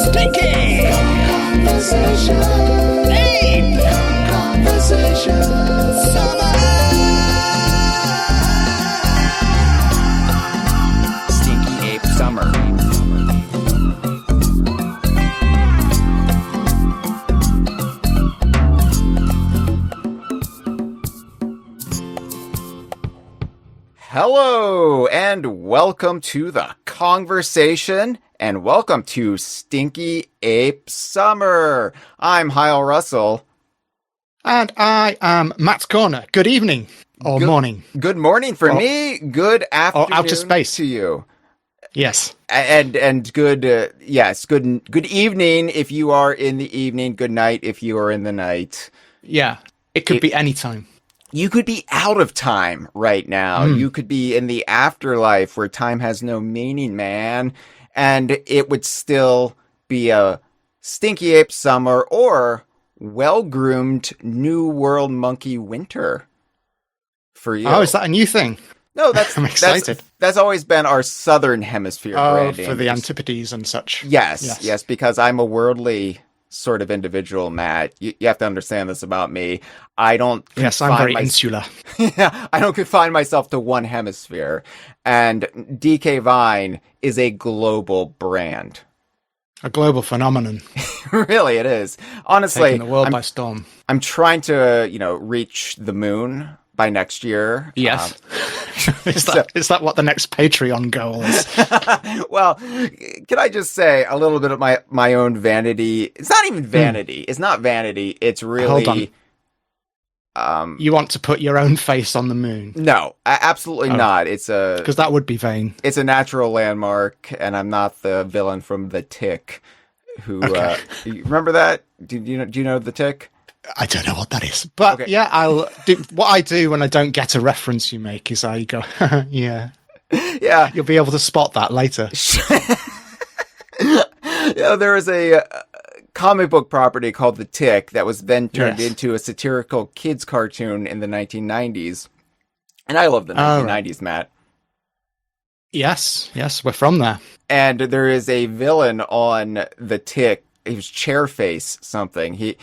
Stinky Conversation. Ape Conversation. Summer. Stinky Ape Summer. Hello, and welcome to the Kongversation, and welcome to Stinky Ape Summer. I'm Hyle Russell. And I am Matt Cornah. Good evening, or morning. Good morning for me, good afternoon outer space. to you. Yes. And good, good evening if you are in the evening, good night if you are in the night. Yeah, it could be any time. You could be out of time right now. You could be in the afterlife where time has no meaning, man. And it would still be a Stinky Ape Summer or well-groomed New World Monkey Winter for you. Oh, is that a new thing? No, I'm excited. That's always been our Southern Hemisphere branding. For the Antipodes and such. Yes, because I'm a worldly sort of individual, Matt. You have to understand this about me. I'm very insular. Yeah, I don't confine myself to one hemisphere. And DK Vine is a global brand. A global phenomenon. Really, it is. Honestly, taking the world by storm. I'm trying to, reach the moon by next year. Yes. Is that what the next Patreon goal is? Well, can I just say a little bit of my own vanity? It's not even vanity. It's not vanity. It's really... Hold on. You want to put your own face on the moon? No, absolutely not. Because that would be vain. It's a natural landmark, and I'm not the villain from The Tick. Who? Okay. You remember that? Do you know The Tick? I don't know what that is, but okay. Yeah, I'll do what I do when I don't get a reference you make is I go, yeah. Yeah. You'll be able to spot that later. There was a comic book property called The Tick that was then turned into a satirical kids cartoon in the 1990s. And I love the 1990s, Matt. Yes, we're from there. And there is a villain on The Tick. He was Chairface something. He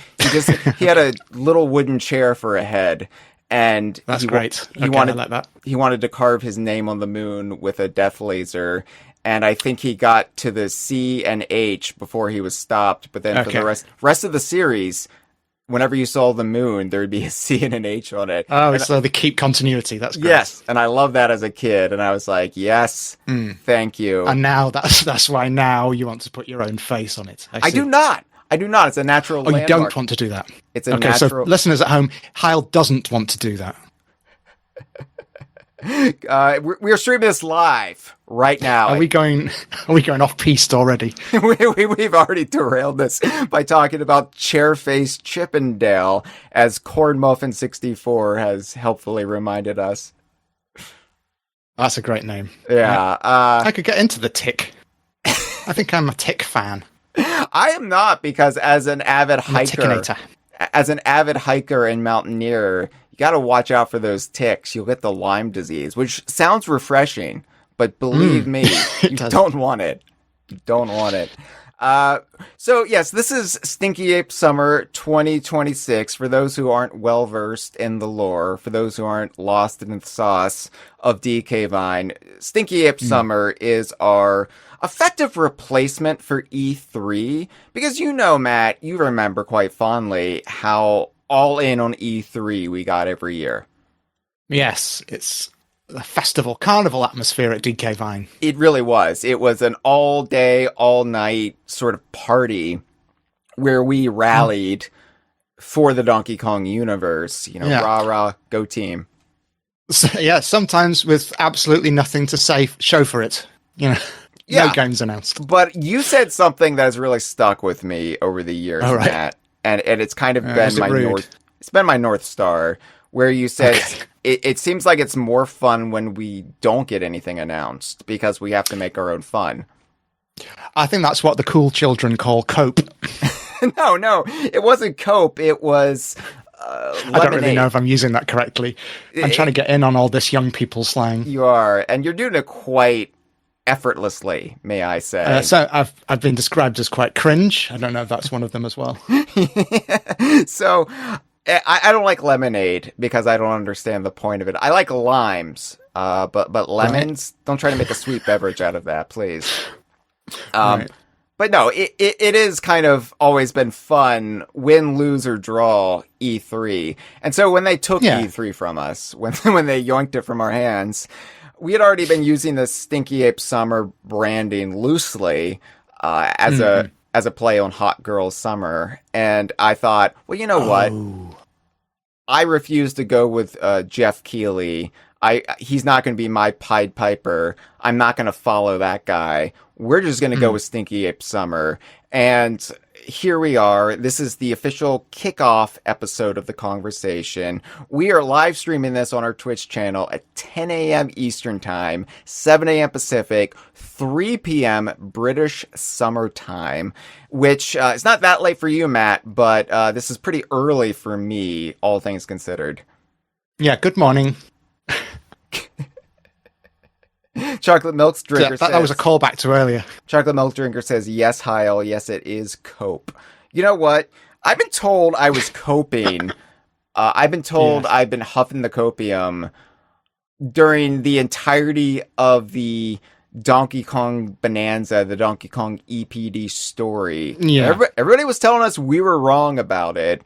had a little wooden chair for a head, and that's great. I like that. He wanted to carve his name on the moon with a death laser, and I think he got to the C and H before he was stopped. But then for the rest of the series, whenever you saw the moon, there would be a C and an H on it. Oh, so they keep continuity. That's great. Yes, and I love that as a kid, and I was like, yes, thank you. And now that's why now you want to put your own face on it. I do not. It's a natural landmark. You don't want to do that. It's a natural... So listeners at home, Hyle doesn't want to do that. We're streaming this live right now. Are we going off-piste already? We've already derailed this by talking about Chairface Chippendale, as Corn Muffin 64 has helpfully reminded us. That's a great name. Yeah. I could get into The Tick. I think I'm a Tick fan. I am not, because as an avid hiker and mountaineer, you got to watch out for those ticks. You'll get the Lyme disease, which sounds refreshing, but believe me, you don't want it. You don't want it. So yes, this is Stinky Ape Summer 2026. For those who aren't well versed in the lore, for those who aren't lost in the sauce of DK Vine, Stinky Ape Summer is our effective replacement for E3, because Matt, you remember quite fondly how all in on E3 we got every year. Yes, it's a festival, carnival atmosphere at DK Vine. It really was. It was an all day, all night sort of party where we rallied for the Donkey Kong universe. Rah, rah, go team. So, yeah, sometimes with absolutely nothing to show for it. No games announced. But you said something that has really stuck with me over the years, Matt. And it's kind of been my North Star, where you said it seems like it's more fun when we don't get anything announced because we have to make our own fun. I think that's what the cool children call cope. No, it wasn't cope. It was lemonade. I don't really know if I'm using that correctly. I'm trying to get in on all this young people slang. You are, and you're doing it quite effortlessly, may I say. So I've been described as quite cringe. I don't know if that's one of them as well. So I don't like lemonade because I don't understand the point of it. I like limes, but lemons, don't try to make a sweet beverage out of that, please. Right. But no, it is kind of always been fun, win, lose, or draw E3. And so when they took E3 from us, when they yoinked it from our hands, we had already been using the Stinky Ape Summer branding loosely as a play on Hot Girls Summer. And I thought, well, you know what? I refuse to go with Jeff Keighley. He's not going to be my Pied Piper. I'm not going to follow that guy. We're just going to go with Stinky Ape Summer. And here we are. This is the official kickoff episode of the Kongversation. We are live streaming this on our Twitch channel at 10 a.m. Eastern Time, 7 a.m. Pacific, 3 p.m. British Summer Time, which is not that late for you, Matt, but this is pretty early for me, all things considered. Yeah, good morning. Chocolate Milk Drinker says... That was a callback to earlier. Chocolate Milk Drinker says, yes, Hyle, yes, it is cope. You know what? I've been told I was coping. I've been told I've been huffing the copium during the entirety of the Donkey Kong Bonanza, the Donkey Kong EPD story. Yeah. Everybody was telling us we were wrong about it,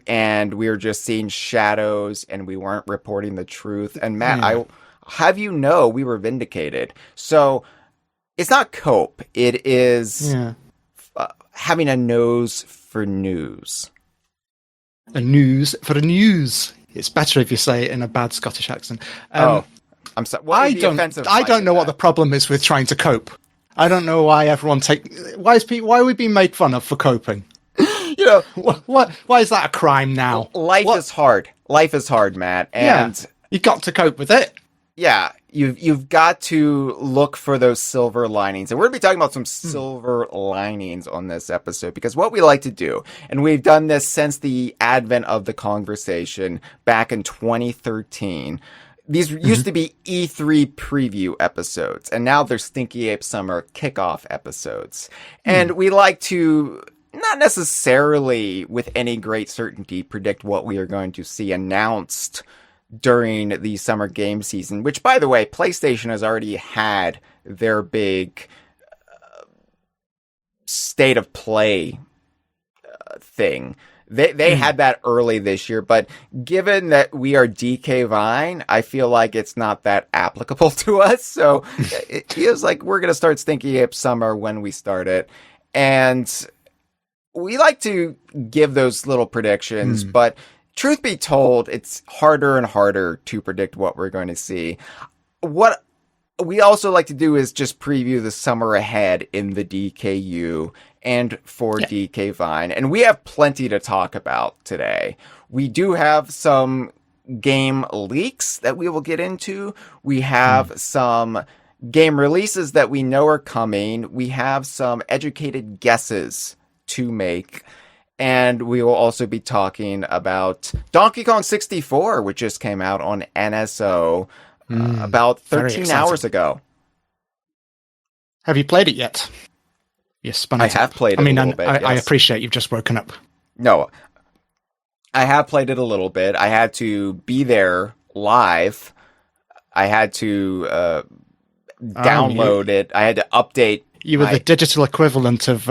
and we were just seeing shadows, and we weren't reporting the truth. And Matt, I have you know we were vindicated. So it's not cope. It is having a nose for news. A news for the news. It's better if you say it in a bad Scottish accent. I'm sorry. I don't know what the problem is with trying to cope. I don't know why everyone why are we being made fun of for coping? You know, why is that a crime now? Life is hard. Life is hard, Matt. And you got to cope with it. Yeah, you've got to look for those silver linings. And we're going to be talking about some silver linings on this episode, because what we like to do, and we've done this since the advent of the Kongversation back in 2013, these used to be E3 preview episodes, and now they're Stinky Ape Summer kickoff episodes. And we like to not necessarily with any great certainty predict what we are going to see announced during the summer game season, which, by the way, PlayStation has already had their big state of play thing. They had that early this year, but given that we are DK Vine, I feel like it's not that applicable to us. So it feels like we're going to start Stinky Ape Summer when we start it. And we like to give those little predictions, but truth be told, it's harder and harder to predict what we're going to see. What we also like to do is just preview the summer ahead in the DKU and for DK Vine. And we have plenty to talk about today. We do have some game leaks that we will get into. We have some game releases that we know are coming. We have some educated guesses to make. And we will also be talking about Donkey Kong 64, which just came out on NSO about 13 hours ago. Have you played it yet? Yes, I have played it a little bit. I appreciate you've just woken up. No, I have played it a little bit. I had to be there live. I had to download it. I had to update. You were the digital equivalent of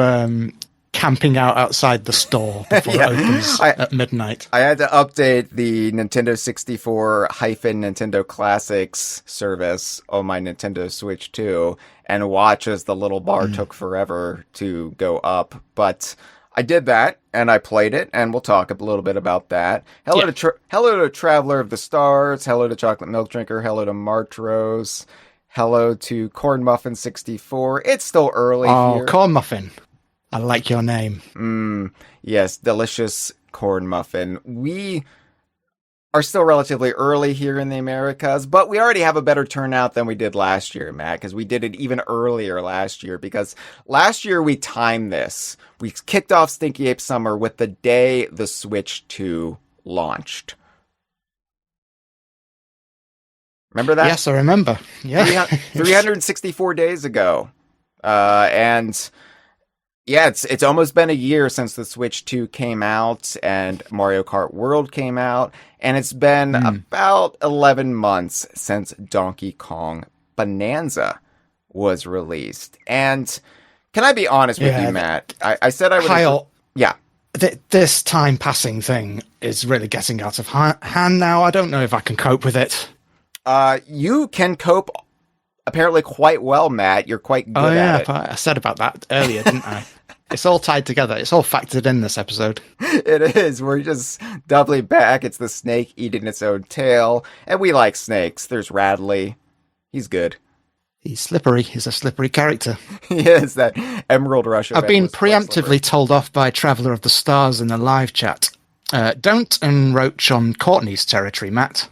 camping out outside the store before it opens at midnight. I had to update the Nintendo 64 - Nintendo Classics service on my Nintendo Switch 2 and watch as the little bar took forever to go up. But I did that, and I played it, and we'll talk a little bit about that. Hello to Traveler of the Stars. Hello to Chocolate Milk Drinker. Hello to Martrose. Hello to Corn Muffin 64. It's still early here. Oh, Corn Muffin. I like your name. Yes, delicious corn muffin. are still relatively early here in the Americas, but we already have a better turnout than we did last year, Matt, because we did it even earlier last year, because last year we timed this. We kicked off Stinky Ape Summer with the day the Switch 2 launched. Remember that? Yes, I remember. Yeah. 364 days ago. And yeah, it's almost been a year since the Switch 2 came out and Mario Kart World came out. And it's been about 11 months since Donkey Kong Bonanza was released. And can I be honest with you, Matt? I said I would... Hyle, yeah. This time passing thing is really getting out of hand now. I don't know if I can cope with it. You can cope apparently quite well, Matt. You're quite good at it. I said about that earlier, didn't I? It's all tied together. It's all factored in this episode. It is. We're just doubly back. It's the snake eating its own tail. And we like snakes. There's Radley. He's good. He's slippery. He's a slippery character. He is, that Emerald Rush. I've been preemptively told off by Traveller of the Stars in the live chat. Don't encroach on Courtney's territory, Matt.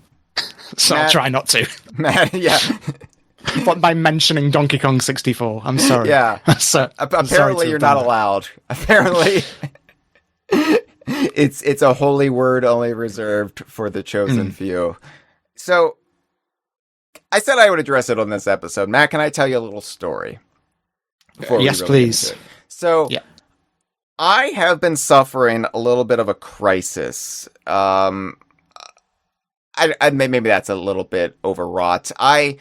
So Matt, I'll try not to. Matt, yeah. But by mentioning Donkey Kong 64, I'm sorry. Yeah. Apparently you're not allowed. Apparently it's a holy word only reserved for the chosen few. So I said I would address it on this episode. Matt, can I tell you a little story? Yes, please. So I have been suffering a little bit of a crisis. Maybe that's a little bit overwrought. I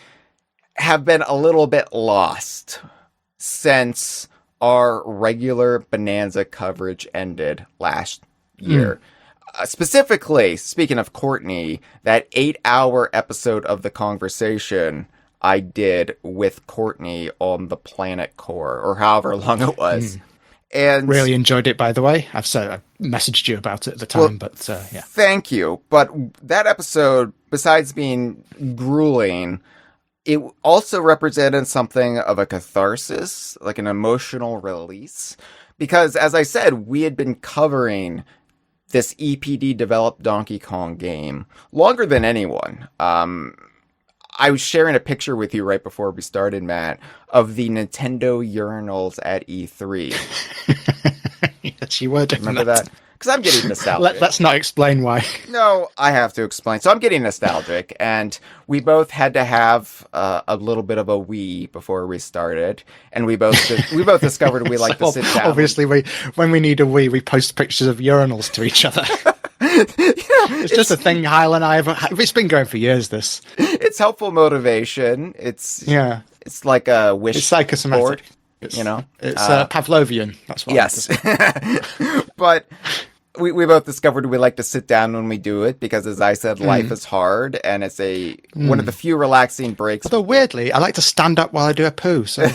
have been a little bit lost since our regular Bonanza coverage ended last year. Specifically, speaking of Courtney, that 8-hour episode of The Kongversation I did with Courtney on the Planet Core, or however long it was. And really enjoyed it, by the way. I messaged you about it at the time, but yeah. Thank you. But that episode, besides being grueling, it also represented something of a catharsis, like an emotional release. Because, as I said, we had been covering this EPD-developed Donkey Kong game longer than anyone. I was sharing a picture with you right before we started, Matt, of the Nintendo urinals at E3. Yes, you were doing Remember that? Because I'm getting nostalgic. Let's not explain why. No, I have to explain. So I'm getting nostalgic, and we both had to have a little bit of a wee before we started, and we both discovered we like to sit down. Obviously, when we need a wee, we post pictures of urinals to each other. It's just a thing Hyle and I have. It's been going for years. This. It's helpful motivation. It's like a wish. It's psychosomatic. It's Pavlovian. That's what. Yes, but we both discovered we like to sit down when we do it because, as I said, life is hard, and it's one of the few relaxing breaks. Although weirdly, I like to stand up while I do a poo. So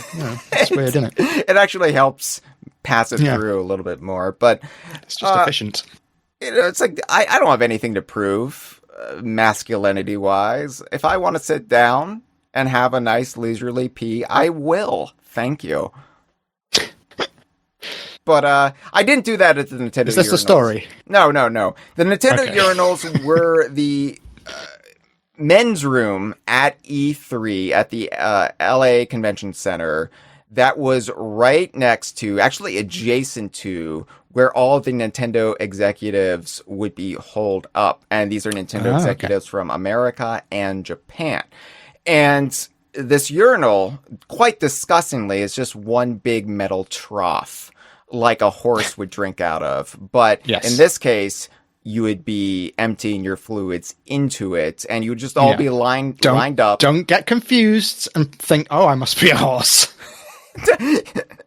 it's weird, isn't it? It actually helps pass it through a little bit more, but it's just efficient. It's like I don't have anything to prove, masculinity wise. If I want to sit down and have a nice leisurely pee, I will. Thank you. But I didn't do that at the Nintendo urinals. Is this the story? No. The Nintendo urinals were the men's room at E3 at the LA Convention Center that was right next to, actually adjacent to, where all the Nintendo executives would be holed up. And these are Nintendo executives from America and Japan. And this urinal, quite disgustingly, is just one big metal trough, like a horse would drink out of. But in this case, you would be emptying your fluids into it, and you would just all be lined up. Don't get confused and think, oh, I must be a horse.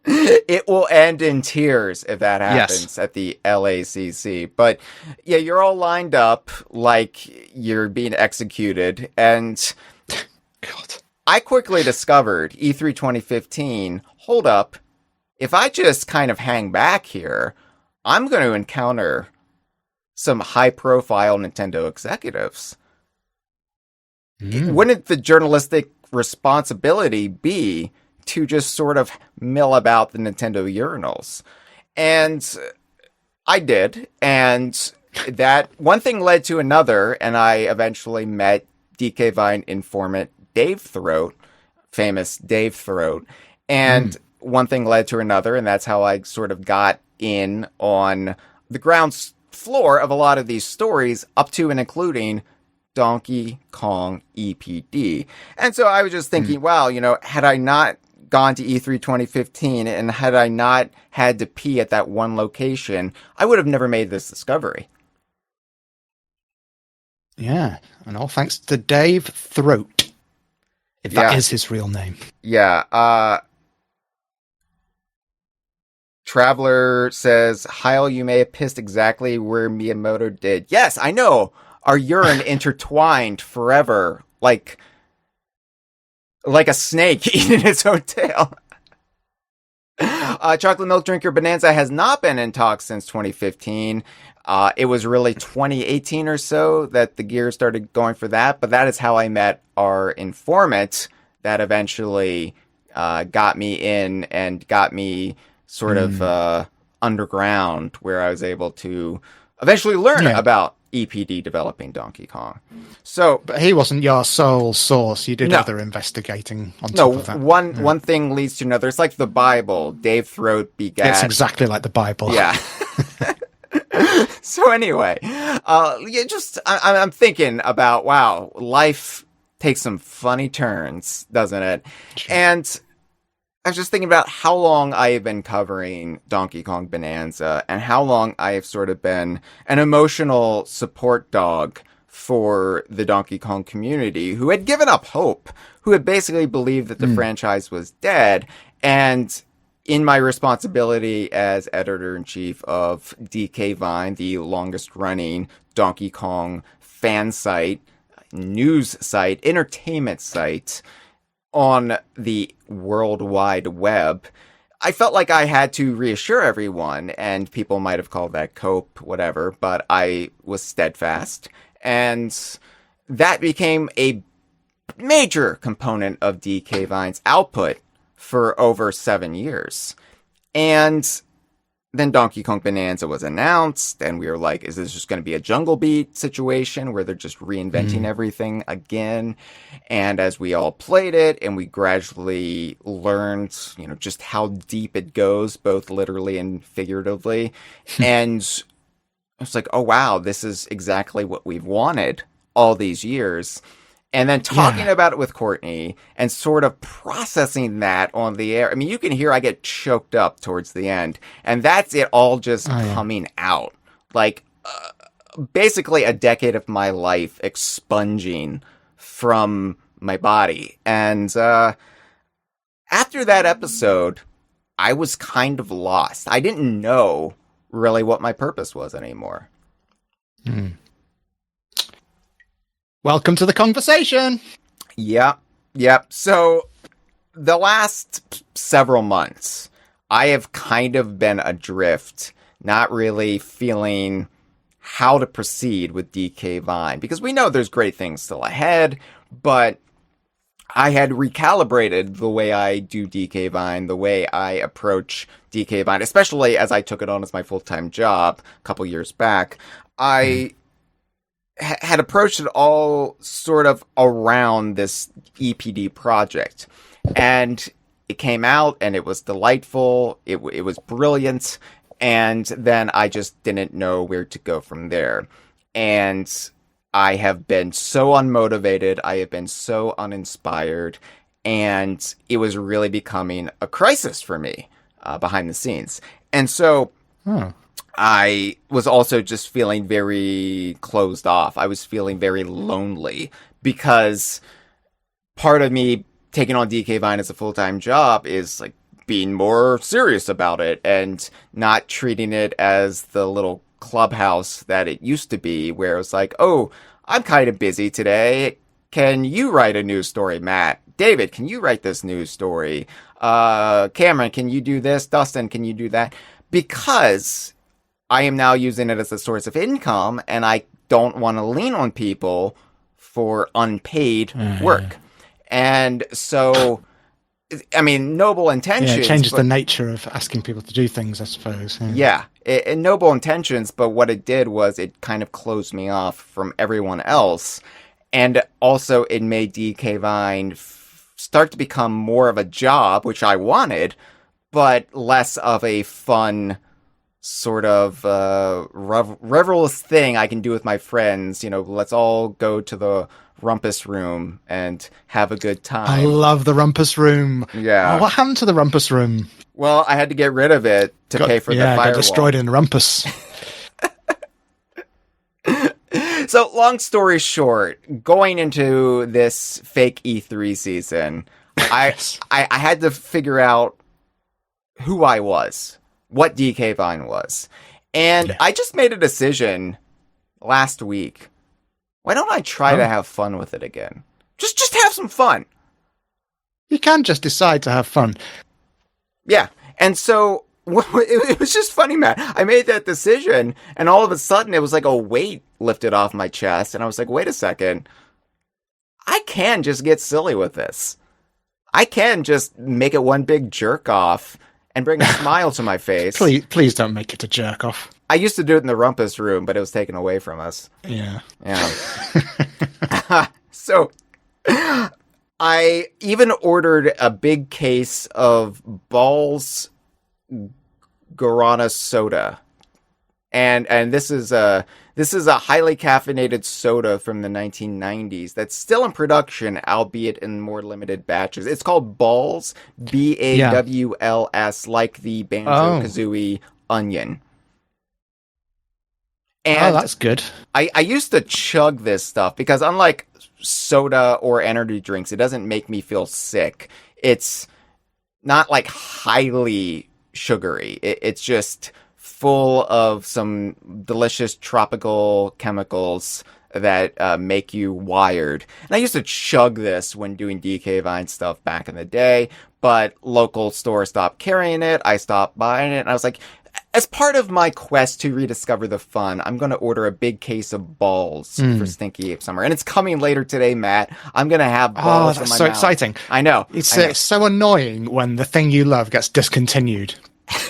It will end in tears if that happens at the LACC. But yeah, you're all lined up like you're being executed. And God. I quickly discovered, E3 2015, hold up, if I just kind of hang back here, I'm going to encounter some high-profile Nintendo executives. Wouldn't the journalistic responsibility be to just sort of mill about the Nintendo urinals? And I did, and that one thing led to another, and I eventually met DK Vine informant Dave Throat, famous Dave Throat, and one thing led to another, and that's how I sort of got in on the ground floor of a lot of these stories, up to and including Donkey Kong EPD. And so I was just thinking, wow, you know, had I not gone to E3 2015 and had I not had to pee at that one location, I would have never made this discovery. Yeah, and all thanks to Dave Throat, if that is his real name. Yeah, Traveler says, Hyle, you may have pissed exactly where Miyamoto did. Yes, I know. Our urine intertwined forever, like a snake eating its own tail. Chocolate Milk Drinker Bonanza has not been in talks since 2015. It was really 2018 or so that the gears started going for that, but that is how I met our informant that eventually got me in and got me sort of underground, where I was able to eventually learn about EPD developing Donkey Kong. So, but he wasn't your sole source. You did other investigating on top of that. One thing leads to another. It's like the Bible. Dave Throat begat. It's exactly like the Bible. Yeah. So anyway, I'm thinking about, wow, life takes some funny turns, doesn't it? Sure. And I was just thinking about how long I have been covering Donkey Kong Bonanza and how long I have sort of been an emotional support dog for the Donkey Kong community, who had given up hope, who had basically believed that the franchise was dead. And in my responsibility as editor-in-chief of DK Vine, the longest-running Donkey Kong fan site, news site, entertainment site on the World Wide Web, I felt like I had to reassure everyone, and people might have called that cope, whatever, but I was steadfast. And that became a major component of DK Vine's output for over 7 years. And then Donkey Kong Bonanza was announced, and we were like, is this just going to be a Jungle Beat situation where they're just reinventing everything again? And as we all played it, and we gradually learned, you know, just how deep it goes, both literally and figuratively. And I was like, oh, wow, this is exactly what we've wanted all these years. And then talking about it with Courtney and sort of processing that on the air. I mean, you can hear I get choked up towards the end. And that's it all just coming out. Like, basically a decade of my life expunging from my body. And after that episode, I was kind of lost. I didn't know really what my purpose was anymore. Welcome to the Kongversation. Yep. So the last several months, I have kind of been adrift, not really feeling how to proceed with DK Vine, because we know there's great things still ahead, but I had recalibrated the way I do DK Vine, the way I approach DK Vine, especially as I took it on as my full-time job a couple years back. I had approached it all sort of around this EPD project. And it came out, and it was delightful. It was brilliant. And then I just didn't know where to go from there. And I have been so unmotivated. I have been so uninspired. And it was really becoming a crisis for me behind the scenes. And so I was also just feeling very closed off. I was feeling very lonely because part of me taking on DK Vine as a full-time job is like being more serious about it and not treating it as the little clubhouse that it used to be, where it was like, oh, I'm kind of busy today. Can you write a news story, Matt? David, can you write this news story? Cameron, can you do this? Dustin, can you do that? Because I am now using it as a source of income, and I don't want to lean on people for unpaid work. And so, I mean, noble intentions. Yeah, it changes the nature of asking people to do things, I suppose. Yeah, in noble intentions, but what it did was it kind of closed me off from everyone else. And also it made DK Vine start to become more of a job, which I wanted, but less of a fun sort of revelous thing I can do with my friends. You know, let's all go to the rumpus room and have a good time. I love the rumpus room. Yeah. Oh, what happened to the rumpus room? Well, I had to get rid of it to pay for the firewall. Got destroyed in rumpus. So, long story short, going into this fake E3 season, I had to figure out who I was, what DK Vine was. And I just made a decision last week. Why don't I try to have fun with it again? Just have some fun. You can just decide to have fun. Yeah. And so it was just funny, Matt. I made that decision, and all of a sudden it was like a weight lifted off my chest, and I was like, wait a second. I can just get silly with this. I can just make it one big jerk off and bring a smile to my face. Please don't make it a jerk off. I used to do it in the rumpus room, but it was taken away from us. Yeah. So I even ordered a big case of Ball's Guarana soda. And this is a highly caffeinated soda from the 1990s that's still in production, albeit in more limited batches. It's called Balls, Bawls, like the Banjo-Kazooie onion. And that's good. I used to chug this stuff because unlike soda or energy drinks, it doesn't make me feel sick. It's not like highly sugary. It's just full of some delicious tropical chemicals that make you wired. And I used to chug this when doing DK Vine stuff back in the day, but local stores stopped carrying it. I stopped buying it, and I was like, as part of my quest to rediscover the fun, I'm going to order a big case of Balls for Stinky Ape Summer. And it's coming later today, Matt. I'm going to have Balls in my so mouth. Exciting. I know. It's so annoying when the thing you love gets discontinued.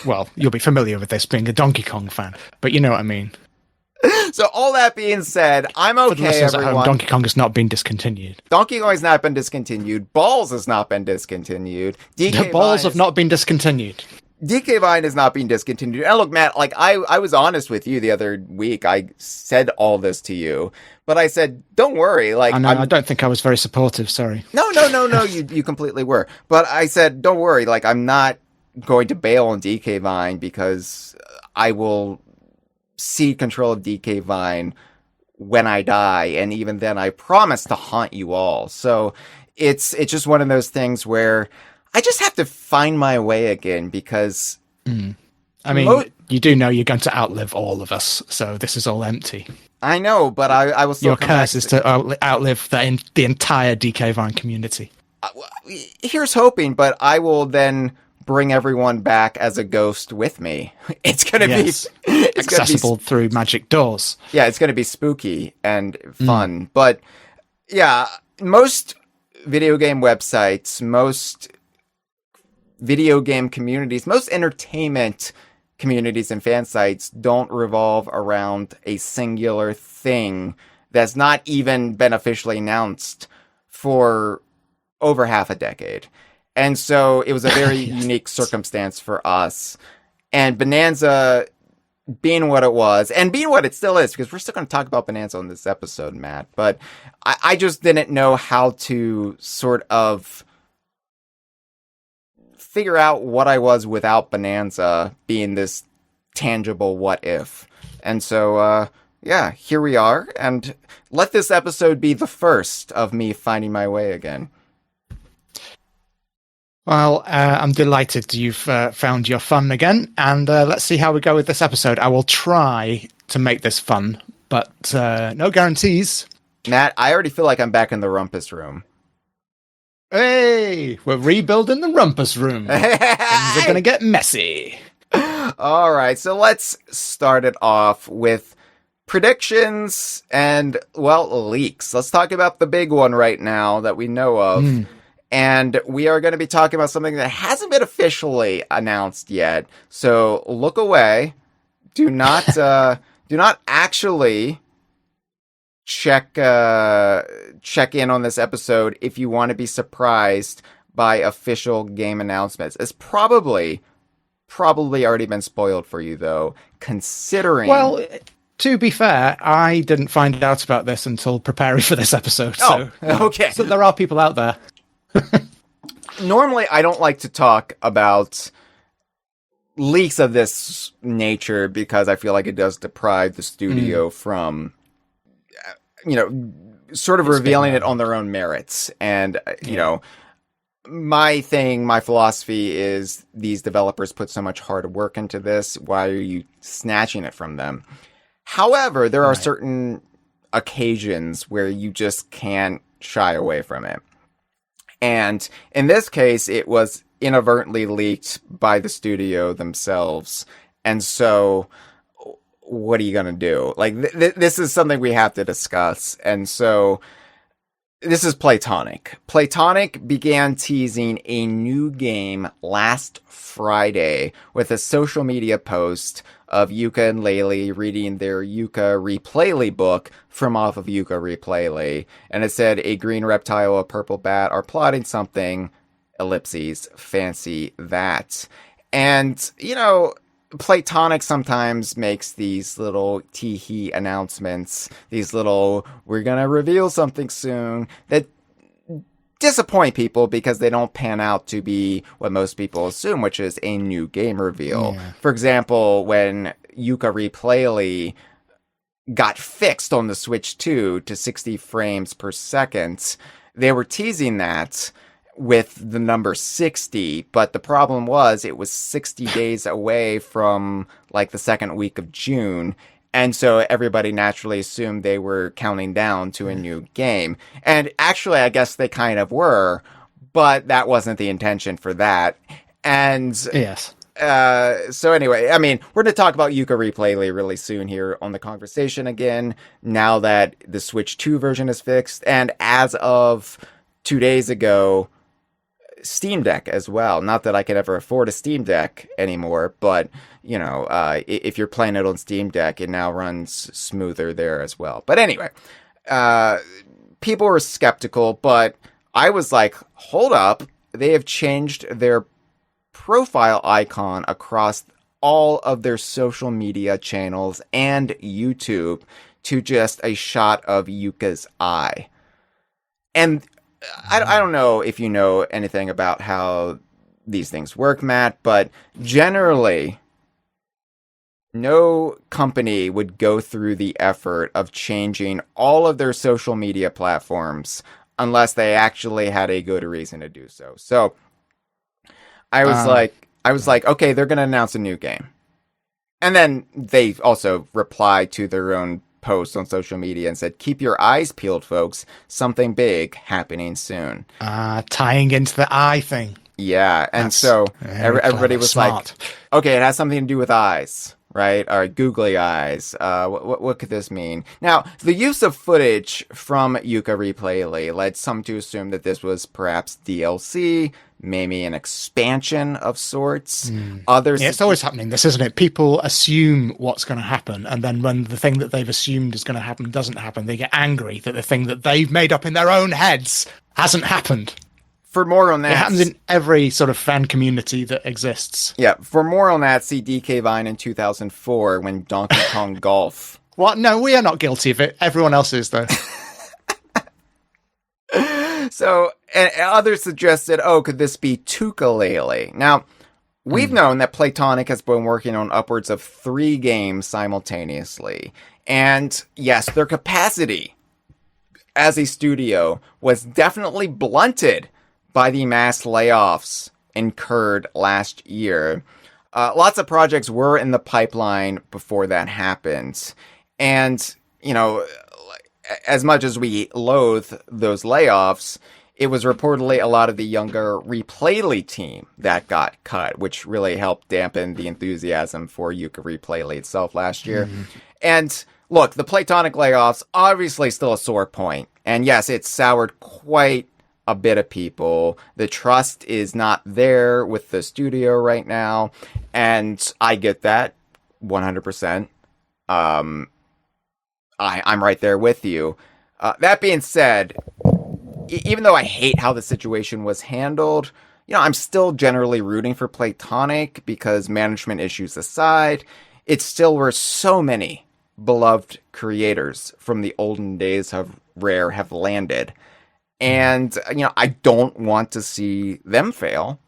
Well, you'll be familiar with this being a Donkey Kong fan, but you know what I mean. So all that being said, I'm okay, everyone. Home, Donkey Kong has not been discontinued. Donkey Kong has not been discontinued. Balls has not been discontinued. The Balls have not been discontinued. DK Vine is not being discontinued. And look, Matt, like I was honest with you the other week. I said all this to you, but I said, don't worry. Like I don't think I was very supportive. Sorry. No. You completely were. But I said, don't worry. Like I'm not going to bail on DK Vine because I will cede control of DK Vine when I die, and even then, I promise to haunt you all. So it's just one of those things where I just have to find my way again because... I mean, you do know you're going to outlive all of us, so this is all empty. I know, but I will still Your curse is to outlive the entire DK Vine community. Here's hoping, but I will then bring everyone back as a ghost with me. It's going to be... accessible through magic doors. Yeah, it's going to be spooky and fun. But, yeah, most video game websites, most video game communities, most entertainment communities and fan sites don't revolve around a singular thing that's not even been officially announced for over half a decade. And so it was a very unique circumstance for us. And Bonanza being what it was, and being what it still is, because we're still going to talk about Bonanza on this episode, Matt, but I just didn't know how to sort of figure out what I was without Bonanza being this tangible what if. And so, yeah, here we are, and let this episode be the first of me finding my way again. Well, I'm delighted you've found your fun again, and let's see how we go with this episode. I will try to make this fun, but no guarantees. Matt, I already feel like I'm back in the rumpus room. Hey, we're rebuilding the rumpus room. Things are going to get messy. All right, so let's start it off with predictions and, well, leaks. Let's talk about the big one right now that we know of. And we are going to be talking about something that hasn't been officially announced yet. So look away. do not actually check in on this episode if you want to be surprised by official game announcements. It's probably already been spoiled for you, though, considering... Well, to be fair, I didn't find out about this until preparing for this episode. So, okay. So there are people out there. Normally, I don't like to talk about leaks of this nature because I feel like it does deprive the studio from, sort of revealing it on their own merits. And, my philosophy is these developers put so much hard work into this. Why are you snatching it from them? However, there are certain occasions where you just can't shy away from it. And in this case, it was inadvertently leaked by the studio themselves. And so what are you going to do? Like, this is something we have to discuss. And so this is Playtonic. Playtonic began teasing a new game last Friday with a social media post of Yuka and Laylee reading their Yuka Replayly book from off of Yuka Replayly. And it said, a green reptile, a purple bat are plotting something, ellipses, fancy that. And, Playtonic sometimes makes these little tee-hee announcements, these little, we're gonna reveal something soon, that disappoint people because they don't pan out to be what most people assume, which is a new game reveal. Yeah. For example, when Yuka Replayly got fixed on the Switch 2 to 60 frames per second, they were teasing that with the number 60, but the problem was it was 60 days away from like the second week of June. And so everybody naturally assumed they were counting down to a new game. And actually, I guess they kind of were, but that wasn't the intention for that. And yes. So anyway, I mean, we're going to talk about Yuka Replayly really soon here on the Kongversation again, now that the Switch 2 version is fixed. And as of 2 days ago, Steam Deck as well. Not that I could ever afford a Steam Deck anymore, but, if you're playing it on Steam Deck, it now runs smoother there as well. But anyway, people were skeptical, but I was like, hold up. They have changed their profile icon across all of their social media channels and YouTube to just a shot of Yuka's eye. And I don't know if you know anything about how these things work, Matt, but generally, no company would go through the effort of changing all of their social media platforms unless they actually had a good reason to do so. So I was like, okay, they're going to announce a new game. And then they also replied to their own post on social media and said, keep your eyes peeled, folks. Something big happening soon. Tying into the eye thing. Yeah. And so everybody was smart. Like, okay, it has something to do with eyes, right? Or googly eyes. What could this mean? Now, the use of footage from Yuka Replayly led some to assume that this was perhaps DLC, maybe an expansion of sorts. Others, it's always happening, this, isn't it? People assume what's going to happen, and then when the thing that they've assumed is going to happen doesn't happen, they get angry that the thing that they've made up in their own heads hasn't happened. For more on that, it happens in every sort of fan community that exists. Yeah, for more on that, see DK Vine in 2004 when Donkey Kong Golf. What? No, we are not guilty of it. Everyone else is, though. So, and others suggested, could this be Tukalele? Now, we've known that Playtonic has been working on upwards of 3 games simultaneously. And yes, their capacity as a studio was definitely blunted by the mass layoffs incurred last year. Lots of projects were in the pipeline before that happened. And, as much as we loathe those layoffs, it was reportedly a lot of the younger Replayly team that got cut, which really helped dampen the enthusiasm for Yuka Replayly itself last year. And look, the Playtonic layoffs, obviously still a sore point. And yes, it soured quite a bit of people. The trust is not there with the studio right now. And I get that. 100%. I'm right there with you. That being said, even though I hate how the situation was handled, I'm still generally rooting for Playtonic because management issues aside, it's still where so many beloved creators from the olden days of Rare have landed. And, I don't want to see them fail.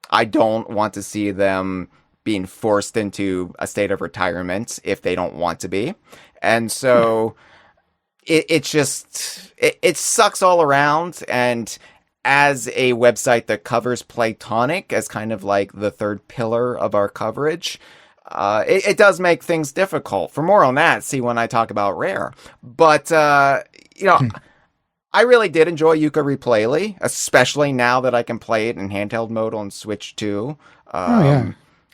I don't want to see them being forced into a state of retirement if they don't want to be. And so it sucks all around. And as a website that covers Playtonic as kind of like the third pillar of our coverage, it does make things difficult. For more on that, see when I talk about Rare. But, I really did enjoy Yooka Replayly, especially now that I can play it in handheld mode on Switch too.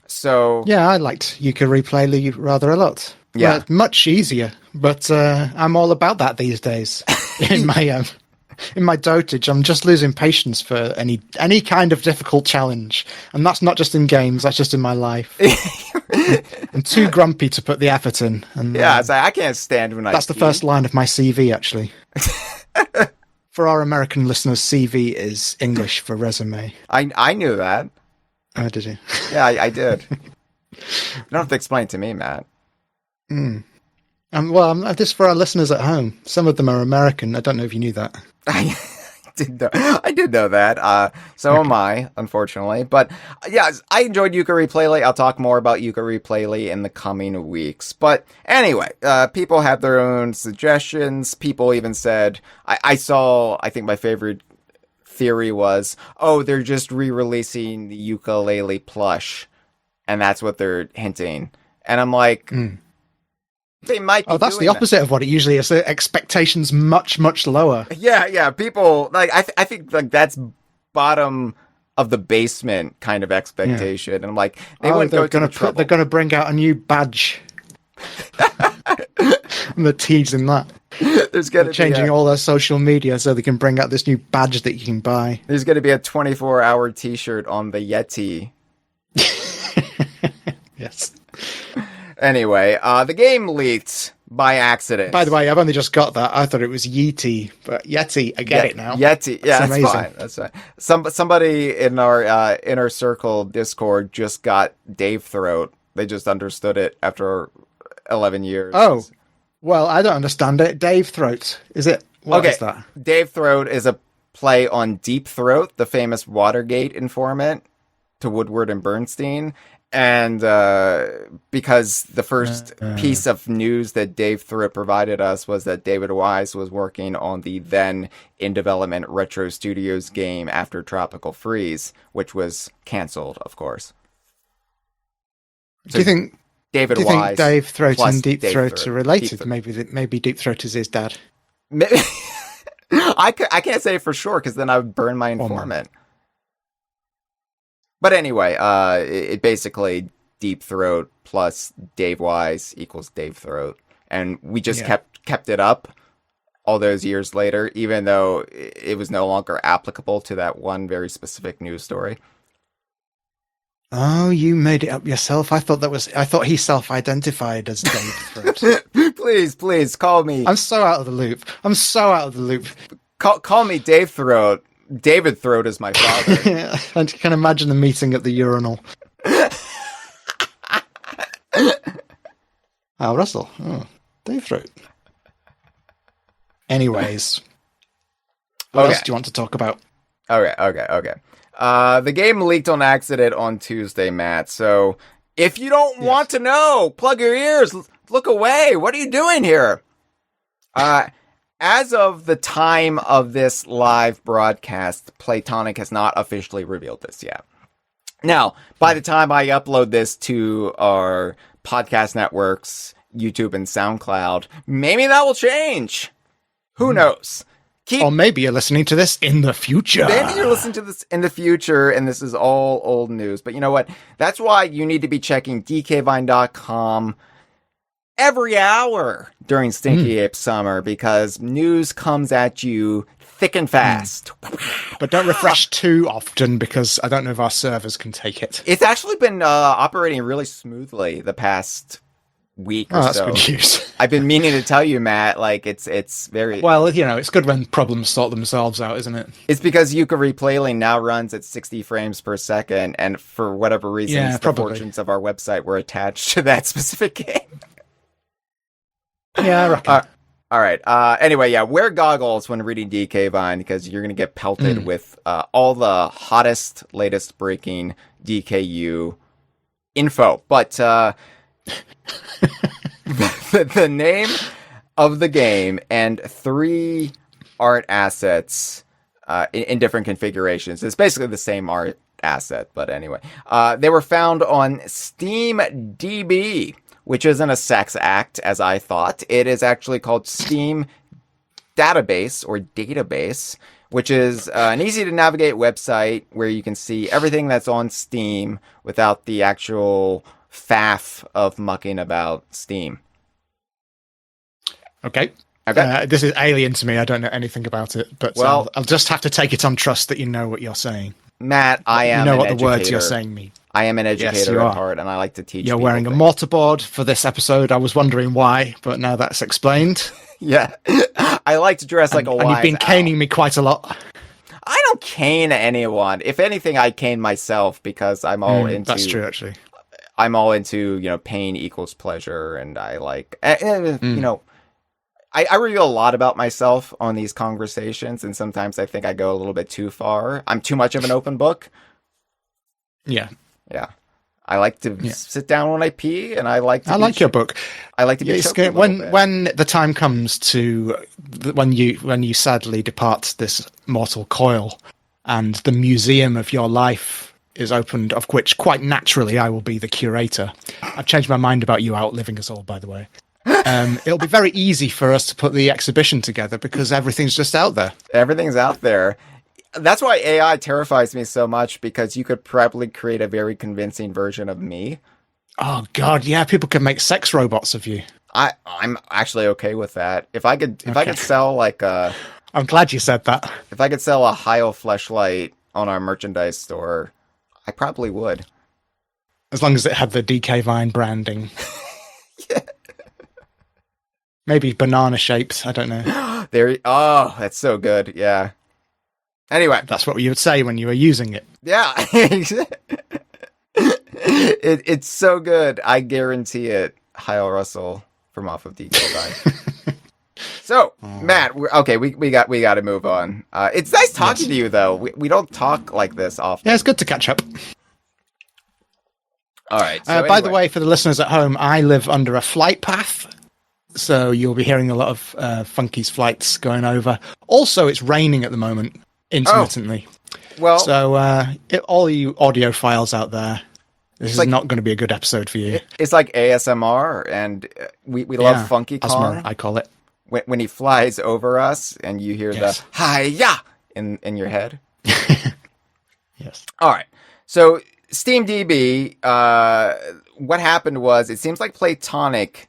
So yeah, I liked Yooka Replayly rather a lot. Yeah, well, much easier. But I'm all about that these days. in my dotage, I'm just losing patience for any kind of difficult challenge, and that's not just in games. That's just in my life. I'm too grumpy to put the effort in. And it's like, I can't stand when that's the first line of my CV, actually. For our American listeners, CV is English for resume. I knew that. Oh, did you? Yeah, I did. You don't have to explain it to me, Matt. This for our listeners at home. Some of them are American. I don't know if you knew that. I did know that. So am I, unfortunately. But yeah, I enjoyed Yooka Replayly. I'll talk more about Yooka Replayly in the coming weeks. But anyway, people have their own suggestions. People even said, I think my favorite theory was, they're just re-releasing the ukulele plush. And that's what they're hinting. And I'm like... They might be that's the opposite of what it usually is. The expectations much, much lower. Yeah. People like I think like that's bottom of the basement kind of expectation. And I'm like, they're going to bring out a new badge. And they're teasing that. They're changing all their social media so they can bring out this new badge that you can buy. There's going to be a 24-hour T-shirt on the Yeti. Yes. Anyway, the game leaked by accident. By the way, I've only just got that. I thought it was Yeti, but Yeti, I get it now. Yeti, yeah, that's amazing. Fine. That's fine. Somebody in our inner circle Discord just got Dave Throat. They just understood it after 11 years. Oh, well, I don't understand it. Dave Throat, is it? What is that? Dave Throat is a play on Deep Throat, the famous Watergate informant to Woodward and Bernstein. And because the first piece of news that Dave Throat provided us was that David Wise was working on the then in development Retro Studios game After Tropical Freeze, which was canceled, of course. So do you think Wise Dave Throat and Deep Throat are related? Maybe Deep Throat is his dad. I can't say for sure because then I would burn my informant. But anyway, it basically Deep Throat plus Dave Wise equals Dave Throat. And we just kept it up all those years later, even though it was no longer applicable to that one very specific news story. Oh, you made it up yourself. I thought he self-identified as Dave Throat. Please call me. I'm so out of the loop. Call me Dave Throat. David Throat is my father. I can imagine the meeting at the urinal. Russell. Oh, Dave Throat. Anyways. What else do you want to talk about? Okay. The game leaked on accident on Tuesday, Matt. So if you don't want to know, plug your ears, look away. What are you doing here? As of the time of this live broadcast, Playtonic has not officially revealed this yet. Now, by the time I upload this to our podcast networks, YouTube and SoundCloud, maybe that will change. Who knows? Or maybe you're listening to this in the future. Maybe you're listening to this in the future, and this is all old news. But you know what? That's why you need to be checking dkvine.com every hour during Stinky Ape Summer, because news comes at you thick and fast. But don't refresh too often, because I don't know if our servers can take it. It's actually been operating really smoothly the past week Oh, or that's so. good news. I've been meaning to tell you, Matt. Like it's very Well, it's good when problems sort themselves out, isn't it? It's because Yuka Replayling now runs at 60 frames per second, and for whatever reasons, the fortunes of our website were attached to that specific game. Yeah, I reckon. All right. Anyway, yeah, wear goggles when reading DK Vine because you're going to get pelted with all the hottest, latest breaking DKU info. But the name of the game and 3 art assets in different configurations. It's basically the same art asset, but anyway. They were found on SteamDB, which isn't a sex act, as I thought. It is actually called Steam Database, or Database, which is an easy-to-navigate website where you can see everything that's on Steam without the actual faff of mucking about Steam. Okay. This is alien to me. I don't know anything about it, but I'll just have to take it on trust that you know what you're saying. Matt, I am You know an what the educator. words you're saying mean. I am an educator you at are. heart, and I like to teach You're people wearing things. a mortarboard for this episode. I was wondering why, but now that's explained. Yeah. I like to dress like a wise And you've been caning me quite a lot. I don't cane anyone. If anything, I cane myself because I'm all into... That's true, actually. I'm all into, pain equals pleasure, and I like... I reveal a lot about myself on these conversations, and sometimes I think I go a little bit too far. I'm too much of an open book. Yeah. Yeah. I like to sit down when I pee, and I like to... I like your book. I like to be choked a little bit. When the time comes to... When you sadly depart this mortal coil, and the museum of your life is opened, of which quite naturally I will be the curator. I've changed my mind about you outliving us all, by the way. It'll be very easy for us to put the exhibition together because everything's just out there. Everything's out there. That's why AI terrifies me so much, because you could probably create a very convincing version of me. Oh God, yeah, people can make sex robots of you. I'm actually okay with that. If I could sell like a... I'm glad you said that. If I could sell a Hyle fleshlight on our merchandise store, I probably would. As long as it had the DK Vine branding. Yeah. Maybe banana shaped, I don't know. That's so good, yeah. Anyway. That's what you would say when you were using it. Yeah. It's so good. I guarantee it. Hyle Russell from off of DK Vine. So, Matt, we got to move on. It's nice talking to you, though. We don't talk like this often. Yeah, it's good to catch up. All right. So by the way, for the listeners at home, I live under a flight path, so you'll be hearing a lot of Funky's flights going over. Also, it's raining at the moment, intermittently. Well, so all you audiophiles out there, this is not going to be a good episode for you. It's like ASMR, and we love Funky Kong. ASMR, I call it. When he flies over us, and you hear the hi-ya in your head. Yes. All right. So SteamDB, what happened was, it seems like Playtonic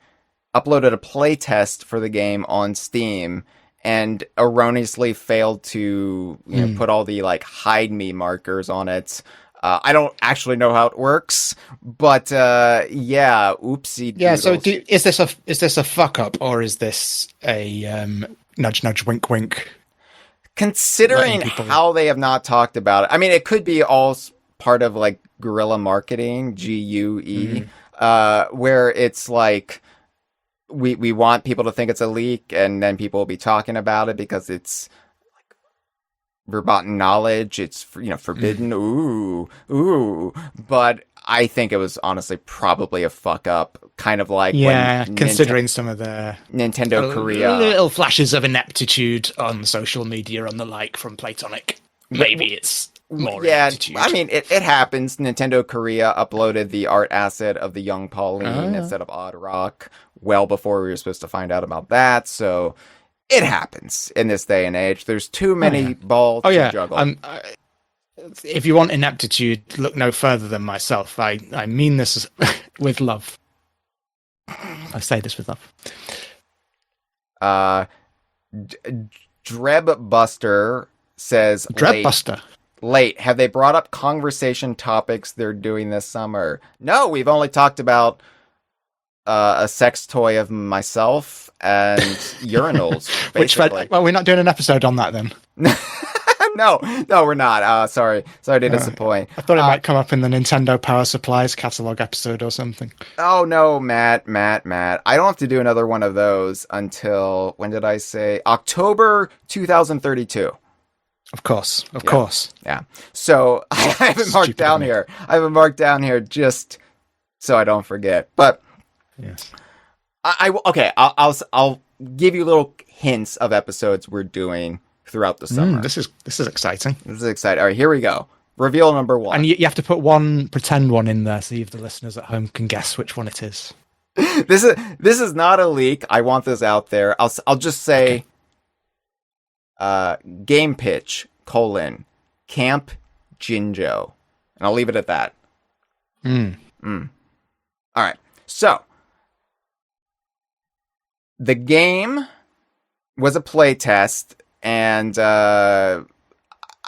uploaded a playtest for the game on Steam and erroneously failed to put all the hide me markers on it. I don't actually know how it works, but oopsie. Yeah. So is this a fuck up, or is this a nudge nudge wink wink? Considering how they have not talked about it, I mean, it could be all part of guerrilla marketing, GUE, where it's we want people to think it's a leak, and then people will be talking about it because it's verboten knowledge. It's forbidden. Ooh. But I think it was honestly probably a fuck up, kind of like when considering some of the Nintendo Korea little flashes of ineptitude on social media and the like from Playtonic. Maybe it's more ineptitude. I mean, it happens. Nintendo Korea uploaded the art asset of the young Pauline instead of Odd Rock well before we were supposed to find out about that. So it happens in this day and age. There's too many balls to juggle. If you want ineptitude, look no further than myself. I mean this with love. I say this with love. Drebbuster says... Drebbuster. Late. Have they brought up conversation topics they're doing this summer? No, we've only talked about a sex toy of myself and urinals. Basically. Well, we're not doing an episode on that then. No, we're not. Sorry to disappoint. I thought it might come up in the Nintendo Power Supplies catalog episode or something. Oh no, Matt. I don't have to do another one of those until, when did I say? October 2032. Of course. Yeah. So I have it marked down here. I have it marked down here just so I don't forget. But yes. I'll give you little hints of episodes we're doing throughout the summer. This is exciting. This is exciting. All right, here we go. Reveal number 1. And you have to put one pretend one in there so the listeners at home can guess which one it is. This is not a leak. I want this out there. I'll just say, game pitch : Camp Jinjo, and I'll leave it at that. All right. So the game was a play test. And I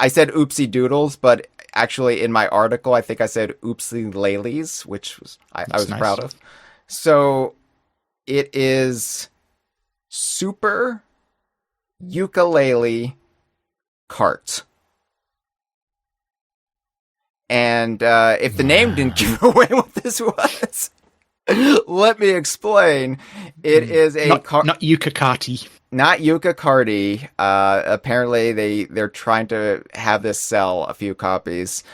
said oopsie doodles, but actually in my article, I think I said oopsie lalies, which was I was nice. Proud of. So it is Super Ukulele Kart. And if the name didn't give away what this was, let me explain. It is a not Yukakati. Not Yuka Cardi. Apparently they're trying to have this sell a few copies.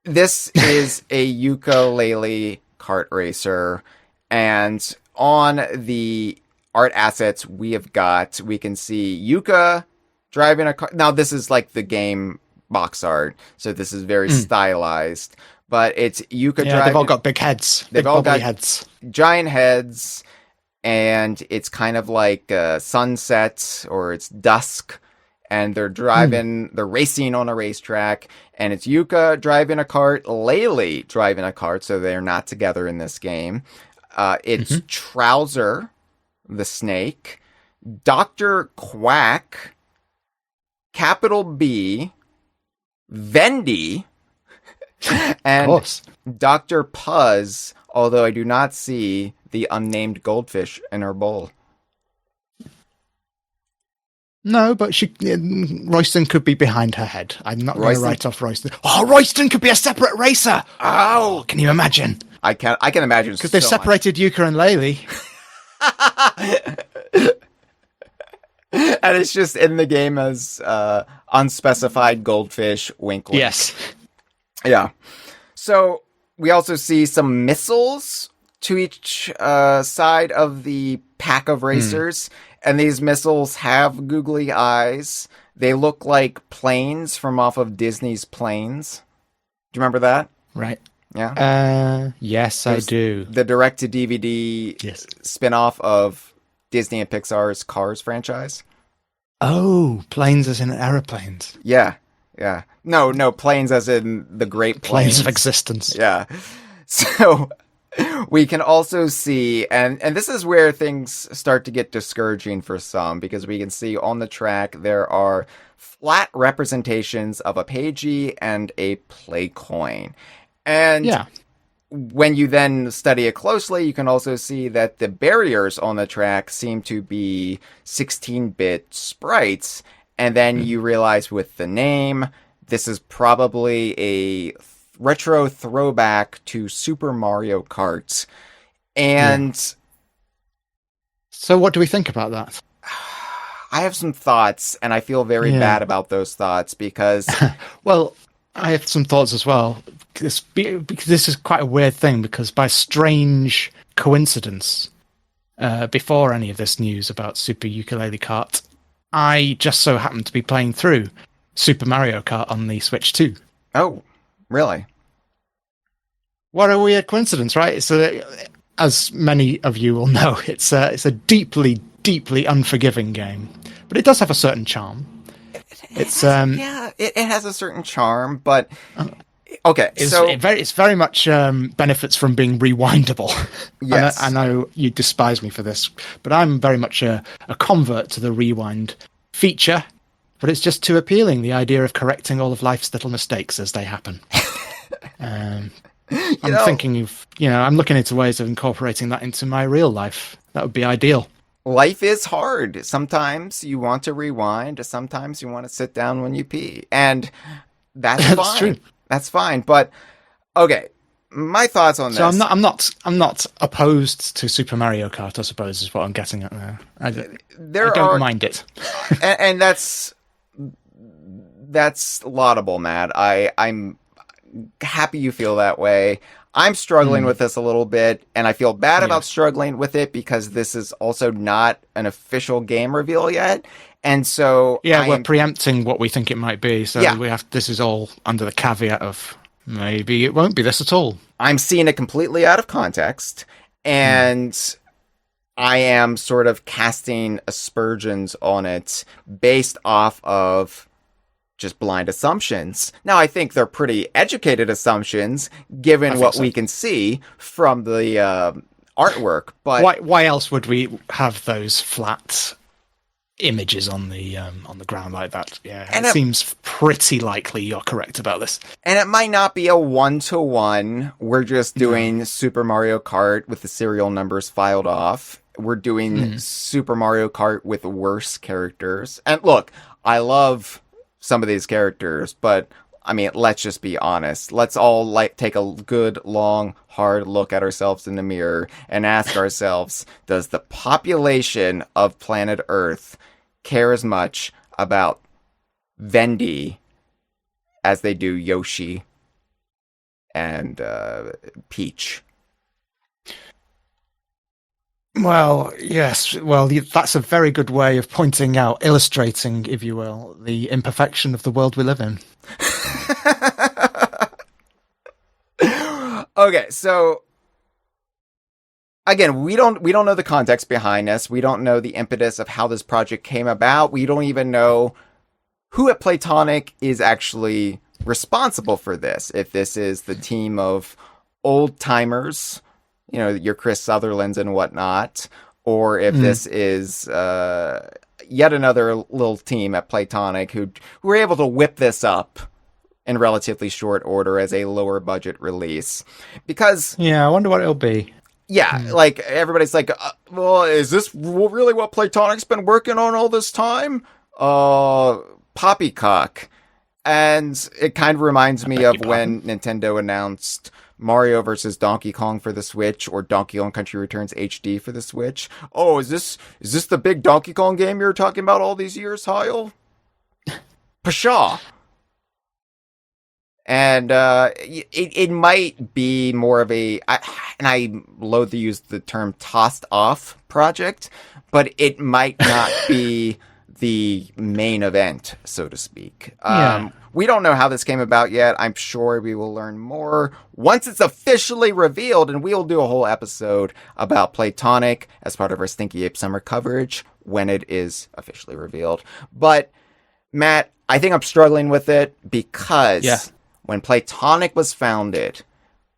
This is a ukulele kart racer, and on the art assets we can see Yuka driving a car. Now this is like the game box art, so this is very stylized, but it's Yuka driving. They've all got big heads. They've all got heads. Giant heads. And it's kind of like sunset, or it's dusk, and they're racing on a racetrack, and it's Yuka driving a cart, Laylee driving a cart, so they're not together in this game. It's Trouser, the snake, Dr. Quack, Capital B, Vendy, and Dr. Puzz, although I do not see the unnamed goldfish in her bowl. No, but Royston could be behind her head. I'm not going to write off Royston. Oh, Royston could be a separate racer. Oh, can you imagine? I can imagine, because they've separated Yuka and Laylee. And it's just in the game as unspecified goldfish. Wink, wink. Yes. Yeah. So we also see some missiles to each side of the pack of racers, and these missiles have googly eyes. They look like planes from off of Disney's Planes. Do you remember that? Right. Yeah. Yes, I do. The direct-to-DVD spin-off of Disney and Pixar's Cars franchise. Oh, planes as in aeroplanes. Yeah. No, planes as in the Great Planes of existence. Yeah. So we can also see, and this is where things start to get discouraging for some, because we can see on the track there are flat representations of a Pagey and a play coin. And when you then study it closely, you can also see that the barriers on the track seem to be 16-bit sprites. And then you realize with the name, this is probably a retro throwback to Super Mario Kart. And so what do we think about that? I have some thoughts, and I feel very bad about those thoughts because... Well, I have some thoughts as well. Because this is quite a weird thing, because by strange coincidence, before any of this news about Super Ukulele Kart, I just so happened to be playing through Super Mario Kart on the Switch 2. Oh, really? What a weird coincidence, right? It's as many of you will know, it's a deeply, deeply unforgiving game, but it does have a certain charm. It has a certain charm, but okay, it's very much benefits from being rewindable. Yes, I know you despise me for this, but I'm very much a convert to the rewind feature. But it's just too appealing, the idea of correcting all of life's little mistakes as they happen. I'm thinking of, I'm looking into ways of incorporating that into my real life. That would be ideal. Life is hard. Sometimes you want to rewind. Sometimes you want to sit down when you pee. And that's fine. True. That's fine. But, okay. My thoughts on this. So I'm not opposed to Super Mario Kart, I suppose, is what I'm getting at there. I don't mind it. and that's laudable, Matt. I'm happy you feel that way. I'm struggling with this a little bit, and I feel bad about struggling with it because this is also not an official game reveal yet. And so we're preempting what we think it might be. So this is all under the caveat of maybe it won't be this at all. I'm seeing it completely out of context, and I am sort of casting aspersions on it based off of just blind assumptions. Now, I think they're pretty educated assumptions, given what we can see from the artwork. But why else would we have those flat images on the ground like that? Yeah, and it seems pretty likely you're correct about this. And it might not be a 1-to-1. We're just doing Super Mario Kart with the serial numbers filed off. We're doing Super Mario Kart with worse characters. And look, I love some of these characters, but I mean, let's just be honest. Let's all take a good, long, hard look at ourselves in the mirror and ask ourselves, does the population of planet Earth care as much about Vendy as they do Yoshi and Peach? Well, yes. Well, that's a very good way of pointing out, illustrating, if you will, the imperfection of the world we live in. Okay, so again, we don't know the context behind this. We don't know the impetus of how this project came about. We don't even know who at Playtonic is actually responsible for this. If this is the team of old timers, your Chris Sutherlands and whatnot, or if this is yet another little team at Playtonic who were able to whip this up in relatively short order as a lower budget release. Because I wonder what it'll be. Yeah, like everybody's like, well, is this really what Playtonic's been working on all this time? Poppycock. And it kind of reminds me of when Nintendo announced Mario vs. Donkey Kong for the Switch, or Donkey Kong Country Returns HD for the Switch. Oh, is this the big Donkey Kong game you were talking about all these years, Hyle? Pshaw. And it might be more of and I loathe to use the term tossed off project, but it might not be the main event, so to speak. We don't know how this came about yet. I'm sure we will learn more once it's officially revealed, and we'll do a whole episode about Playtonic as part of our Stinky Ape summer coverage when it is officially revealed. But, Matt, I think I'm struggling with it because when Playtonic was founded,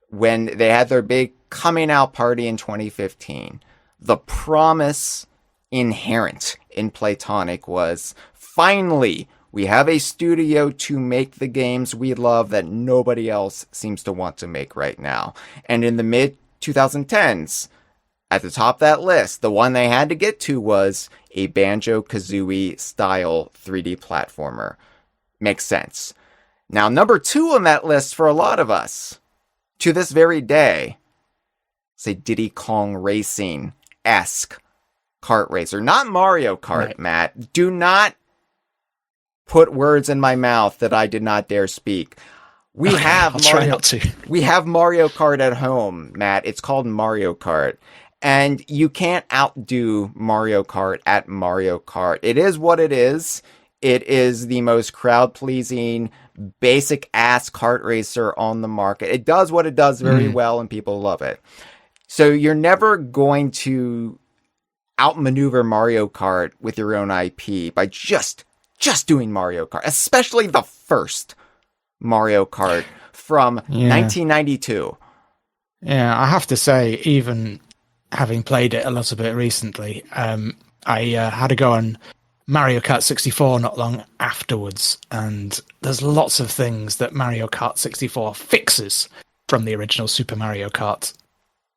when they had their big coming out party in 2015, the promise inherent in Playtonic was, finally, we have a studio to make the games we love that nobody else seems to want to make right now. And in the mid-2010s, at the top of that list, the one they had to get to was a Banjo-Kazooie style 3D platformer. Makes sense. Now, number 2 on that list for a lot of us, to this very day, is a Diddy Kong Racing-esque kart racer. Not Mario Kart, right. Matt. Do not put words in my mouth that I did not dare speak. We have try not to. We have Mario Kart at home, Matt. It's called Mario Kart. And you can't outdo Mario Kart at Mario Kart. It is what it is. It is the most crowd-pleasing, basic-ass kart racer on the market. It does what it does very well, and people love it. So you're never going to outmaneuver Mario Kart with your own IP by just doing Mario Kart, especially the first Mario Kart from 1992. Yeah, I have to say, even having played it a little bit recently, I had a go on Mario Kart 64 not long afterwards, and there's lots of things that Mario Kart 64 fixes from the original Super Mario Kart.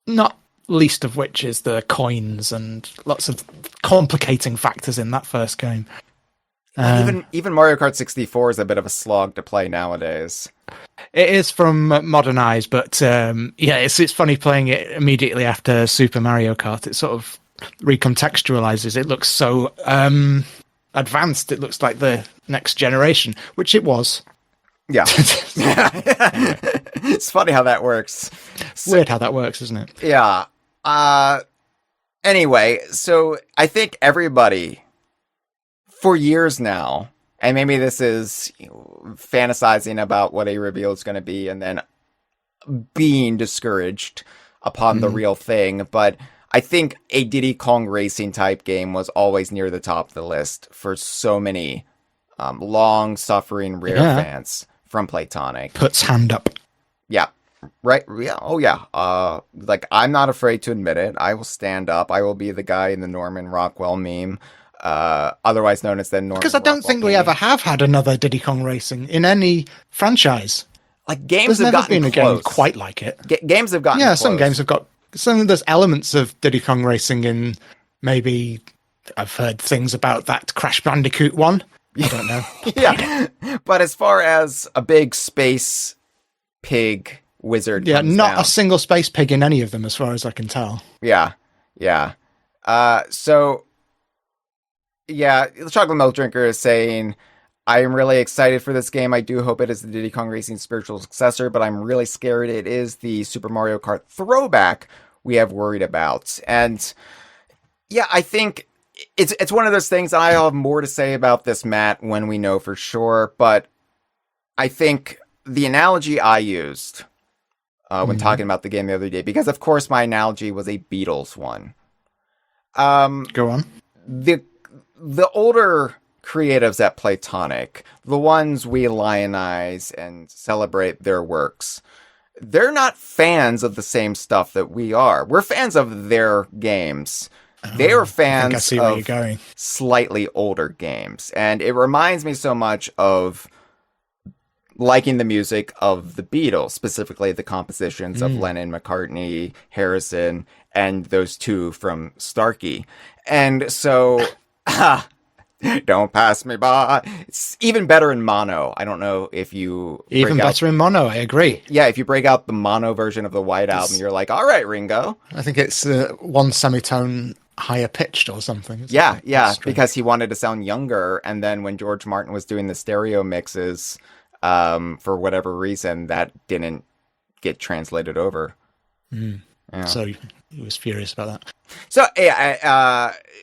Not least of which is the coins and lots of complicating factors in that first game. Even Mario Kart 64 is a bit of a slog to play nowadays. It is from modernized, but it's funny playing it immediately after Super Mario Kart. It sort of recontextualizes. It looks so advanced. It looks like the next generation, which it was. Yeah. It's funny how that works. Weird how that works, isn't it? Yeah. Anyway, so I think everybody, for years now, and maybe this is fantasizing about what a reveal is going to be and then being discouraged upon the real thing, but I think a Diddy Kong Racing type game was always near the top of the list for so many long-suffering Rare fans from Playtonic. Puts hand up. Yeah. Right. Yeah. Oh, yeah. Like, I'm not afraid to admit it. I will stand up. I will be the guy in the Norman Rockwell meme, otherwise known as the Norman Because I don't Rockwell think we meme. ever have had another Diddy Kong Racing in any franchise. Like, games There's have never gotten been a close. game quite like it. Games have gotten Yeah, close. some games have got... There's elements of Diddy Kong Racing in maybe... I've heard things about that Crash Bandicoot one. I don't know. Yeah. But as far as a big space pig wizard comes not down, a single space pig in any of them, as far as I can tell. Yeah. So, yeah, the Chocolate Milk Drinker is saying, I am really excited for this game. I do hope it is the Diddy Kong Racing spiritual successor, but I'm really scared it is the Super Mario Kart throwback we have worried about. And yeah, I think it's one of those things, and I'll have more to say about this, Matt, when we know for sure, but I think the analogy I used when talking about the game the other day, because of course my analogy was a Beatles one. Go on. The older creatives at Playtonic, the ones we lionize and celebrate their works, they're not fans of the same stuff that we are. We're fans of their games. They are fans I see where of you're going. slightly older games. And it reminds me so much of liking the music of the Beatles, specifically the compositions of Lennon, McCartney, Harrison, and those two from Starkey. And so, don't pass me by. It's even better in mono. I don't know if you... Even better in mono, I agree. Yeah, if you break out the mono version of the White Album, you're like, all right, Ringo. I think it's one semitone higher pitched or something. Yeah, because he wanted to sound younger. And then when George Martin was doing the stereo mixes, for whatever reason, that didn't get translated over. Yeah. So he was furious about that. So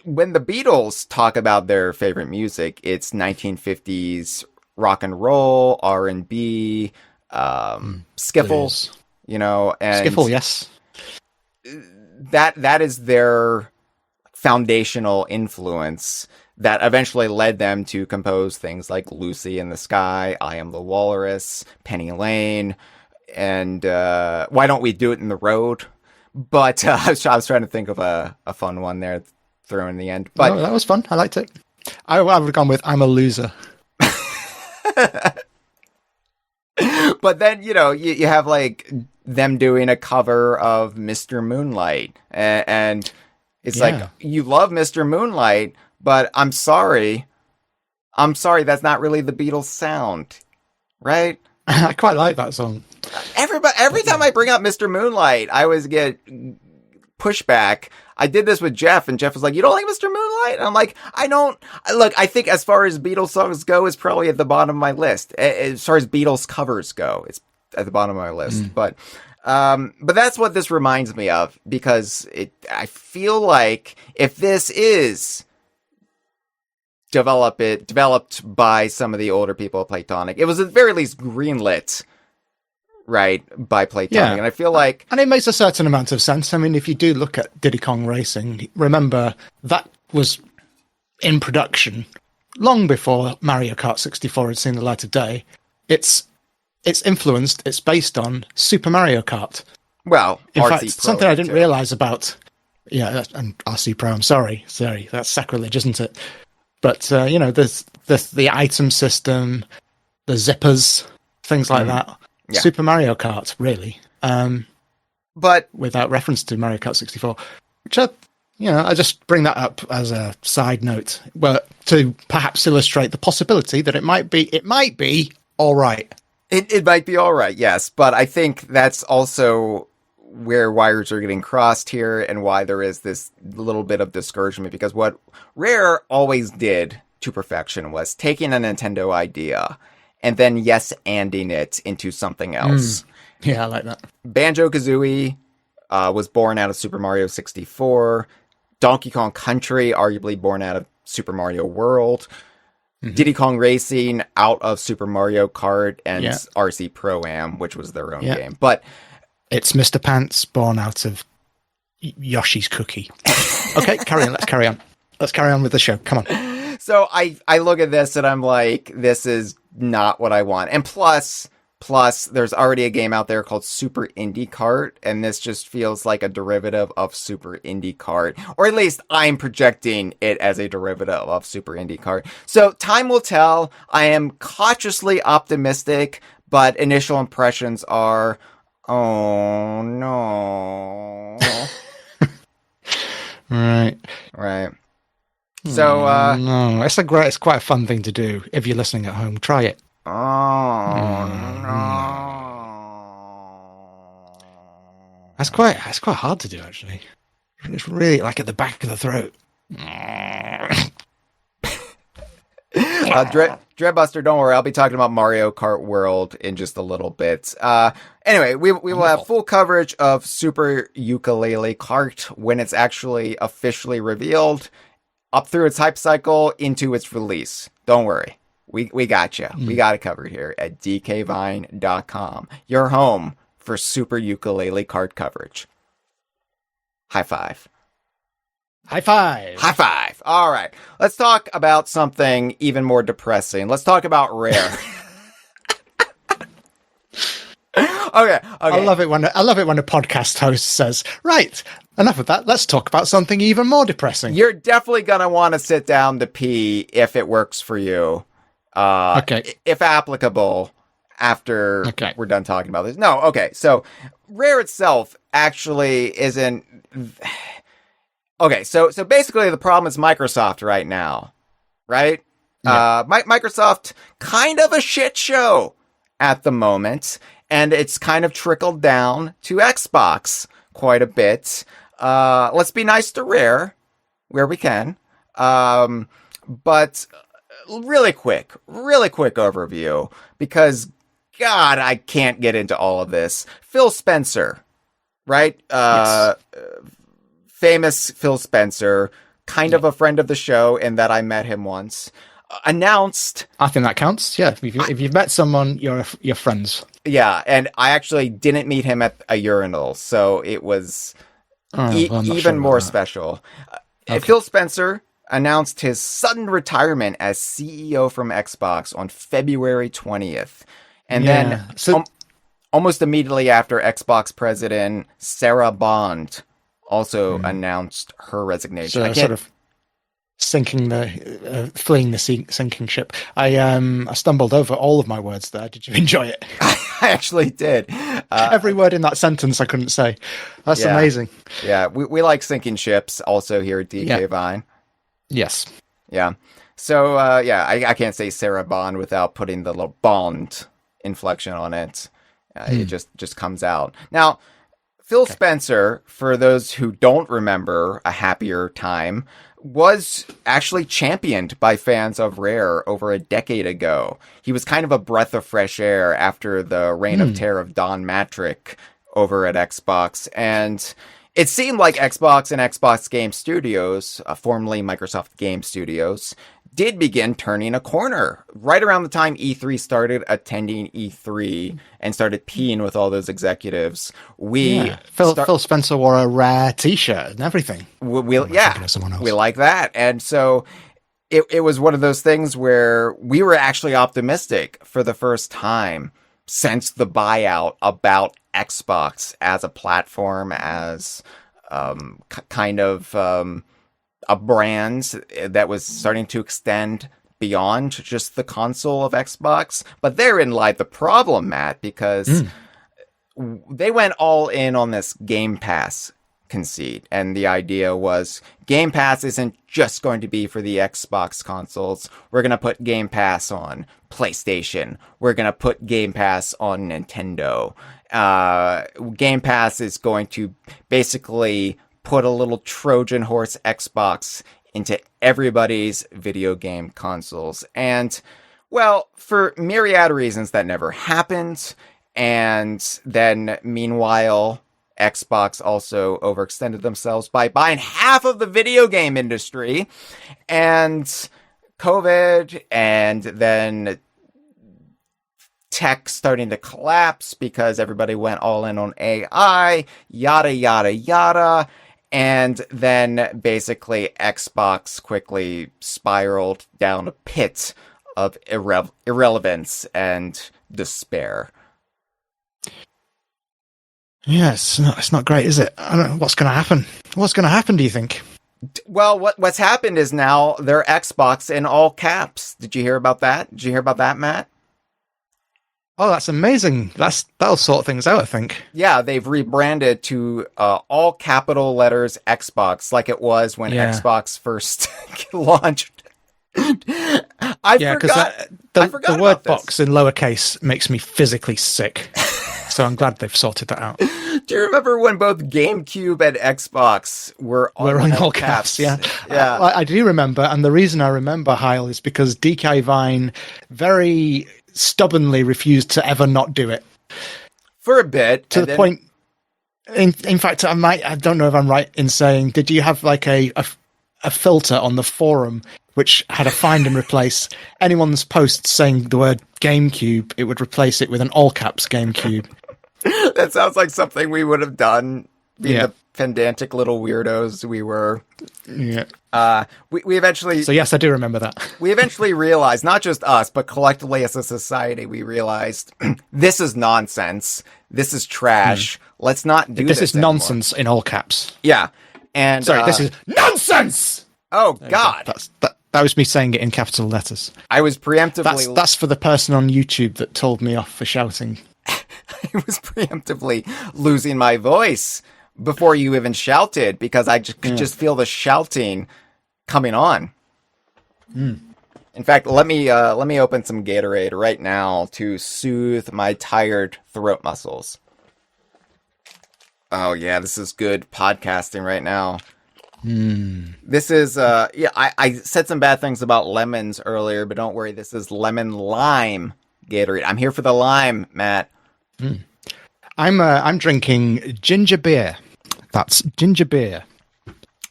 when the Beatles talk about their favorite music, it's 1950s rock and roll, R&B, skiffle, Blues. and Skiffle, yes. That is their foundational influence that eventually led them to compose things like Lucy in the Sky, I Am the Walrus, Penny Lane, and Why Don't We Do It in the Road? But I was trying to think of a fun one there throw in the end. But that was fun. I liked it. I would have gone with I'm a Loser. But then, you have like them doing a cover of Mr. Moonlight. And it's like, you love Mr. Moonlight, but I'm sorry, that's not really the Beatles sound, right? I quite like that song. Every time I bring up Mr. Moonlight, I always get pushback. I did this with Jeff, and Jeff was like, you don't like Mr. Moonlight? And I'm like, I don't. Look, I think as far as Beatles songs go, it's probably at the bottom of my list. As far as Beatles covers go, it's at the bottom of my list. But that's what this reminds me of, because I feel like if this is developed by some of the older people at Playtonic, it was at the very least greenlit, right, by Playtonic. Yeah. And I feel like... And it makes a certain amount of sense. I mean, if you do look at Diddy Kong Racing, remember that was in production long before Mario Kart 64 had seen the light of day. It's based on Super Mario Kart. Well, in RC fact, Pro something I didn't too. realize about... Yeah, and RC Pro, I'm sorry, that's sacrilege, isn't it? But, there's the item system, the zippers, things like that. Yeah. Super Mario Kart, really. But without reference to Mario Kart 64, which I just bring that up as a side note, but to perhaps illustrate the possibility that it might be all right. It might be all right, yes, but I think that's also where wires are getting crossed here and why there is this little bit of discouragement, because what Rare always did to perfection was taking a Nintendo idea and then yes-anding it into something else. Yeah, I like that. Banjo-Kazooie was born out of Super Mario 64. Donkey Kong Country, arguably born out of Super Mario World. Diddy Kong Racing out of Super Mario Kart and RC Pro-Am, which was their own game. But it's Mr. Pants born out of Yoshi's Cookie. Okay, carry on. Let's carry on. Let's carry on with the show. Come on. So I look at this and I'm like, this is not what I want. And plus, there's already a game out there called Super Indie Kart, and this just feels like a derivative of Super Indie Kart. Or at least I'm projecting it as a derivative of Super Indie Kart. So time will tell. I am cautiously optimistic, but initial impressions are, oh no. Right. So, no, it's quite a fun thing to do. If you're listening at home, try it. Oh, no. That's quite hard to do, actually. It's really like at the back of the throat. Dreadbuster, don't worry. I'll be talking about Mario Kart World in just a little bit. Anyway, we will have full coverage of Super Ukulele Kart when it's actually officially revealed, up through its hype cycle into its release. Don't worry. We got you. We got it covered here at dkvine.com. Your home for Super Ukulele Kart coverage. High five. High five. High five. All right. Let's talk about something even more depressing. Let's talk about Rare. Okay. I love it when a podcast host says, "Right, enough of that. Let's talk about something even more depressing." You're definitely gonna want to sit down to pee if it works for you. Okay. If applicable, after we're done talking about this. No. Okay. So Rare itself actually isn't. Okay. So basically, the problem is Microsoft right now, right? Yeah. Microsoft kind of a shit show at the moment. And it's kind of trickled down to Xbox quite a bit. Let's be nice to Rare where we can. But really quick overview, because God, I can't get into all of this. Phil Spencer, right? Yes. Famous Phil Spencer, kind of a friend of the show in that I met him once. Announced. I think that counts. Yeah, if you've met someone, you're friends. Yeah, and I actually didn't meet him at a urinal, so it was even more special. Okay. Phil Spencer announced his sudden retirement as CEO from Xbox on February 20th. And then almost immediately after, Xbox president Sarah Bond also announced her resignation. So sort of fleeing the sinking ship. I stumbled over all of my words there. Did you enjoy it? I actually did. Every word in that sentence I couldn't say. That's amazing. Yeah, we like sinking ships also here at DK Vine. Yes. Yeah. So, I can't say Sarah Bond without putting the little Bond inflection on it. It just comes out. Now, Phil Spencer, for those who don't remember a happier time, was actually championed by fans of Rare over a decade ago. He was kind of a breath of fresh air after the reign of terror of Don Matrick over at Xbox. And it seemed like Xbox and Xbox Game Studios, formerly Microsoft Game Studios, did begin turning a corner. Right around the time E3 started attending E3 and started peeing with all those executives, Phil Spencer wore a Rare t-shirt and everything. We like that. And so it was one of those things where we were actually optimistic for the first time since the buyout about Xbox as a platform, as a brand that was starting to extend beyond just the console of Xbox. But therein lied the problem, Matt, because they went all in on this Game Pass conceit, and the idea was Game Pass isn't just going to be for the Xbox consoles. We're going to put Game Pass on PlayStation. We're going to put Game Pass on Nintendo. Game Pass is going to basically put a little Trojan horse Xbox into everybody's video game consoles. And, well, for myriad reasons, that never happened. And then, meanwhile, Xbox also overextended themselves by buying half of the video game industry. And COVID, and then tech starting to collapse because everybody went all in on AI, yada, yada, yada. And then basically Xbox quickly spiraled down a pit of irrelevance and despair. Yeah, it's not great, is it? I don't know what's going to happen. What's going to happen, do you think? Well, what's happened is now they're Xbox in all caps. Did you hear about that? Did you hear about that, Matt? Oh, that's amazing. That'll sort things out, I think. Yeah, they've rebranded to all capital letters Xbox, like it was when Xbox first launched. I forgot the word box in lowercase makes me physically sick. So I'm glad they've sorted that out. Do you remember when both GameCube and Xbox were on all caps? Yeah. Yeah. I do remember, and the reason I remember, Hyle, is because DK Vine very stubbornly refused to ever not do it. For a bit. To the point... In fact, I don't know if I'm right in saying, did you have like a filter on the forum which had a find and replace anyone's post saying the word GameCube, it would replace it with an all caps GameCube. That sounds like something we would have done, being the pedantic little weirdos we were. Yeah. We eventually... So yes, I do remember that. We eventually realized, not just us, but collectively as a society, we realized this is nonsense. This is trash. Let's not do this. This is anymore. Nonsense in all caps. Yeah. And sorry, this is nonsense! Oh, God. That was me saying it in capital letters. I was preemptively... That's for the person on YouTube that told me off for shouting. I was preemptively losing my voice before you even shouted, because I could just feel the shouting coming on. In fact, let me open some Gatorade right now to soothe my tired throat muscles. Oh yeah, this is good podcasting right now. This is I said some bad things about lemons earlier, but don't worry, this is lemon lime Gatorade. I'm here for the lime, Matt. I'm drinking ginger beer. That's ginger beer.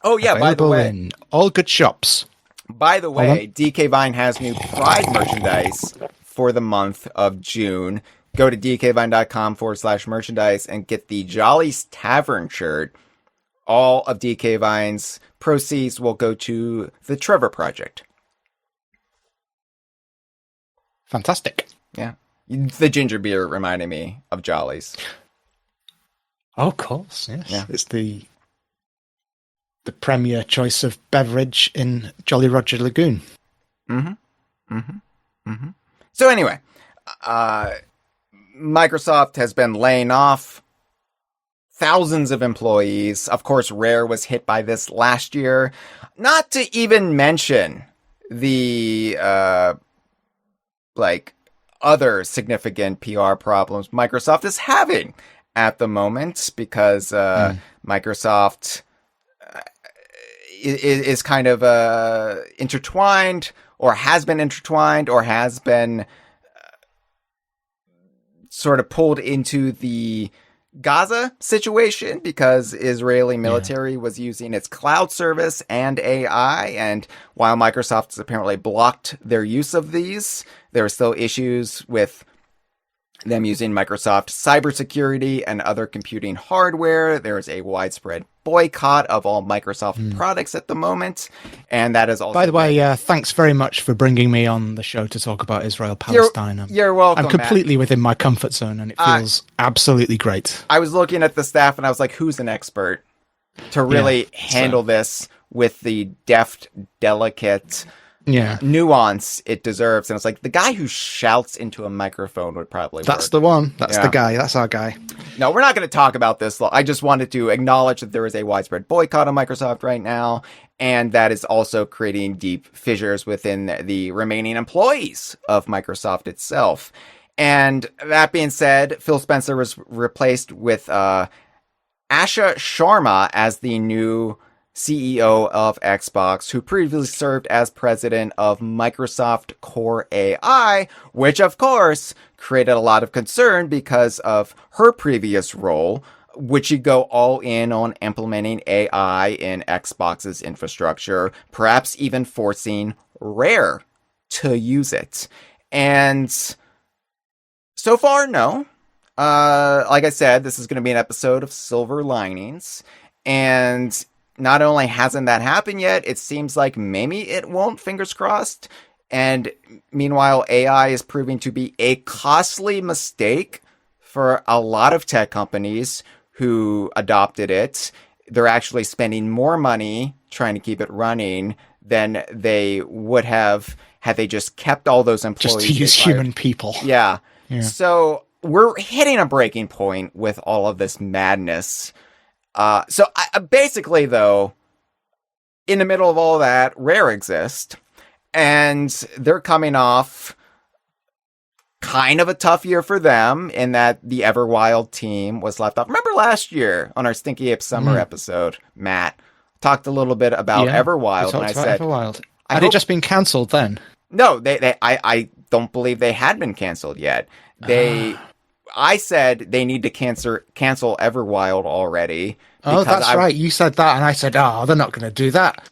Oh yeah, available by the way, in all good shops. By the way, DK Vine has new Pride merchandise for the month of June. Go to dkvine.com/merchandise and get the Jolly's Tavern shirt. All of DK Vine's proceeds will go to the Trevor Project. Fantastic. Yeah. The ginger beer reminded me of Jolly's. Oh, of course, yes. Yeah. It's the premier choice of beverage in Jolly Roger Lagoon. So anyway, Microsoft has been laying off thousands of employees. Of course, Rare was hit by this last year. Not to even mention the other significant PR problems Microsoft is having at the moment, because Microsoft is kind of intertwined, or has been intertwined, or has been sort of pulled into the Gaza situation, because Israeli military was using its cloud service and AI, and while Microsoft has apparently blocked their use of these, there are still issues with them using Microsoft cybersecurity and other computing hardware. There is a widespread boycott of all Microsoft products at the moment, and that is also... By the way, thanks very much for bringing me on the show to talk about Israel-Palestine. You're welcome, I'm completely within my comfort zone, and it feels absolutely great. I was looking at the staff, and I was like, who's an expert to really handle this with the deft, delicate nuance it deserves. And it's like the guy who shouts into a microphone would probably That's work. the one. That's the guy. That's our guy. No, we're not going to talk about this. I just wanted to acknowledge that there is a widespread boycott of Microsoft right now, and that is also creating deep fissures within the remaining employees of Microsoft itself. And that being said, Phil Spencer was replaced with Asha Sharma as the new CEO of Xbox, who previously served as president of Microsoft Core AI, which of course created a lot of concern because of her previous role, which she'd go all in on implementing AI in Xbox's infrastructure, perhaps even forcing Rare to use it. And so far, no. Like I said, this is going to be an episode of Silver Linings, and not only hasn't that happened yet, it seems like maybe it won't, fingers crossed. And meanwhile, AI is proving to be a costly mistake for a lot of tech companies who adopted it. They're actually spending more money trying to keep it running than they would have had they just kept all those employees. Just to use human people. Yeah. So we're hitting a breaking point with all of this madness. So basically, though, in the middle of all that, Rare exists, and they're coming off kind of a tough year for them in that the Everwild team was left off. Remember last year on our Stinky Ape Summer episode, Matt talked a little bit about Everwild, and I said, Everwild. Had it just been cancelled then? No, I don't believe they had been canceled yet. I said they need to cancel Everwild already. Oh, that's right. You said that, and I said, "Oh, they're not going to do that."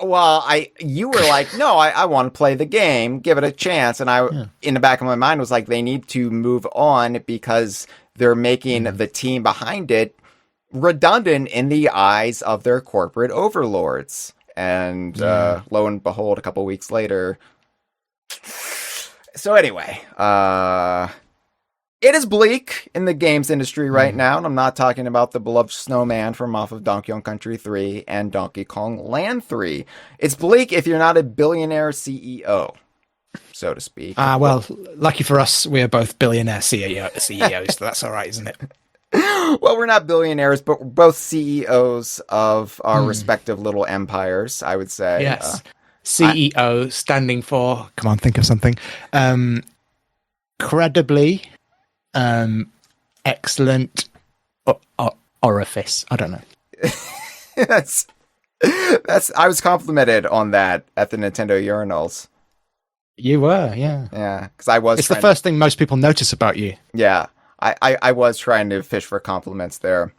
Well, you were like, "No, I want to play the game, give it a chance," and in the back of my mind, was like, they need to move on because they're making the team behind it redundant in the eyes of their corporate overlords. And lo and behold, a couple weeks later. So anyway, it is bleak in the games industry right now, and I'm not talking about the beloved snowman from off of Donkey Kong Country 3 and Donkey Kong Land 3. It's bleak if you're not a billionaire CEO, so to speak. Well, lucky for us, we're both billionaire CEOs, so that's all right, isn't it? Well, we're not billionaires, but we're both CEOs of our respective little empires, I would say. Yes. CEO standing for, come on, think of something. Credibly excellent orifice. I don't know. That's I was complimented on that at the Nintendo urinals. You were, yeah. Yeah, because I was. It's the first thing most people notice about you. Yeah, I was trying to fish for compliments there.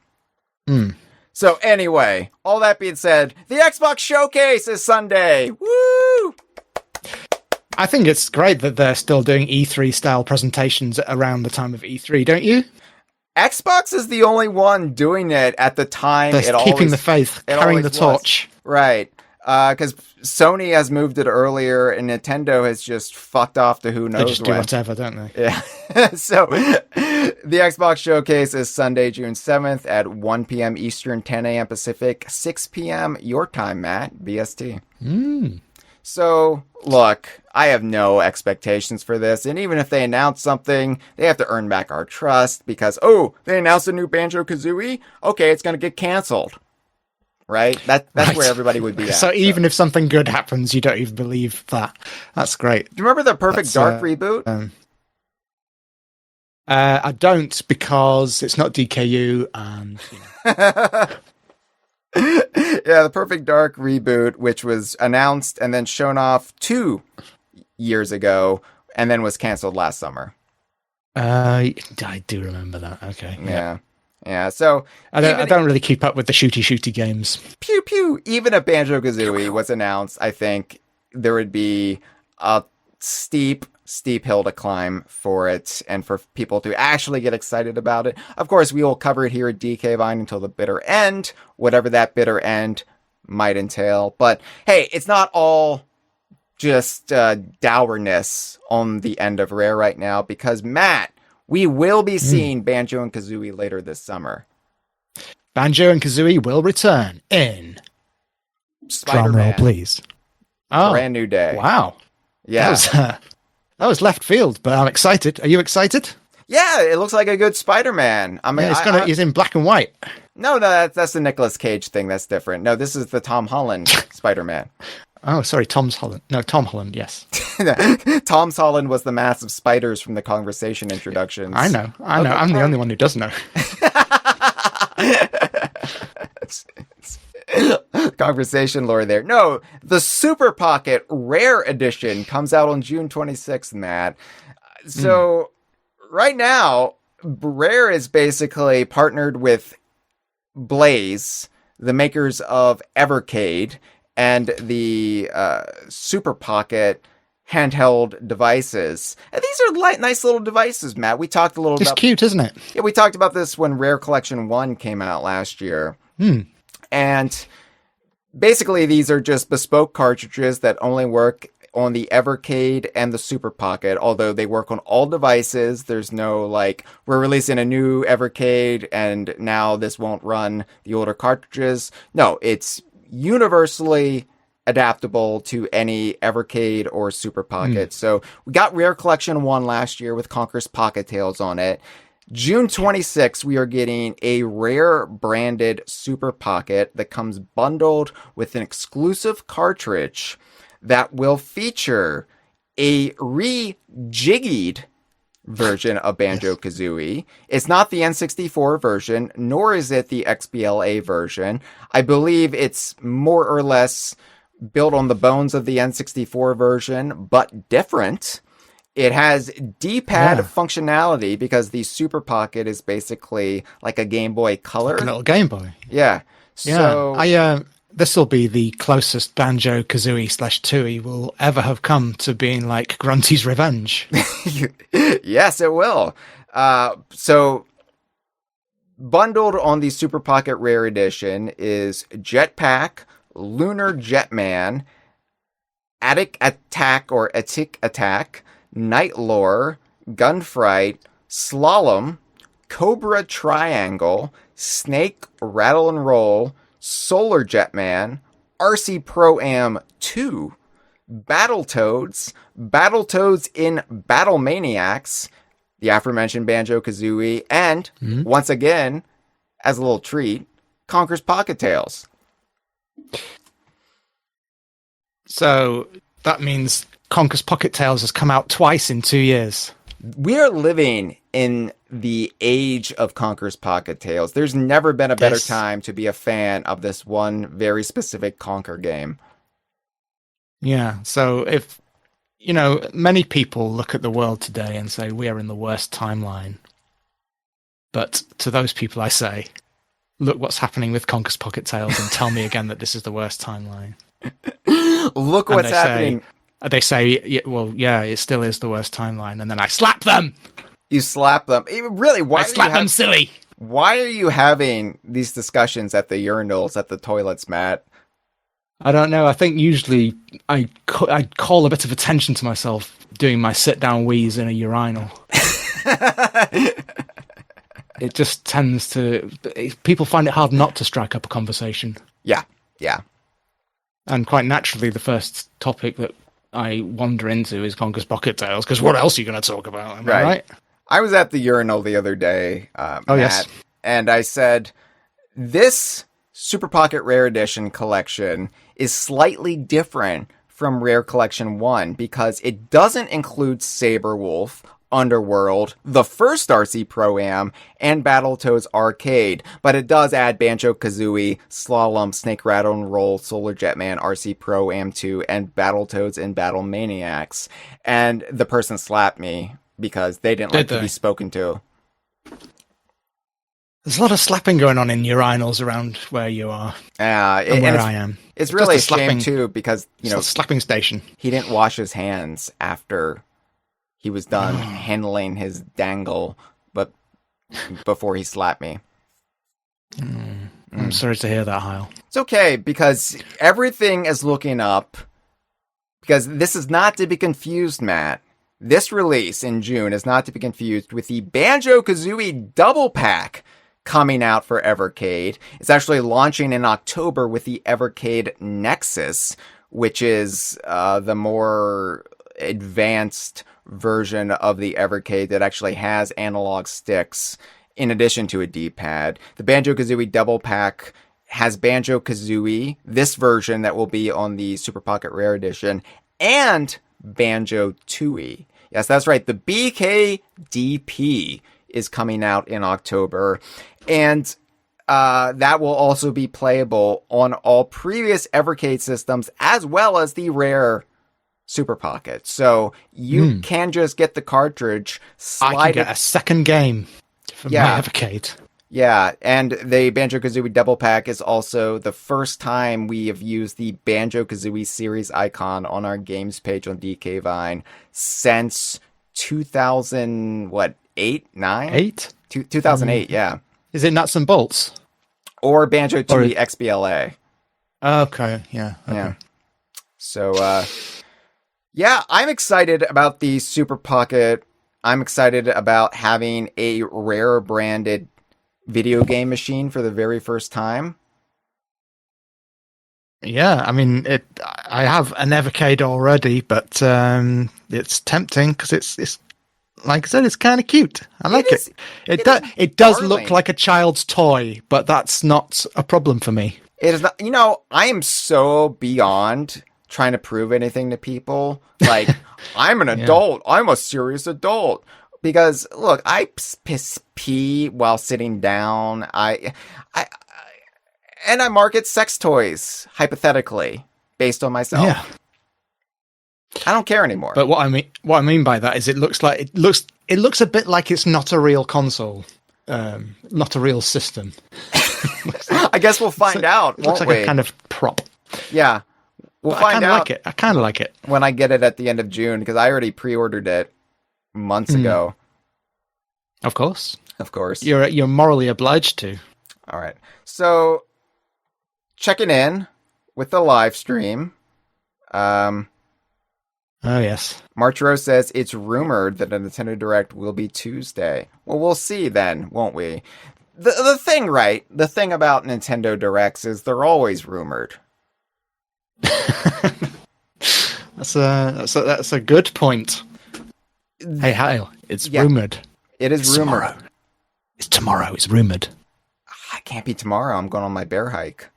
So anyway, all that being said, the Xbox Showcase is Sunday. Woo! I think it's great that they're still doing E3 style presentations around the time of E3, don't you? Xbox is the only one doing it at the time. They're keeping the faith, carrying the torch. Right. Because Sony has moved it earlier, and Nintendo has just fucked off to who knows when. They just do whatever, don't they? Yeah. So, the Xbox Showcase is Sunday, June 7th at 1 p.m. Eastern, 10 a.m. Pacific, 6 p.m. your time, Matt, BST. So, look, I have no expectations for this, and even if they announce something, they have to earn back our trust, because, they announced a new Banjo-Kazooie? Okay, it's going to get canceled. Right? That's right. Where everybody would be at. So even if something good happens, you don't even believe that. That's great. Do you remember the Perfect Dark reboot? I don't, because it's not DKU, and... Yeah, the Perfect Dark reboot, which was announced and then shown off 2 years ago, and then was canceled last summer. I do remember that. Okay. Yeah. So I don't really keep up with the shooty games. Pew pew. Even if Banjo-Kazooie was announced, I think there would be a steep hill to climb for it, and for people to actually get excited about it. Of course, we will cover it here at DK Vine until the bitter end, whatever that bitter end might entail. But hey, it's not all just dourness on the end of Rare right now, because Matt, we will be seeing Banjo and Kazooie later this summer. Banjo and Kazooie will return in... Spider-Man. Drum roll, please. Oh, brand new day. Wow. Yeah. That was left field, but I'm excited. Are you excited? Yeah, it looks like a good Spider-Man. I mean, Yeah, he's in black and white. No, that's the Nicolas Cage thing. That's different. No, this is the Tom Holland Spider-Man. Oh, sorry, Tom Holland, yes. Tom Holland was the massive spiders from the Kongversation introductions. I know. Okay, I'm the only one who does know. Conversation lore there. No, the Super Pocket Rare Edition comes out on June 26th, Matt. So right now, Rare is basically partnered with Blaze, the makers of Evercade, and the Super Pocket handheld devices. And these are nice little devices, Matt. We talked a little about... It's cute, isn't it? Yeah, we talked about this when Rare Collection 1 came out last year. And basically, these are just bespoke cartridges that only work on the Evercade and the Super Pocket, although they work on all devices. There's no, like, we're releasing a new Evercade, and now this won't run the older cartridges. No, it's universally adaptable to any Evercade or Super Pocket. So we got Rare Collection 1 last year with Conker's Pocket Tales on it. June 26th, we are getting a Rare branded Super Pocket that comes bundled with an exclusive cartridge that will feature a rejiggied version of Banjo-Kazooie. It's not the N64 version, nor is it the XBLA version. I believe it's more or less built on the bones of the N64 version, but different. It has D-pad functionality because the Super Pocket is basically like a Game Boy Color. Like a little Game Boy. Yeah. So this will be the closest Banjo-Kazooie / Tooie will ever have come to being like Grunty's Revenge. Yes, it will. So bundled on the Super Pocket Rare Edition is Jetpack, Lunar Jetman, Attic Attack or Attic Attack, Night Lore, Gunfight, Slalom, Cobra Triangle, Snake Rattle and Roll, Solar Jetman, RC Pro-Am 2, Battletoads, Battletoads in Battle Maniacs, the aforementioned Banjo-Kazooie, and, once again, as a little treat, Conker's Pocket Tales. So that means Conker's Pocket Tales has come out twice in 2 years. We are living in the age of Conker's Pocket Tales. There's never been a better time to be a fan of this one very specific Conker game. Yeah, so if, many people look at the world today and say, we are in the worst timeline. But to those people I say, look what's happening with Conker's Pocket Tales and tell me again that this is the worst timeline. Look what's happening. They say, well, yeah, it still is the worst timeline. And then I slap them. You slap them. Really, why? I slap them silly. Why are you having these discussions at the urinals, at the toilets, Matt? I don't know. I think usually I call a bit of attention to myself doing my sit-down wheeze in a urinal. It just tends to... People find it hard not to strike up a conversation. Yeah. And quite naturally, the first topic that I wander into is Conker's Pocket Tales, because what else are you going to talk about? Am I right? I was at the urinal the other day, Matt, yes. And I said, this Super Pocket Rare Edition collection is slightly different from Rare Collection 1 because it doesn't include Saberwolf, Underworld, the first RC Pro-Am, and Battletoads Arcade, but it does add Banjo-Kazooie, Slalom, Snake Rattle and Roll, Solar Jetman, RC Pro-Am 2, and Battletoads in Battle Maniacs. And the person slapped me because they didn't like to be spoken to. There's a lot of slapping going on in urinals around where you are. And where I am. It's really a shame, too, because, it's a slapping station. He didn't wash his hands after he was done handling his dangle, but before he slapped me. I'm sorry to hear that, Hyle. It's okay, because everything is looking up. Because this is not to be confused, Matt. This release in June is not to be confused with the Banjo-Kazooie Double Pack coming out for Evercade. It's actually launching in October with the Evercade Nexus, which is the more advanced version of the Evercade that actually has analog sticks in addition to a D-pad. The Banjo-Kazooie Double Pack has Banjo-Kazooie, this version that will be on the Super Pocket Rare Edition, and Banjo-Tooie. Yes, that's right. The BKDP is coming out in October, and that will also be playable on all previous Evercade systems as well as the Rare Super Pocket. So you can just get the cartridge, I can get a second game from my Evercade. Yeah, and the Banjo-Kazooie Double Pack is also the first time we have used the Banjo-Kazooie series icon on our games page on DK Vine since 2008, 9? 8? 2008, yeah. Is it Nuts and Bolts? Or Banjo-Tooie XBLA. Okay, yeah. Okay. Yeah. So, yeah, I'm excited about the Super Pocket. I'm excited about having a Rare branded video game machine for the very first time. Yeah, I mean, I have an Evercade already, but it's tempting because it's like I said, it's kind of cute. I like it. It does look like a child's toy, but that's not a problem for me. It is not. You know, I am so beyond trying to prove anything to people. Like, I'm an adult. I'm a serious adult. Because look, I pee while sitting down. I market sex toys hypothetically based on myself. Yeah. I don't care anymore. But what I mean by that is it looks a bit like it's not a real console, not a real system. I guess we'll find out. It looks like a kind of prop. Yeah, we'll find out. I kind of like it when I get it at the end of June because I already pre-ordered it months ago. Of course. You're morally obliged to. All right. So checking in with the live stream. Oh yes. March Rose says it's rumored that a Nintendo Direct will be Tuesday. Well, we'll see then, won't we? The thing, right? The thing about Nintendo Directs is they're always rumored. That's a good point. Hey, Hyle, it's rumored. It is rumored. It's tomorrow. It's rumored. I can't be tomorrow. I'm going on my bear hike.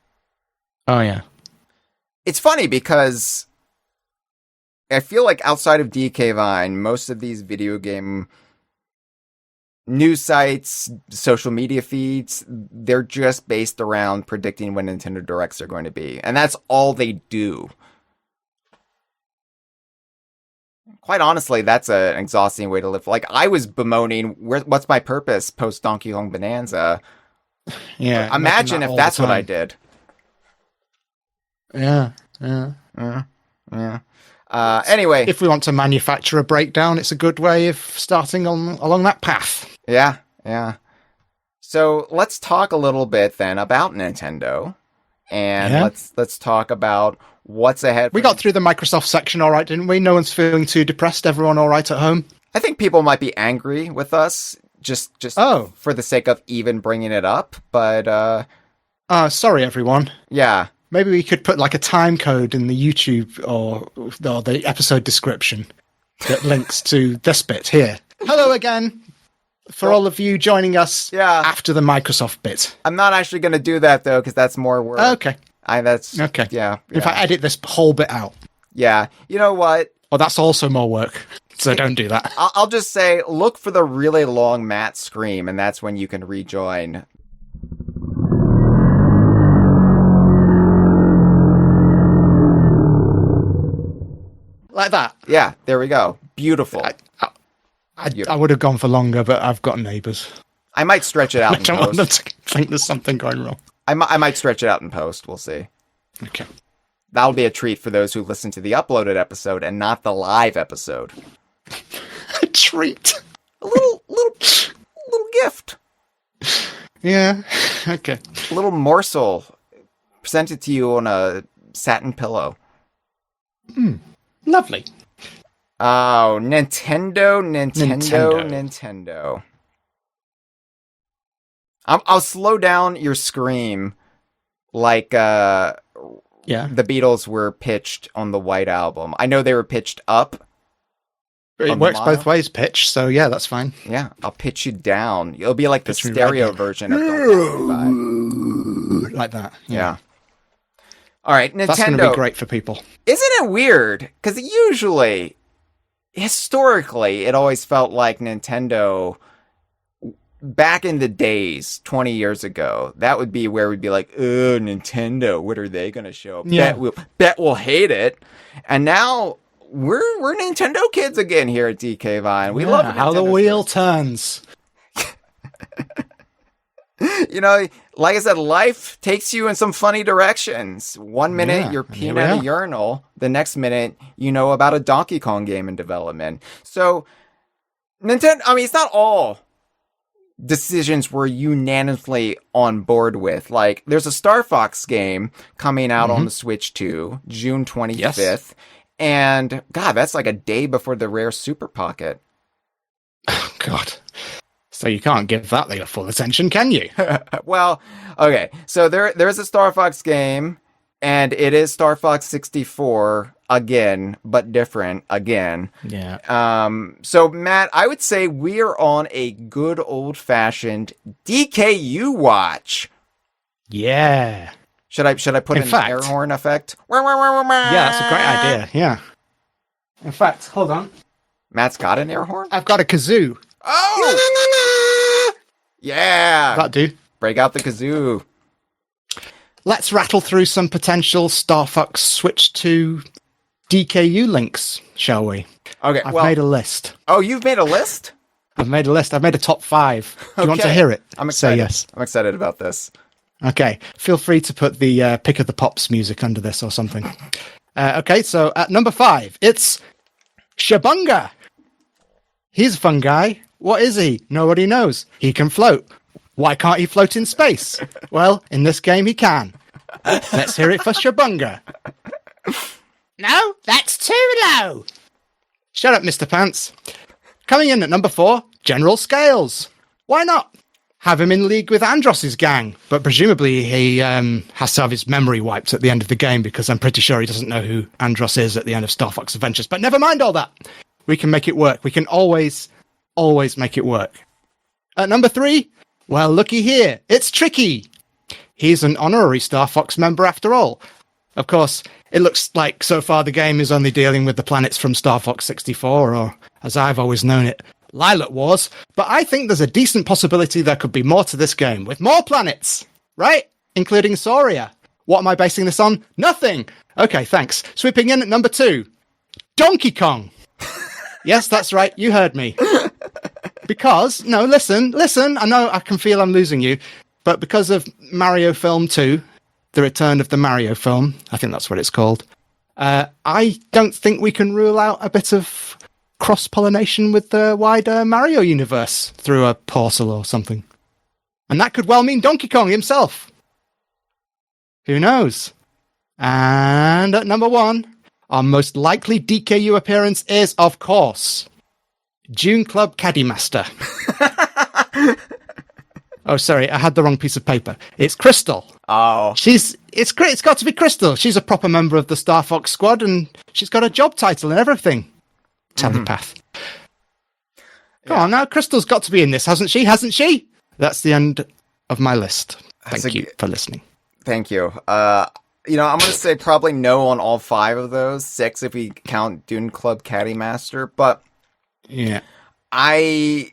Oh, yeah. It's funny because I feel like outside of DK Vine, most of these video game news sites, social media feeds, they're just based around predicting when Nintendo Directs are going to be. And that's all they do. Quite honestly, that's an exhausting way to live. Like, I was bemoaning, what's my purpose post Donkey Kong Bonanza? Yeah. Imagine if that's what I did. Yeah. Anyway. If we want to manufacture a breakdown, it's a good way of starting along that path. Yeah. So let's talk a little bit then about Nintendo. And let's talk about what's ahead. We got through the Microsoft section all right, didn't we? No one's feeling too depressed. Everyone all right at home? I think people might be angry with us just for the sake of even bringing it up. But sorry, everyone. Yeah. Maybe we could put like a time code in the YouTube or the episode description that links to this bit here. Hello again. For all of you joining us after the Microsoft bit. I'm not actually going to do that, though, because that's more work. Okay. Okay. Yeah. If I edit this whole bit out. Yeah. You know what? Oh, that's also more work. So don't do that. I'll just say, look for the really long Matt scream, and that's when you can rejoin. Like that? Yeah. There we go. Beautiful. I would have gone for longer, but I've got neighbours. I might stretch it out in post. I don't want them to think there's something going wrong. I might stretch it out in post. We'll see. Okay. That'll be a treat for those who listen to the uploaded episode and not the live episode. A treat. A little gift. Yeah. Okay. A little morsel presented to you on a satin pillow. Lovely. Oh, Nintendo. I'll slow down your scream like Yeah. the Beatles were pitched on the White Album. I know they were pitched up. It on works mono. both ways, pitch, so yeah, that's fine. Yeah, I'll pitch you down. It'll be like the Pitch me stereo right down. version of Don't Pass Me By. Like that. Yeah. All right, Nintendo. That's going to be great for people. Isn't it weird? Because usually, historically, it always felt like Nintendo, back in the days, 20 years ago, that would be where we'd be like, oh, Nintendo, what are they going to show? Yeah. Bet we'll hate it. And now we're Nintendo kids again here at DK Vine. We love how the Nintendo wheel stuff. turns. You know, like I said, life takes you in some funny directions. One minute Yeah, you're and here peeing we at a are. urinal. The next minute you know about a Donkey Kong game in development. So Nintendo, I mean, it's not all decisions we're unanimously on board with. Like, there's a Star Fox game coming out on the Switch 2, June 25th. Yes. And, God, that's like a day before the Rare Super Pocket. Oh, God. So you can't give that your full attention, can you? Well, okay. So there's a Star Fox game, and it is Star Fox 64 again, but different again. Yeah. So Matt, I would say we're on a good old-fashioned DKU watch. Yeah. Should I put In an fact- air horn effect? Yeah, that's a great idea. Yeah. In fact, hold on. Matt's got an air horn? I've got a kazoo. Oh! Yeah! That do. Break out the kazoo. Let's rattle through some potential Star Fox Switch 2 DKU links, shall we? Okay, I've well... made a list. Oh, you've made a list? I've made a list. I've made a top 5. Do you want to Okay. hear it? I'm excited. Say yes. I'm excited about this. Okay. Feel free to put the Pick of the Pops music under this or something. Okay, so at number 5, it's Shabunga. He's a fun guy. What is he? Nobody knows. He can float. Why can't he float in space? Well, in this game he can. Let's hear it for Shabunga. No, that's too low. Shut up, Mr. Pants. Coming in at number 4, General Scales. Why not? Have him in league with Andross's gang, but presumably he has to have his memory wiped at the end of the game because I'm pretty sure he doesn't know who Andross is at the end of Star Fox Adventures. But never mind all that. We can make it work. We can always make it work. At number 3, well, looky here. It's Tricky. He's an honorary Star Fox member after all. Of course, it looks like so far the game is only dealing with the planets from Star Fox 64, or as I've always known it, Lilac Wars. But I think there's a decent possibility there could be more to this game, with more planets, right? Including Sauria. What am I basing this on? Nothing. Okay, thanks. Sweeping in at number 2, Donkey Kong. Yes, that's right. You heard me. Because, no, listen. I know I can feel I'm losing you. But because of Mario Film 2, The Return of the Mario Film, I think that's what it's called, I don't think we can rule out a bit of cross-pollination with the wider Mario universe through a portal or something. And that could well mean Donkey Kong himself. Who knows? And at number 1, our most likely DKU appearance is, of course, June Club Caddy Master. Oh, sorry, I had the wrong piece of paper. It's Crystal. Oh. It's great. It's got to be Crystal. She's a proper member of the Star Fox squad, and she's got a job title and everything. Telepath. Come on now, Crystal's got to be in this, hasn't she? Hasn't she? That's the end of my list. Thank you for listening. Thank you. I'm going to say probably no on all 5 of those. 6 if we count Dune Club Caddy Master. But yeah, I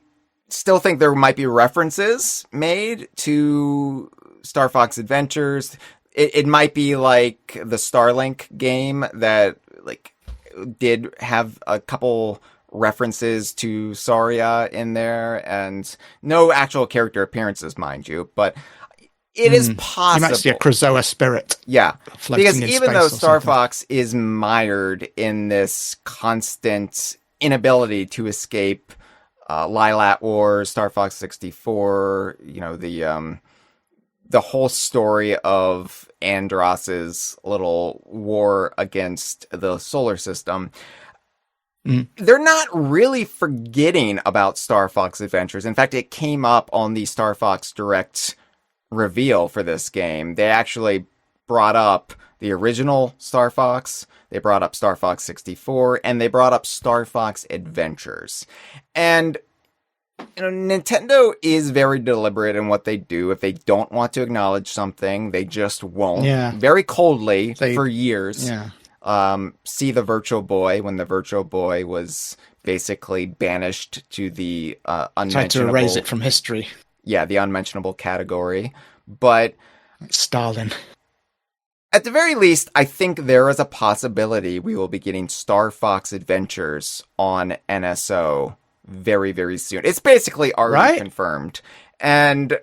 still think there might be references made to Star Fox Adventures. It might be like the Starlink game that did have a couple references to Sauria in there, and no actual character appearances, mind you, but it is possible. You might see a Krazoa spirit. Yeah, because in even space though or Star something. Fox is mired in this constant inability to escape Lilac Wars, Star Fox 64, the whole story of Andross's little war against the solar system, they're not really forgetting about Star Fox Adventures. In fact, it came up on the Star Fox Direct reveal for this game. They actually brought up the original Star Fox, they brought up Star Fox 64, and they brought up Star Fox Adventures. And Nintendo is very deliberate in what they do. If they don't want to acknowledge something, they just won't. Yeah. Very coldly for years. Yeah. See the Virtual Boy, when the Virtual Boy was basically banished to the unmentionable... Tried to erase it from history. Yeah, the unmentionable category. But... Stalin. At the very least, I think there is a possibility we will be getting Star Fox Adventures on NSO very, very soon. It's basically already confirmed. And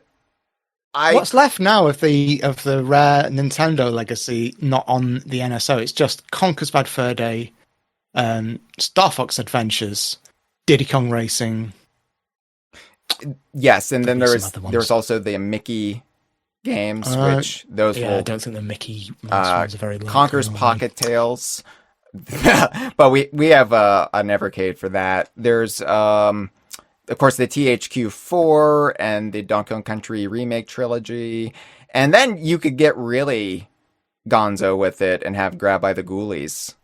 what's left now of the rare Nintendo legacy not on the NSO? It's just Conker's Bad Fur Day, Star Fox Adventures, Diddy Kong Racing. Yes, and then there's also the Mickey games, which those will... I don't think the Mickey ones are very long. Conker's Pocket Tales. But we have an Evercade for that. There's of course the THQ4 and the Donkey Kong Country remake trilogy, and then you could get really gonzo with it and have Grab by the Ghoulies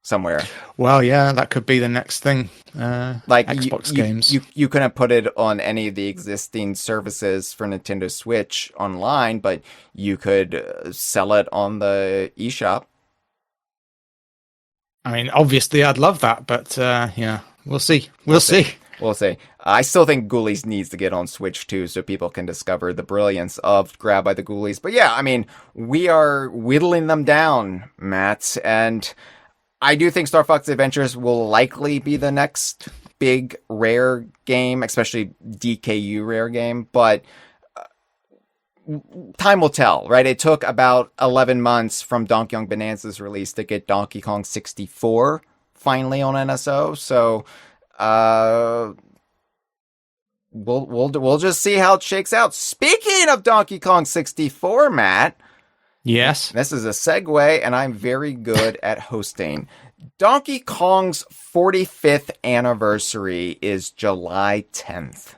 somewhere. Well, yeah, that could be the next thing. Like Xbox games. You couldn't put it on any of the existing services for Nintendo Switch online, but you could sell it on the eShop. I mean, obviously, I'd love that, but yeah, we'll see. We'll see. We'll see. I still think Ghoulies needs to get on Switch too, so people can discover the brilliance of Grab by the Ghoulies. But yeah, I mean, we are whittling them down, Matt, and I do think Star Fox Adventures will likely be the next big rare game, especially DKU rare game, but time will tell, right? It took about 11 months from Donkey Kong Bonanza's release to get Donkey Kong 64 finally on NSO. So, we'll just see how it shakes out. Speaking of Donkey Kong 64, Matt. Yes. This is a segue, and I'm very good at hosting. Donkey Kong's 45th anniversary is July 10th.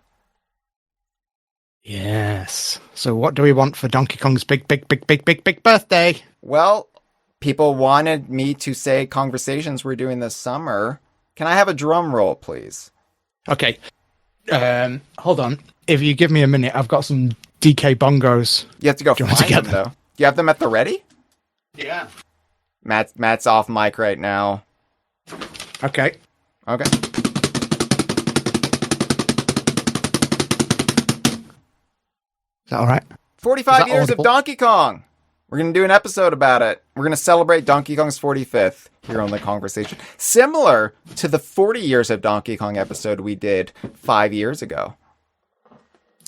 Yes. So what do we want for Donkey Kong's big birthday? Well, people wanted me to say Kongversations we're doing this summer. Can I have a drum roll, please? Okay. Hold on. If you give me a minute, I've got some DK bongos. You have to go find them, though. Do you have them at the ready? Yeah. Matt's off mic right now. Okay. Okay. Is that all right? 45 years audible? of Donkey Kong. We're going to do an episode about it. We're going to celebrate Donkey Kong's 45th here on the Kongversation. Similar to the 40 years of Donkey Kong episode we did 5 years ago.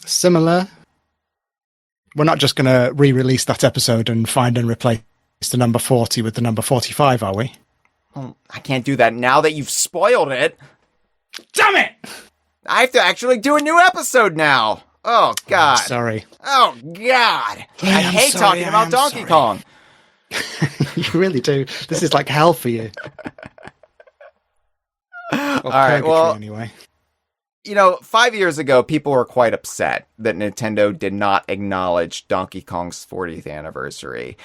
Similar. We're not just going to re-release that episode and find and replace the number 40 with the number 45, are we? Well, I can't do that now that you've spoiled it. Damn it! I have to actually do a new episode now. Oh, God. Sorry. Oh, God. I hate talking about Donkey Kong. You really do. This is like hell for you. All right, well, anyway. 5 years ago, people were quite upset that Nintendo did not acknowledge Donkey Kong's 40th anniversary.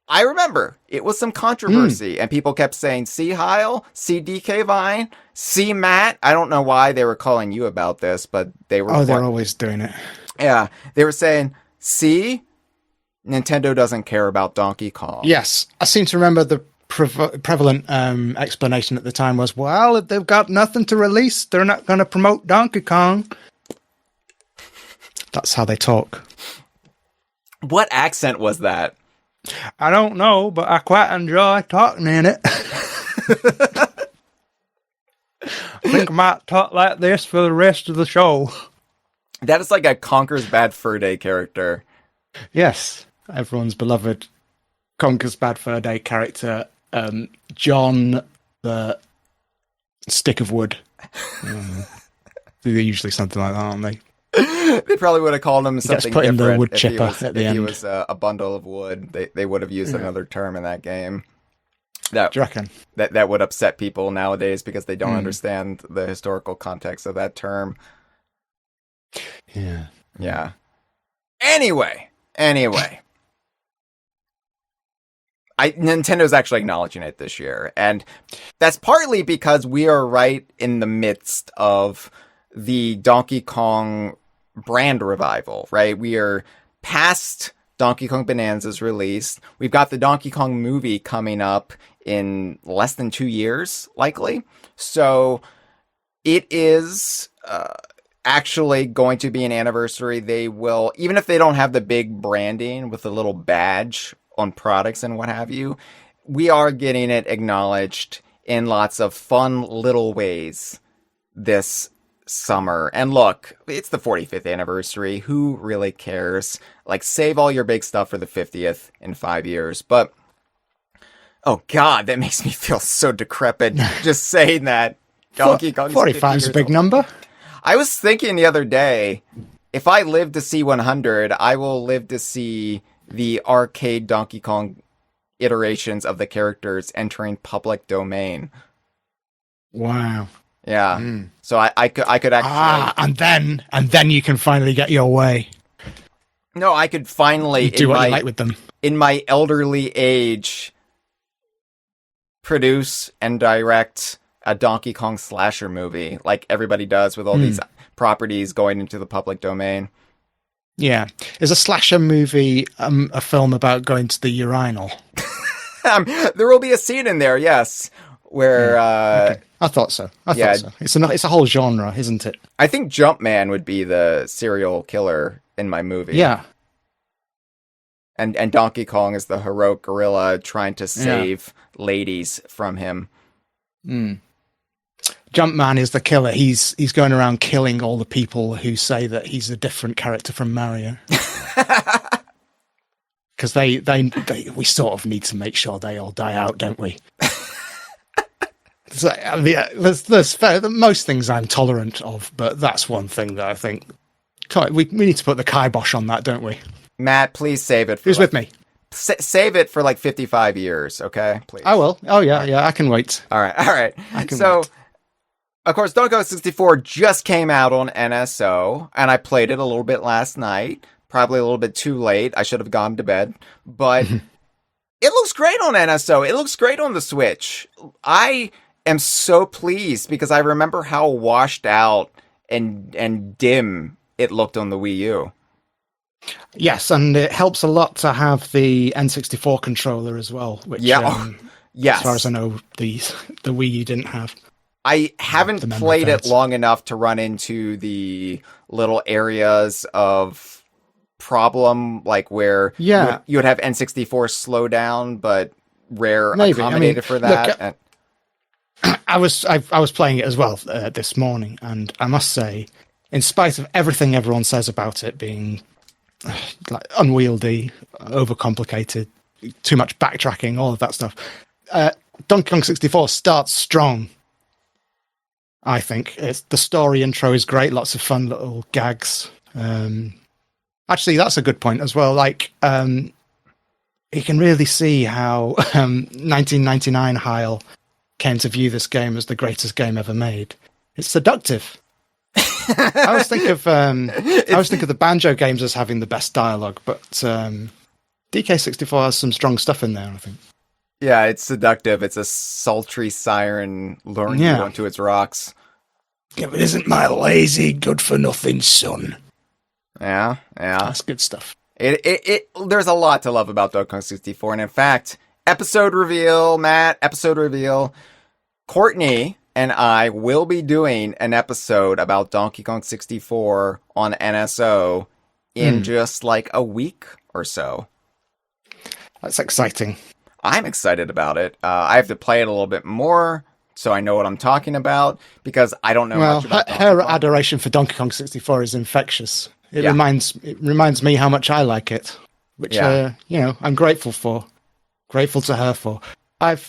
I remember it was some controversy, and people kept saying, see Hyle, see DK Vine, see Matt. I don't know why they were calling you about this, but they were... they're always doing it. Yeah, they were saying, see, Nintendo doesn't care about Donkey Kong. Yes, I seem to remember the prevalent explanation at the time was, well, if they've got nothing to release, they're not going to promote Donkey Kong. That's how they talk. What accent was that? I don't know, but I quite enjoy talking in it. I think I might talk like this for the rest of the show. That is like a Conker's Bad Fur Day character. Yes, everyone's beloved Conker's Bad Fur Day character, John the Stick of Wood. They're usually something like that, aren't they? They probably would have called him something different the wood chipper at the end. He was a bundle of wood. They would have used another term in that game. Do you reckon? That would upset people nowadays because they don't understand the historical context of that term. Yeah. Yeah. Anyway. Nintendo's actually acknowledging it this year. And that's partly because we are right in the midst of the Donkey Kong brand revival, right? We are past Donkey Kong Bonanza's release. We've got the Donkey Kong movie coming up in less than 2 years, likely. So it is actually going to be an anniversary. They will, even if they don't have the big branding with the little badge on products and what have you, we are getting it acknowledged in lots of fun little ways this summer. And look, it's the 45th anniversary. Who really cares? Like, save all your big stuff for the 50th in 5 years. But, oh God, that makes me feel so decrepit just saying that. Donkey Kong 45 is a big number. I was thinking the other day, if I live to see 100, I will live to see the arcade Donkey Kong iterations of the characters entering public domain. Wow. Yeah. So I could actually and then you can finally get your way. No, I could finally do what you like with them. In my elderly age, produce and direct a Donkey Kong slasher movie like everybody does with all these properties going into the public domain. Yeah. Is a slasher movie a film about going to the urinal? There will be a scene in there, yes, where... Okay. I thought so. I thought so. It's a whole genre, isn't it? I think Jumpman would be the serial killer in my movie. Yeah. And Donkey Kong is the heroic gorilla trying to save ladies from him. Jumpman is the killer. He's going around killing all the people who say that he's a different character from Mario. Because we sort of need to make sure they all die out, don't we? So, there's most things I'm tolerant of, but that's one thing that I think we need to put the kibosh on that, don't we? Matt, please save it. Who's with me? Save it for like 55 years, okay? Please. I will. Oh yeah, I can wait. All right. So, wait. Of course, Donkey Kong 64 just came out on NSO, and I played it a little bit last night. Probably a little bit too late. I should have gone to bed, but it looks great on NSO. It looks great on the Switch. I am so pleased because I remember how washed out and dim it looked on the Wii U. Yes, and it helps a lot to have the N64 controller as well, which yes. As far as I know, the Wii U didn't have. I haven't played it long enough to run into the little areas of problem, like where you would have N64 slow down, but Rare accommodated for that. Look, I was playing it as well this morning, and I must say, in spite of everything everyone says about it being like unwieldy, overcomplicated, too much backtracking, all of that stuff, Donkey Kong 64 starts strong. I think the story intro is great, lots of fun little gags. Actually, that's a good point as well. Like, you can really see how 1999 Hyle came to view this game as the greatest game ever made. It's seductive. I always think of the Banjo games as having the best dialogue, but DK64 has some strong stuff in there, I think. Yeah, it's seductive. It's a sultry siren luring you onto its rocks. Yeah, but isn't my lazy, good-for-nothing son? Yeah. That's good stuff. There's a lot to love about Donkey Kong 64, and in fact, episode reveal, Courtney and I will be doing an episode about Donkey Kong 64 on NSO in just like a week or so. That's exciting. I'm excited about it. I have to play it a little bit more so I know what I'm talking about because I don't know much about her adoration for Donkey Kong 64 is infectious. It reminds me how much I like it, which I'm grateful for. Grateful to her for. I've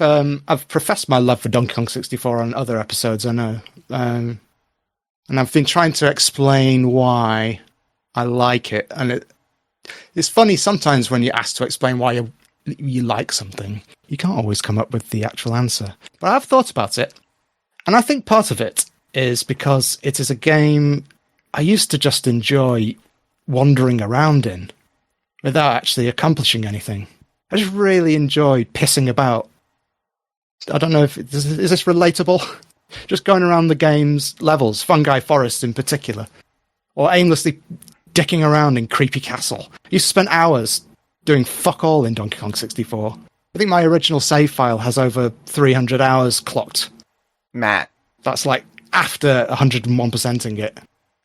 professed my love for Donkey Kong 64 on other episodes, I know. And I've been trying to explain why I like it. And it's funny sometimes when you're asked to explain why you like something, you can't always come up with the actual answer. But I've thought about it. And I think part of it is because it is a game I used to just enjoy wandering around in without actually accomplishing anything. I just really enjoyed pissing about. I don't know if is this relatable. Just going around the game's levels, Fungi Forest in particular, or aimlessly dicking around in Creepy Castle. You spent hours doing fuck all in Donkey Kong 64. I think my original save file has over 300 hours clocked. Matt, That's like after 101%ing it.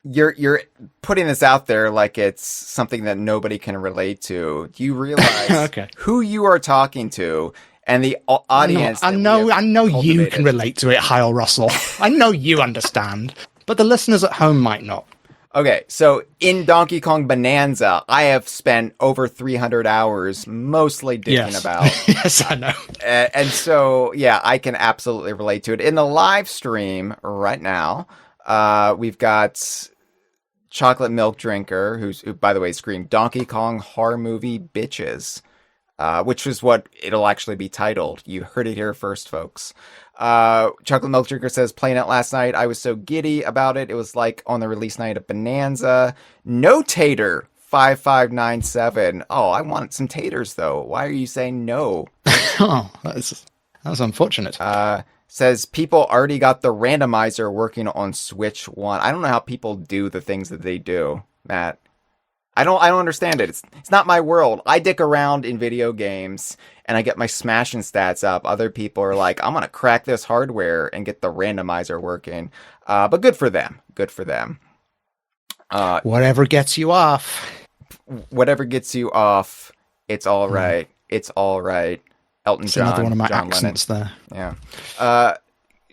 you're putting this out there like it's something that nobody can relate to. Do you realize Okay. who you are talking to and the audience? I know you can relate to it, Hyle Russell. I know you understand, but the listeners at home might not. Okay, so in Donkey Kong Bonanza, I have spent over 300 hours mostly dicking about. Yes, I know. And so, yeah, I can absolutely relate to it. In the live stream right now, we've got Chocolate Milk Drinker, who, by the way, screamed Donkey Kong Horror Movie Bitches, which is what it'll actually be titled. You heard it here first, folks. Chocolate Milk Drinker says, playing it last night, I was so giddy about it. It was like on the release night of Bonanza. No Tater 5597. Oh, I want some taters though. Why are you saying no? Oh, that's unfortunate. Says people already got the randomizer working on Switch 1. I don't know how people do the things that they do, Matt. I don't understand it. It's not my world. I dick around in video games and I get my smashing stats up. Other people are like, I'm going to crack this hardware and get the randomizer working. But good for them. Good for them. Whatever gets you off. Whatever gets you off, it's all right. It's all right. Elton It's John. another one of my John accents Lennon. there. Yeah.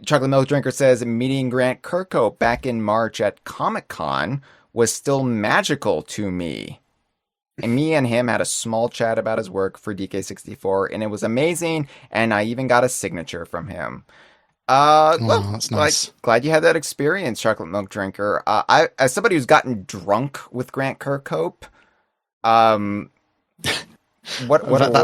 Chocolate Milk Drinker says, meeting Grant Kirkhope back in March at Comic-Con was still magical to me. And me and him had a small chat about his work for DK64, and it was amazing, and I even got a signature from him. Well, that's nice. Glad you had that experience, Chocolate Milk Drinker. As somebody who's gotten drunk with Grant Kirkhope, that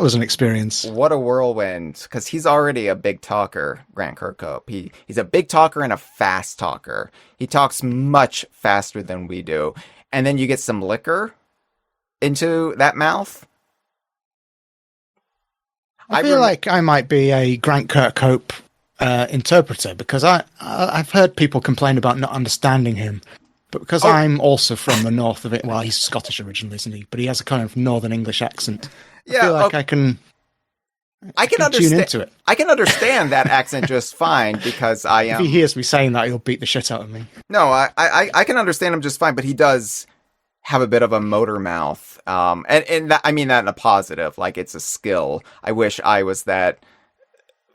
was an experience. What a whirlwind, because he's already a big talker, Grant Kirkhope. He's a big talker and a fast talker. He talks much faster than we do. And then you get some liquor into that mouth. I feel like I might be a Grant Kirkhope interpreter, because I've heard people complain about not understanding him. But because I'm also from the north of it, well, he's Scottish originally, isn't he? But he has a kind of Northern English accent. I feel like I can understand. Tune into it. I can understand that accent just fine because I am. If he hears me saying that, he'll beat the shit out of me. No, I can understand him just fine, but he does have a bit of a motor mouth, and that, I mean that in a positive, like it's a skill. I wish I was that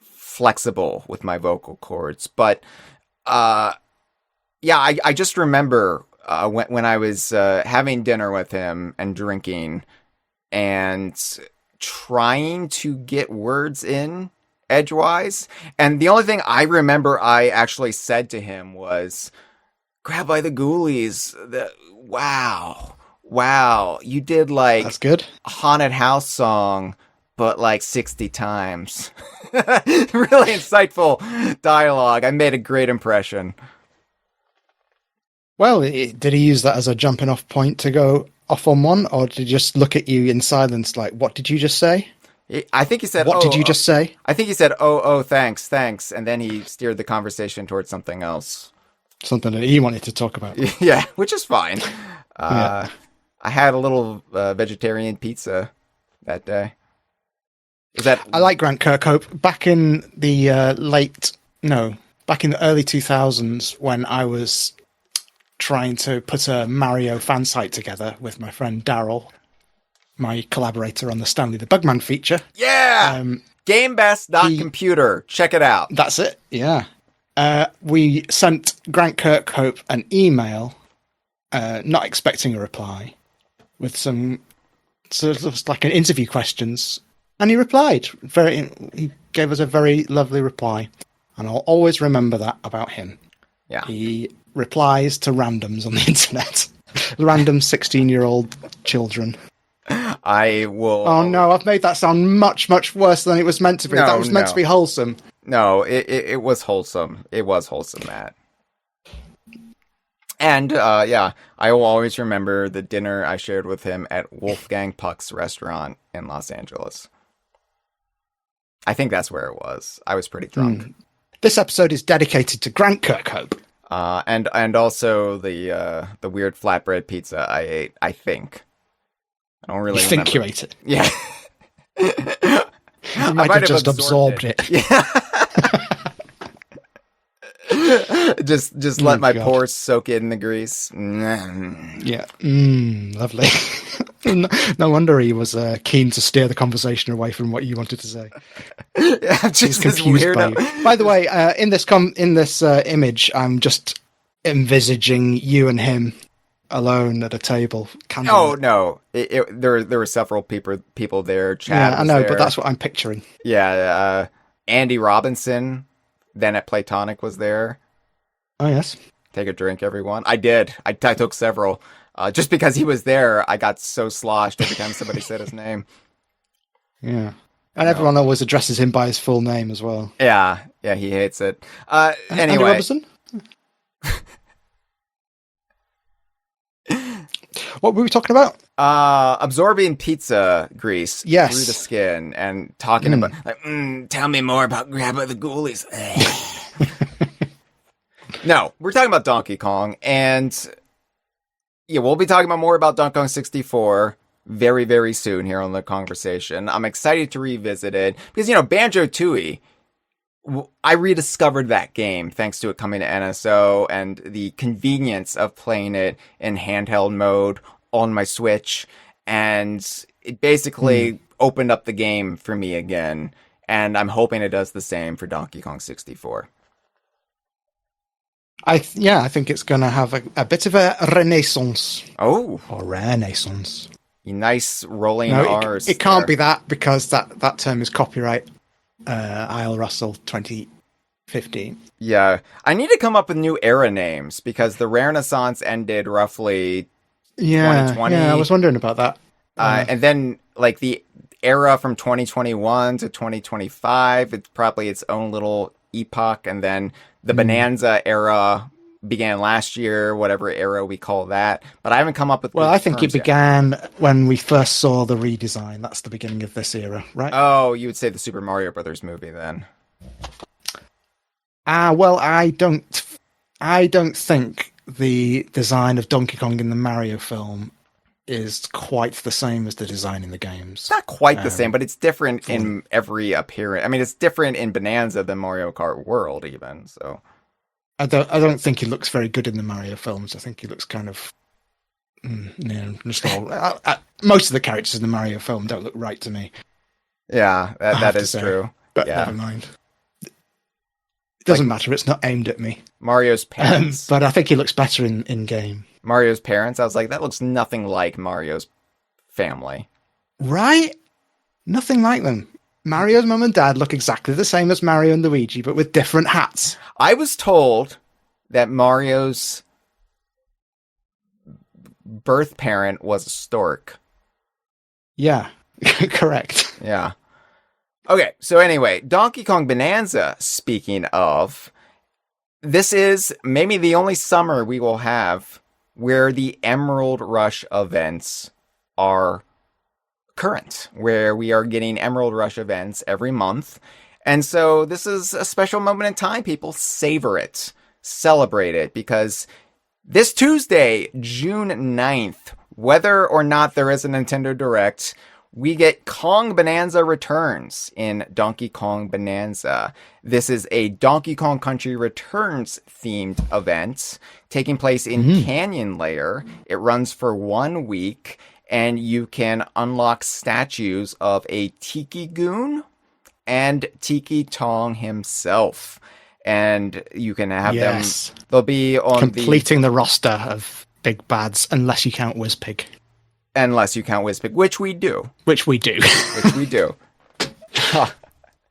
flexible with my vocal cords, but yeah, I just remember when I was having dinner with him and drinking and trying to get words in edgewise. And the only thing I remember I actually said to him was, grab by the ghoulies. Wow. You did like that's good. A haunted house song, but like 60 times. Really insightful dialogue. I made a great impression. Well, did he use that as a jumping off point to go off on one, or did he just look at you in silence like, what did you just say? I think he said, what did you just say? I think he said, oh, thanks. And then he steered the conversation towards something else. Something that he wanted to talk about. Yeah, which is fine. Yeah. I had a little vegetarian pizza that day. I like Grant Kirkhope. Back in the back in the early 2000s when I was trying to put a Mario fan site together with my friend Daryl, my collaborator on the Stanley the Bugman feature. Yeah! GameBest.computer. Check it out. That's it, yeah. We sent Grant Kirkhope an email, not expecting a reply, with some sort of like an interview questions, and he replied. He gave us a very lovely reply, and I'll always remember that about him. Yeah. He replies to randoms on the internet. Random 16-year-old children. I will... Oh no, I've made that sound much, much worse than it was meant to be. That was meant to be wholesome. No, it was wholesome. It was wholesome, Matt. And, yeah, I will always remember the dinner I shared with him at Wolfgang Puck's restaurant in Los Angeles. I think that's where it was. I was pretty drunk. This episode is dedicated to Grant Kirkhope. And also the weird flatbread pizza I ate, I think. I don't really remember. Think you ate it? Yeah. You might have just absorbed it. Yeah. just let my God. pores soak in the grease. Yeah. Lovely. No wonder he was keen to steer the conversation away from what you wanted to say. Yeah, I'm just this Confused weirdo. by you. By the way, in this image, I'm just envisaging you and him alone at a table. Oh no! There were several people there. Chad yeah, I was know, there. but that's what I'm picturing. Yeah, Andy Robinson, then at Platonic, was there. Oh yes. Take a drink, everyone. I did. I took several. Just because he was there, I got so sloshed every time somebody said his name. Yeah. And everyone always addresses him by his full name as well. Yeah, he hates it. Andy Anyway. Robertson? What were we talking about? Absorbing pizza grease Yes. through the skin and talking about, like, tell me more about Grandpa the Ghoulies. No, we're talking about Donkey Kong, and yeah, we'll be talking about more about Donkey Kong 64 very, very soon here on the Kongversation. I'm excited to revisit it because, Banjo-Tooie, I rediscovered that game thanks to it coming to NSO and the convenience of playing it in handheld mode on my Switch, and it basically opened up the game for me again, and I'm hoping it does the same for Donkey Kong 64. I think it's going to have a bit of a renaissance. Oh. Or renaissance. Nice rolling No, R's. it can't be that because that term is copyright Hyle Russell 2015. Yeah. I need to come up with new era names because the Renaissance ended roughly 2020. Yeah, I was wondering about that. And then, like, the era from 2021 to 2025, it's probably its own little epoch, and then the Bonanza era began last year, whatever era we call that. But I haven't come up with. Well, I think it terms yet. began when we first saw the redesign. That's the beginning of this era, right? Oh, you would say the Super Mario Brothers movie then? Well, I don't think the design of Donkey Kong in the Mario film is quite the same as the design in the games. It's not quite the same, but it's different in every appearance. I mean, it's different in Bonanza than Mario Kart World, even. So, I don't think he looks very good in the Mario films. I think he looks kind of, just all. Most of the characters in the Mario film don't look right to me. Yeah, that is true. But yeah. never mind. It doesn't matter. It's not aimed at me. Mario's parents. But I think he looks better in game. Mario's parents. I was like, that looks nothing like Mario's family. Right? Nothing like them. Mario's mum and dad look exactly the same as Mario and Luigi, but with different hats. I was told that Mario's birth parent was a stork. Yeah, correct. Yeah. Okay, so anyway, Donkey Kong Bonanza, speaking of, this is maybe the only summer we will have where the Emerald Rush events are current, where we are getting Emerald Rush events every month. And so this is a special moment in time, people. Savor it. Celebrate it, because this Tuesday, June 9th, whether or not there is a Nintendo Direct, we get Kong Bonanza Returns in Donkey Kong Bonanza. This is a Donkey Kong Country Returns themed event taking place in Canyon Layer. It runs for 1 week, and you can unlock statues of a Tiki Goon and Tiki Tong himself. And you can have them. They'll be on completing the roster of big bads, unless you count Wizpig. Unless you count Wizpig, which we do. Which we do.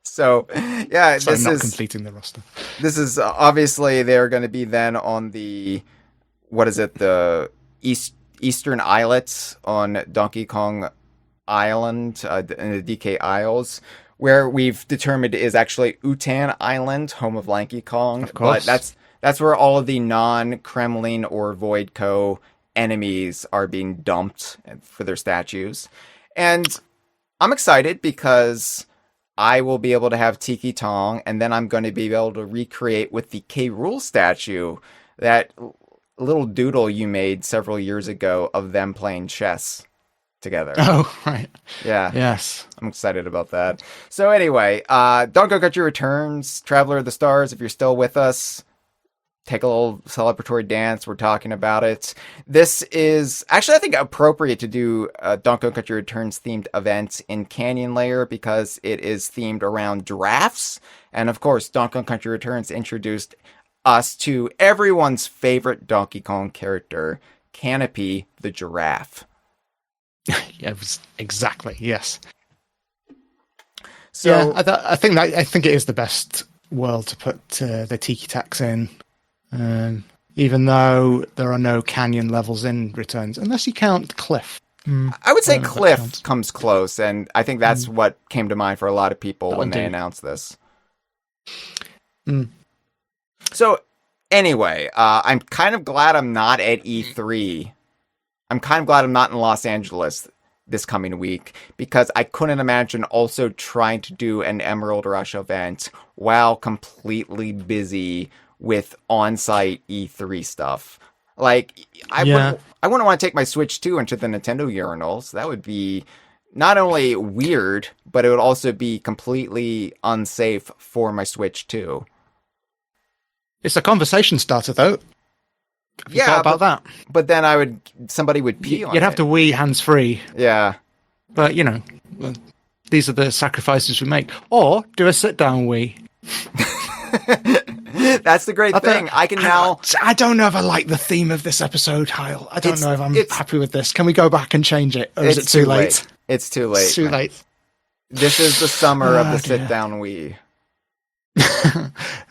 So, yeah, so this not is completing the roster. This is obviously they're going to be then on the the Eastern Islets on Donkey Kong Island in the DK Isles, where we've determined is actually Utan Island, home of Lanky Kong. Of course. But that's where all of the non-Kremlin or Voidco enemies are being dumped for their statues. And I'm excited because I will be able to have Tiki Tong, and then I'm going to be able to recreate with the K. Rool statue that little doodle you made several years ago of them playing chess together. Oh, right. Yeah. Yes. I'm excited about that. So anyway, Donkey Kong Country Returns, Traveler of the Stars, if you're still with us, take a little celebratory dance. We're talking about it. This is actually, I think, appropriate to do a Donkey Kong Country Returns themed event in Canyon Layer because it is themed around giraffes. And of course, Donkey Kong Country Returns introduced us to everyone's favorite Donkey Kong character, Canopy the giraffe. Yeah, it was exactly, yes. So yeah, I think it is the best world to put the Tiki Tax in. Even though there are no canyon levels in Returns, unless you count Cliff. I would say Cliff comes close, and I think that's what came to mind for a lot of people when they announced this. So, anyway, I'm kind of glad I'm not at E3. I'm kind of glad I'm not in Los Angeles this coming week, because I couldn't imagine also trying to do an Emerald Rush event while completely busy with on-site E3 stuff. Like, I wouldn't want to take my Switch 2 into the Nintendo urinals. That would be not only weird, but it would also be completely unsafe for my Switch 2. It's a conversation starter, though. Have you thought about that? But then somebody would pee on it. You'd have to Wii hands-free. Yeah. But, these are the sacrifices we make. Or do a sit-down Wii. That's the great thing. I can now... I don't know if I like the theme of this episode, Hyle. I don't know if I'm happy with this. Can we go back and change it? Or is it too late? It's too late. It's too late. This is the summer of the sit-down Wii.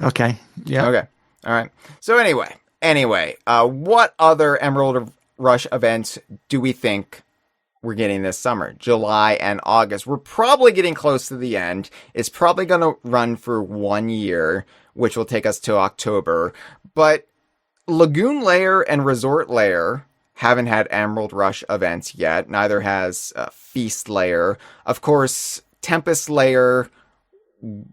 Okay. Yeah. Okay. All right. So anyway, what other Emerald Rush events do we think we're getting this summer? July and August. We're probably getting close to the end. It's probably going to run for 1 year, which will take us to October. But Lagoon Lair and Resort Lair haven't had Emerald Rush events yet. Neither has Feast Lair. Of course, Tempest Lair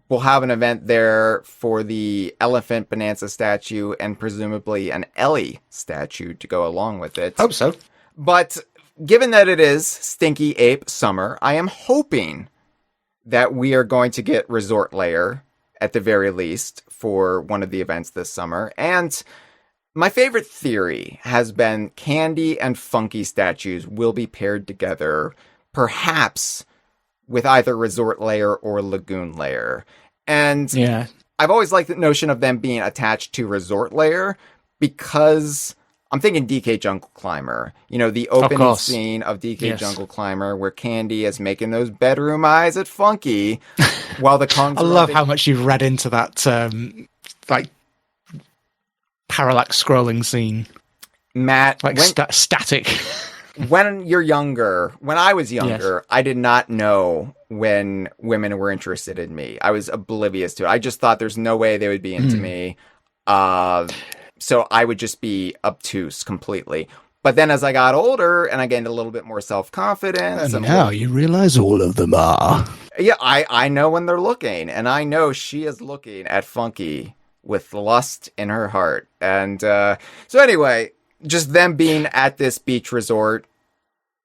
will have an event there for the Elephant Bonanza statue and presumably an Ellie statue to go along with it. Hope so. But given that it is Stinky Ape Summer, I am hoping that we are going to get Resort Lair at the very least for one of the events this summer. And my favorite theory has been Candy and Funky statues will be paired together, perhaps with either Resort Lair or Lagoon Lair. And I've always liked the notion of them being attached to Resort Lair because I'm thinking DK Jungle Climber. The opening scene of DK Jungle Climber where Candy is making those bedroom eyes at Funky while the Kongs... I love how much you've read into that, parallax scrolling scene. Matt... static. When I was younger, I did not know when women were interested in me. I was oblivious to it. I just thought there's no way they would be into me. So I would just be obtuse completely. But then as I got older and I gained a little bit more self-confidence... And now you realize all of them are. Yeah, I know when they're looking. And I know she is looking at Funky with lust in her heart. And so anyway... Just them being at this beach resort,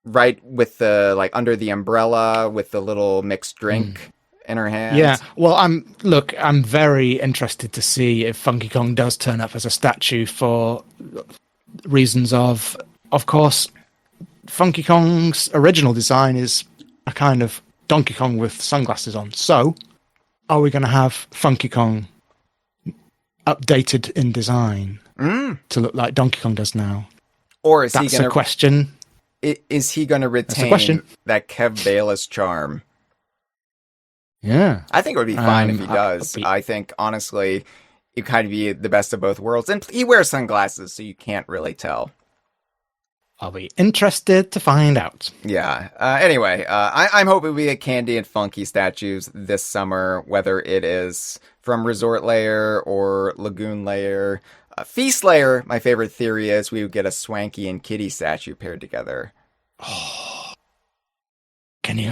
right with the, under the umbrella with the little mixed drink in her hand. Yeah, well, I'm very interested to see if Funky Kong does turn up as a statue for reasons of course, Funky Kong's original design is a kind of Donkey Kong with sunglasses on. So, are we going to have Funky Kong updated in design to look like Donkey Kong does now? Or is That's a question. Is he going to retain that Kev Bayless charm? Yeah. I think it would be fine if he does. I think, honestly, it kind of be the best of both worlds. And he wears sunglasses, so you can't really tell. I'll be interested to find out. Yeah. Anyway, I'm hoping we get Candy and Funky statues this summer, whether it is from Resort Lair or Lagoon Lair. Feast Lair, my favorite theory is we would get a Swanky and Kitty statue paired together. Oh. Can you?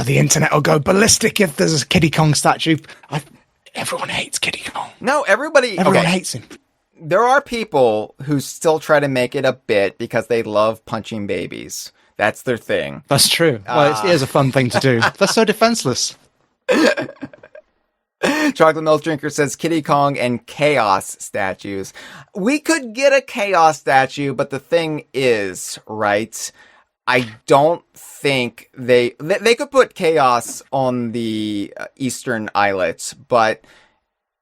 The internet will go ballistic if there's a Kiddy Kong statue. Everyone hates Kiddy Kong. No, everyone hates him. There are people who still try to make it a bit because they love punching babies. That's their thing. That's true. Well, it is a fun thing to do. They're so defenseless. Chocolate Milk Drinker says Kiddy Kong and Chaos statues. We could get a Chaos statue, but the thing is, right, I don't think they could put Chaos on the Eastern Islets, but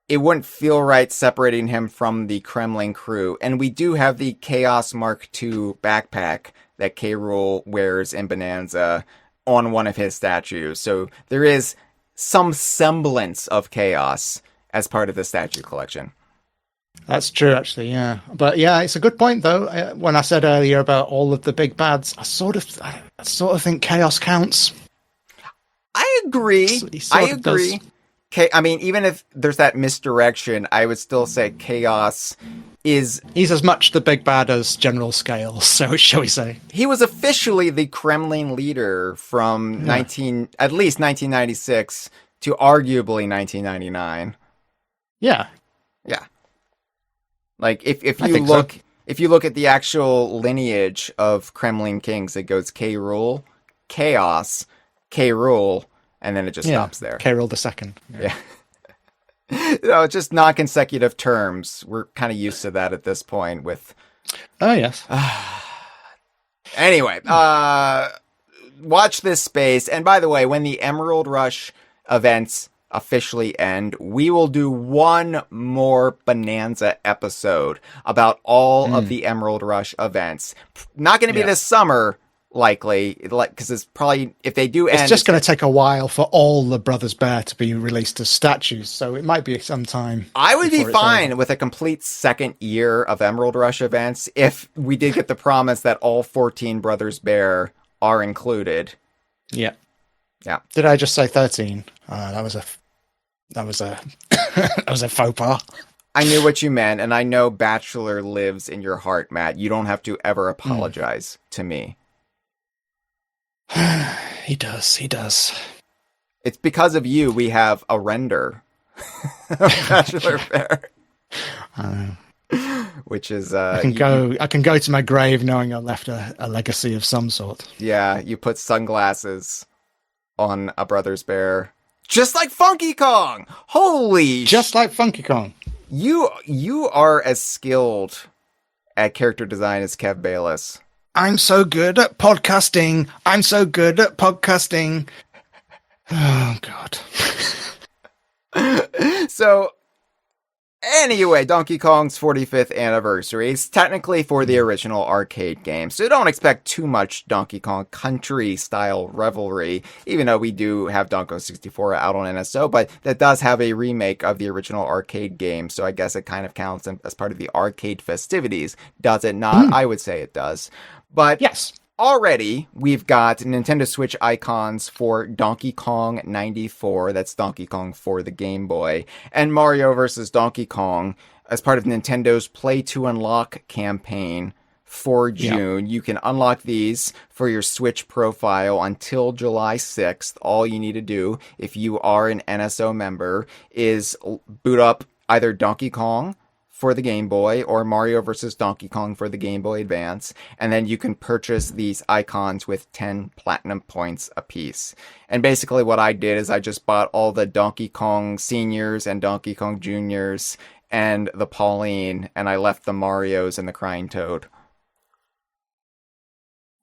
it wouldn't feel right separating him from the Kremlin crew. And we do have the Chaos Mark II backpack that K. Rool wears in Bonanza on one of his statues. So there is some semblance of Chaos as part of the statue collection. That's true, actually, yeah. But yeah, it's a good point, though. When I said earlier about all of the big bads, I sort of think Chaos counts. I agree. I agree. I mean, even if there's that misdirection, I would still say Chaos is... He's as much the big bad as General Scales, so shall we say. He was officially the Kremlin leader from at least 1996 to arguably 1999. Yeah. Yeah. Like, if you look at the actual lineage of Kremlin kings, it goes K. Rool, Chaos, K. Rool, and then it just stops there. K. Rool II. Yeah. No, it's just non-consecutive terms. We're kind of used to that at this point with... Oh, yes. Anyway, watch this space. And by the way, when the Emerald Rush events officially end, we will do one more Bonanza episode about all of the Emerald Rush events. Not going to be this summer, likely, because it's probably, if they do end... It's just going to take a while for all the Brothers Bear to be released as statues, so it might be some time. I would be fine with a complete second year of Emerald Rush events if we did get the promise that all 14 Brothers Bear are included. Yeah. Yeah. Did I just say 13? That was a that was a faux pas. I knew what you meant, and I know Bachelor lives in your heart, Matt. You don't have to ever apologize to me. He does. It's because of you we have a render of Bachelor Bear. Which is I can go to my grave knowing I left a legacy of some sort. Yeah, you put sunglasses on a Brothers Bear. Just like Funky Kong! Just like Funky Kong. You are as skilled at character design as Kev Bayless. I'm so good at podcasting. Oh, God. So, anyway, Donkey Kong's 45th anniversary is technically for the original arcade game, so don't expect too much Donkey Kong Country-style revelry, even though we do have Donkey Kong 64 out on NSO, but that does have a remake of the original arcade game, so I guess it kind of counts as part of the arcade festivities. Does it not? I would say it does. But yes. Already, we've got Nintendo Switch icons for Donkey Kong 94, that's Donkey Kong for the Game Boy, and Mario vs. Donkey Kong as part of Nintendo's Play to Unlock campaign for June. You can unlock these for your Switch profile until July 6th. All you need to do, if you are an NSO member, is boot up either Donkey Kong for the Game Boy or Mario vs. Donkey Kong for the Game Boy Advance, and then you can purchase these icons with 10 platinum points apiece. And basically what I did is I just bought all the Donkey Kong Seniors and Donkey Kong Juniors and the Pauline, and I left the Marios and the Crying Toad.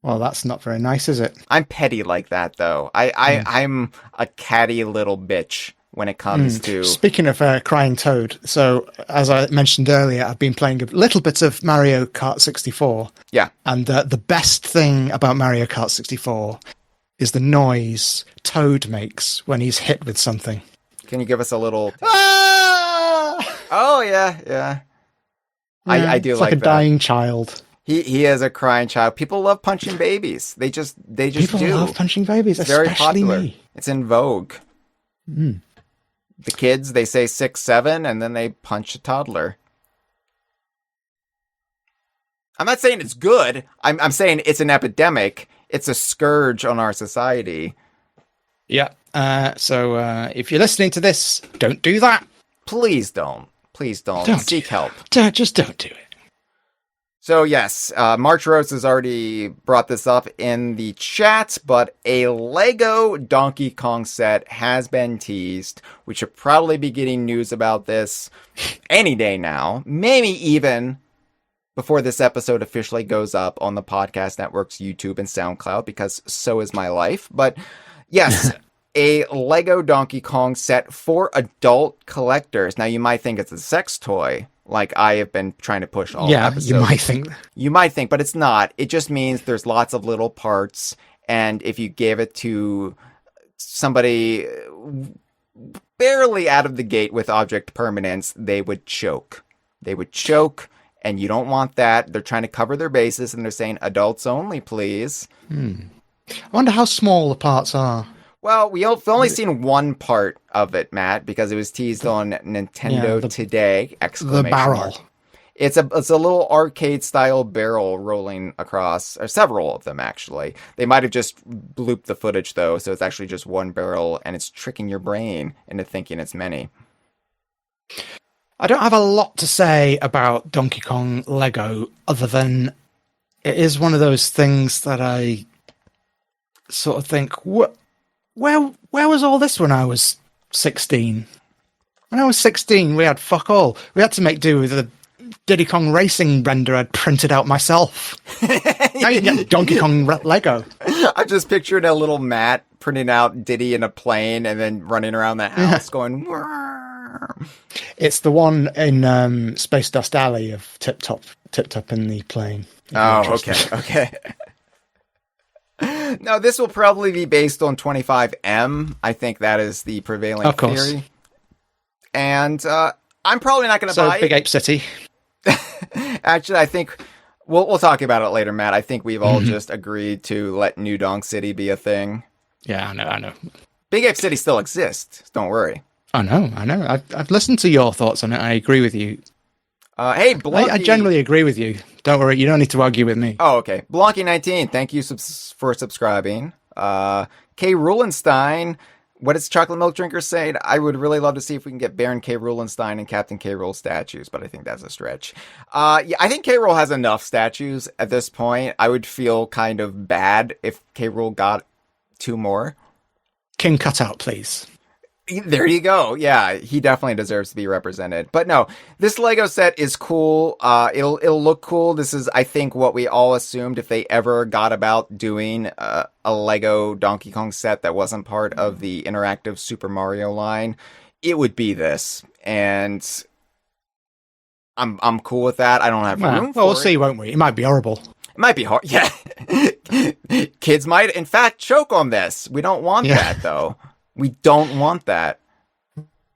Well, that's not very nice, is it? I'm petty like that, though. I'm a catty little bitch when it comes to... Speaking of Crying Toad, so as I mentioned earlier, I've been playing a little bit of Mario Kart 64. Yeah. And the best thing about Mario Kart 64 is the noise Toad makes when he's hit with something. Can you give us a little... Ah! Oh, yeah. Yeah, I do it's like a that. dying child. He is a crying child. People love punching babies. They just People do. love punching babies, It's very especially popular. me. It's in vogue. The kids, they say 6, 7, and then they punch a toddler. I'm not saying it's good. I'm saying it's an epidemic. It's a scourge on our society. Yeah. So if you're listening to this, don't do that. Please don't. Please don't. Seek help. Just don't do it. So yes, March Rose has already brought this up in the chat, but a Lego Donkey Kong set has been teased. We should probably be getting news about this any day now. Maybe even before this episode officially goes up on the podcast network's YouTube and SoundCloud, because so is my life. But yes, a Lego Donkey Kong set for adult collectors. Now you might think it's a sex toy, like I have been trying to push all episodes. You might think. You might think, but it's not. It just means there's lots of little parts, and if you gave it to somebody barely out of the gate with object permanence, they would choke. They would choke, and you don't want that. They're trying to cover their bases, and they're saying adults only, please. I wonder how small the parts are. Well, we've only seen one part of it, Matt, because it was teased on Nintendo Today! The barrel. Mark. It's a little arcade-style barrel rolling across, or several of them, actually. They might have just blooped the footage, though, so it's actually just one barrel, and it's tricking your brain into thinking it's many. I don't have a lot to say about Donkey Kong Lego, other than it is one of those things that I sort of think, where was all this when I was 16? When I was 16, we had fuck all. We had to make do with the Diddy Kong Racing render I'd printed out myself. Now you can get Donkey Kong Lego. I just pictured a little Matt printing out Diddy in a plane and then running around the house going, Wah. It's the one in Space Dust Alley of Tip Top in the plane. Oh, okay. No, this will probably be based on 25M. I think that is the prevailing theory. And I'm probably not going to buy Big Ape City. Actually, I think we'll talk about it later, Matt. I think we've all just agreed to let New Donk City be a thing. Yeah, I know. Big Ape City still exists. Don't worry. I know. I've listened to your thoughts on it. I agree with you. Hey, Blonky. I generally agree with you. Don't worry. You don't need to argue with me. Oh, okay. Blonky19, thank you for subscribing. K. Rulenstein, what does Chocolate Milk Drinker say? I would really love to see if we can get Baron K. Rulenstein and Captain K. Rool statues, but I think that's a stretch. Yeah, I think K. Rool has enough statues at this point. I would feel kind of bad if K. Rool got 2 more. King Cutout, please. There you go. Yeah, he definitely deserves to be represented. But no, this Lego set is cool. It'll look cool. This is, I think, what we all assumed if they ever got about doing a Lego Donkey Kong set that wasn't part of the interactive Super Mario line. It would be this, and I'm cool with that. I don't have room for it. We'll see, won't we? It might be horrible. It might be hard. Yeah, kids might, in fact, choke on this. We don't want that, though. We don't want that.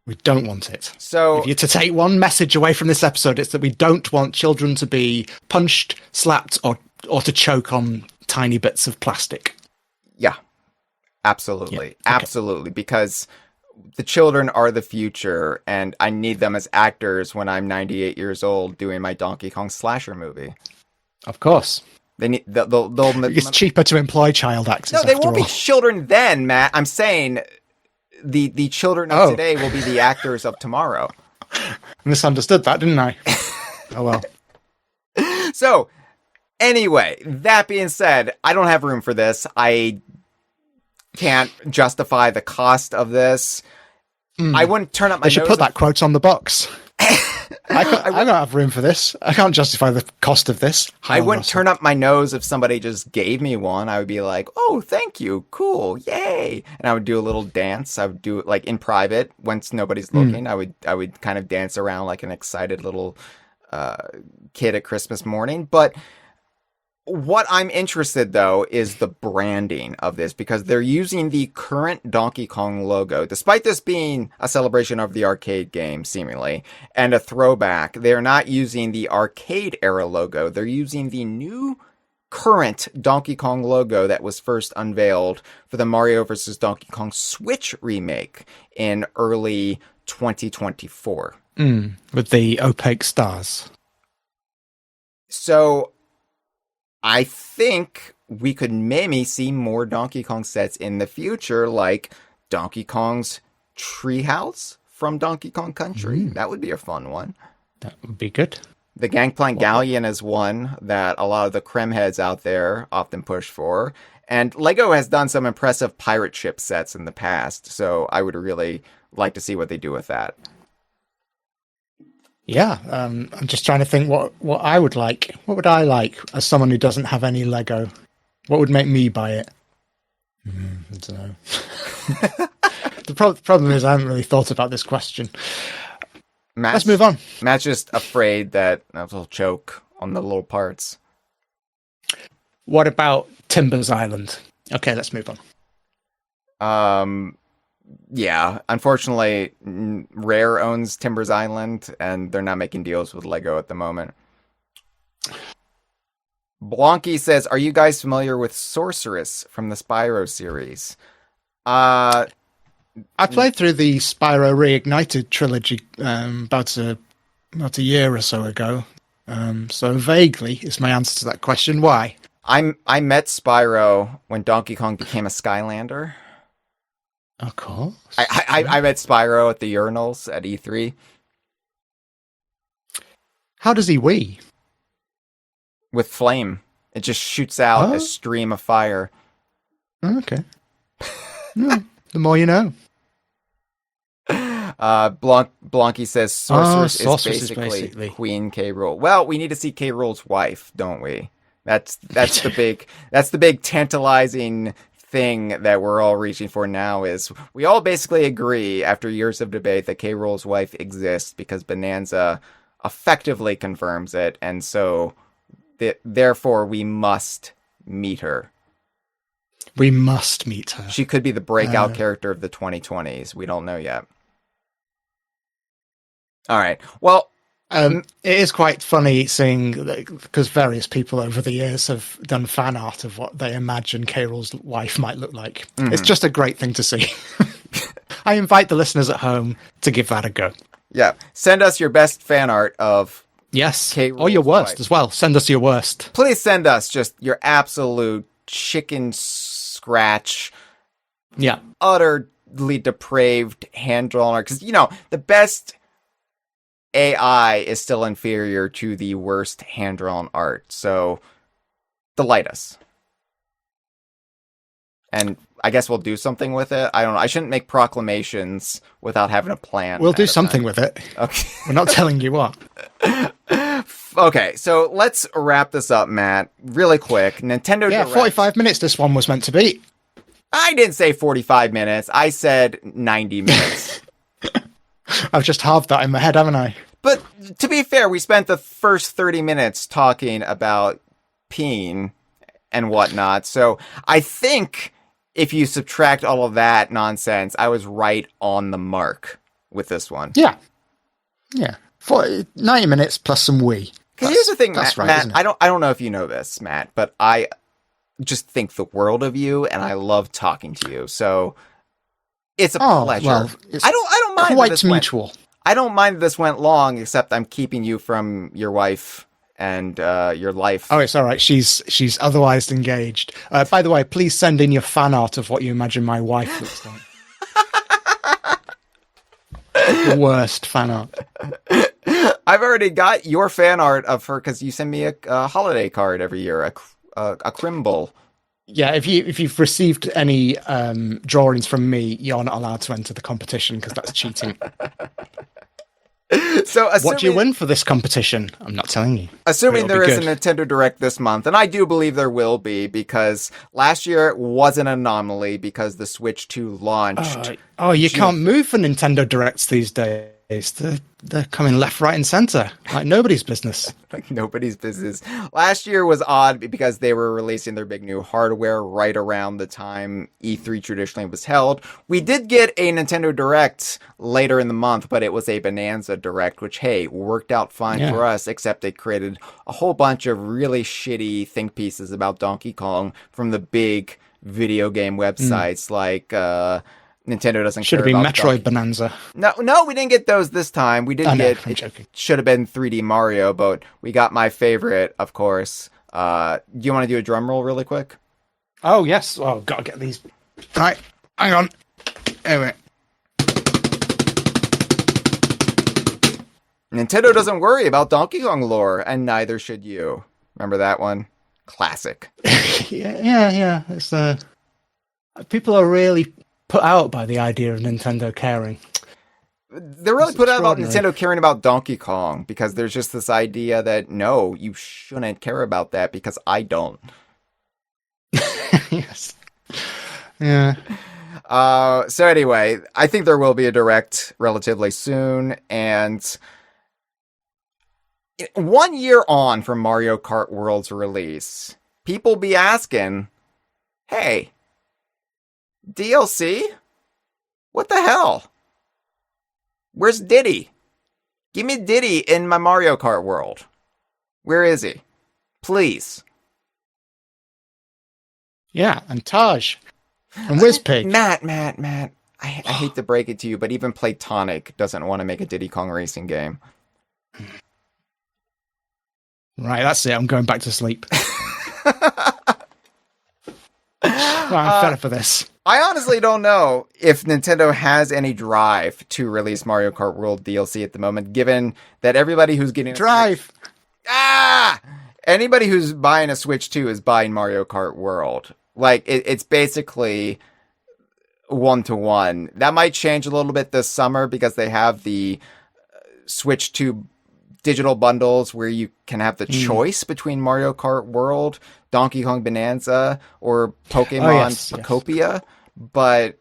We don't want it. So, if you're to take one message away from this episode, it's that we don't want children to be punched, slapped, or to choke on tiny bits of plastic. Yeah, absolutely. Yeah, okay. Absolutely. Because the children are the future, and I need them as actors when I'm 98 years old doing my Donkey Kong slasher movie. Of course. They'll it's cheaper to employ child actors. No, they won't be children then, Matt. I'm saying the children of today will be the actors of tomorrow. Misunderstood that, didn't I? Oh well. So, anyway, that being said, I don't have room for this. I can't justify the cost of this. I wouldn't turn up my nose. They should put that quote on the box. I don't have room for this. I can't justify the cost of this. I wouldn't turn up my nose if somebody just gave me one. I would be like, oh, thank you. Cool. Yay. And I would do a little dance. I would do it like in private once nobody's looking. I would kind of dance around like an excited little kid at Christmas morning. But what I'm interested, though, is the branding of this, because they're using the current Donkey Kong logo. Despite this being a celebration of the arcade game, seemingly, and a throwback, they're not using the arcade-era logo. They're using the new current Donkey Kong logo that was first unveiled for the Mario vs. Donkey Kong Switch remake in early 2024. With the opaque stars. So I think we could maybe see more Donkey Kong sets in the future, like Donkey Kong's Treehouse from Donkey Kong Country. That would be a fun one. That would be good. The Gangplank Galleon is one that a lot of the creme heads out there often push for. And LEGO has done some impressive pirate ship sets in the past, so I would really like to see what they do with that. Yeah, I'm just trying to think what I would like. What would I like as someone who doesn't have any Lego? What would make me buy it? I don't know. The problem is I haven't really thought about this question. Let's move on. Matt's just afraid that he'll choke on the little parts. What about Timbers Island? Okay, let's move on. Yeah, unfortunately, Rare owns Timbers Island, and they're not making deals with LEGO at the moment. Blonky says, are you guys familiar with Sorceress from the Spyro series? I played through the Spyro Reignited trilogy about a year or so ago. So vaguely is my answer to that question. Why? I met Spyro when Donkey Kong became a Skylander. Of course. I met Spyro at the urinals at E3. How does he wee? With flame. It just shoots out a stream of fire. Okay. The more you know. Blonky says Sorceress is basically basically Queen K. Rool. Well, we need to see K. Rool's wife, don't we? That's the big tantalizing thing that we're all reaching for now. Is we all basically agree after years of debate that K. Rool's wife exists because Bonanza effectively confirms it, and so therefore we must meet her. We must meet her. She could be the breakout character of the 2020s. We don't know yet. All right. Well, it is quite funny seeing because various people over the years have done fan art of what they imagine K. Rool's wife might look like. Mm-hmm. It's just a great thing to see. I invite the listeners at home to give that a go. Yeah. Send us your best fan art of K. Rool's or your worst wife as well. Send us your worst. Please send us just your absolute chicken scratch. Yeah. Utterly depraved hand-drawn art. Because, the best AI is still inferior to the worst hand-drawn art. So, delight us. And I guess we'll do something with it. I don't know. I shouldn't make proclamations without having a plan. We'll do something with it. Okay. We're not telling you what. Okay, so let's wrap this up, Matt. Really quick. Nintendo Direct. 45 minutes this one was meant to be. I didn't say 45 minutes. I said 90 minutes. I've just halved that in my head, haven't I? But to be fair, we spent the first 30 minutes talking about peeing and whatnot. So I think if you subtract all of that nonsense, I was right on the mark with this one. Yeah. 90 minutes plus some wee. Because here's the thing, Matt, right, I don't know if you know this, Matt, but I just think the world of you, and I love talking to you. So it's a pleasure. Well, I don't mind. Quite mutual. I don't mind that this went long, except I'm keeping you from your wife and your life. Oh, it's all right. She's otherwise engaged. By the way, please send in your fan art of what you imagine my wife looks like. The worst fan art. I've already got your fan art of her because you send me a holiday card every year, a crimble. Yeah, if you've received any drawings from me, you're not allowed to enter the competition because that's cheating. So, what do you win for this competition? I'm not telling you. Assuming there is a Nintendo Direct this month, and I do believe there will be, because last year was an anomaly because the Switch 2 launched. You can't move for Nintendo Directs these days. They're coming left, right, and center. Like nobody's business. Like nobody's business. Last year was odd because they were releasing their big new hardware right around the time E3 traditionally was held. We did get a Nintendo Direct later in the month, but it was a Bonanza Direct, which, hey, worked out fine for us, except they created a whole bunch of really shitty think pieces about Donkey Kong from the big video game websites like Nintendo doesn't should care have been about Metroid Bonanza. No, we didn't get those this time. We didn't I'm joking. It should have been 3D Mario, but we got my favorite, of course, Do you want to do a drum roll really quick? Oh, yes. Oh, gotta get these. Right, hang on. Anyway. Nintendo doesn't worry about Donkey Kong lore, and neither should you. Remember that one? Classic. Yeah. It's people are really put out by the idea of Nintendo caring. They're really put out about Nintendo caring about Donkey Kong, because there's just this idea that, no, you shouldn't care about that because I don't. Yes. Yeah. So anyway, I think there will be a Direct relatively soon, and 1 year on from Mario Kart World's release, people be asking, hey, DLC? What the hell? Where's Diddy? Give me Diddy in my Mario Kart World. Where is he? Please. Yeah, and Taj. And Wizpig. Matt. I hate to break it to you, but even Playtonic doesn't want to make a Diddy Kong racing game. Right, that's it. I'm going back to sleep. I'm fed up for this. I honestly don't know if Nintendo has any drive to release Mario Kart World DLC at the moment, given that everybody who's getting Drive! Anybody who's buying a Switch 2 is buying Mario Kart World. Like, it's basically 1-to-1. That might change a little bit this summer because they have the Switch 2 digital bundles where you can have the choice between Mario Kart World, Donkey Kong Bonanza, or Pokemon Pocopia. Yes. But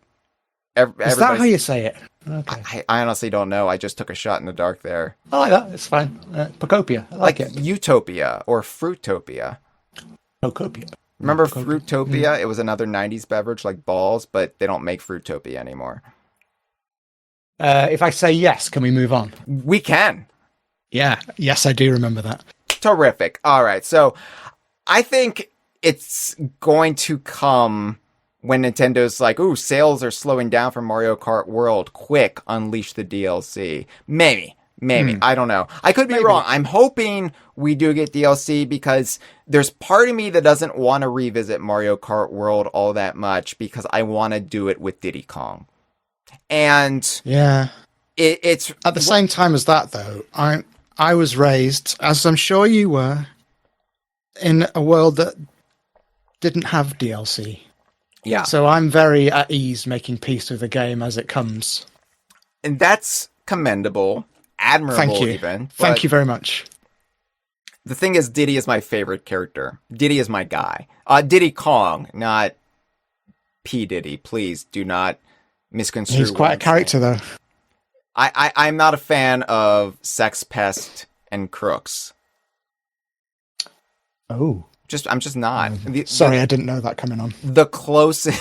is that how you say it? Okay. I honestly don't know. I just took a shot in the dark there. I like that. It's fine. Pocopia. I like it. Utopia or Fruitopia. Pocopia. Remember Fruitopia? It was another 90s beverage like Balls, but they don't make Fruitopia anymore. If I say yes, can we move on? We can. Yeah. Yes, I do remember that. Terrific. All right. So I think it's going to come when Nintendo's like, ooh, sales are slowing down for Mario Kart World. Quick, unleash the DLC. Maybe. I don't know. I could be wrong. I'm hoping we do get DLC because there's part of me that doesn't want to revisit Mario Kart World all that much because I want to do it with Diddy Kong. And yeah, it's at the same time as that, though. I was raised, as I'm sure you were, in a world that didn't have DLC. Yeah. So I'm very at ease making peace with the game as it comes. And that's commendable. Admirable. Thank you. Even. Thank you very much. The thing is, Diddy is my favorite character. Diddy is my guy. Diddy Kong, not P. Diddy. Please do not misconstrue. He's quite a character, though. I'm not a fan of Sex Pest and Crooks. Oh. I'm just not. Sorry, I didn't know that coming on. The closest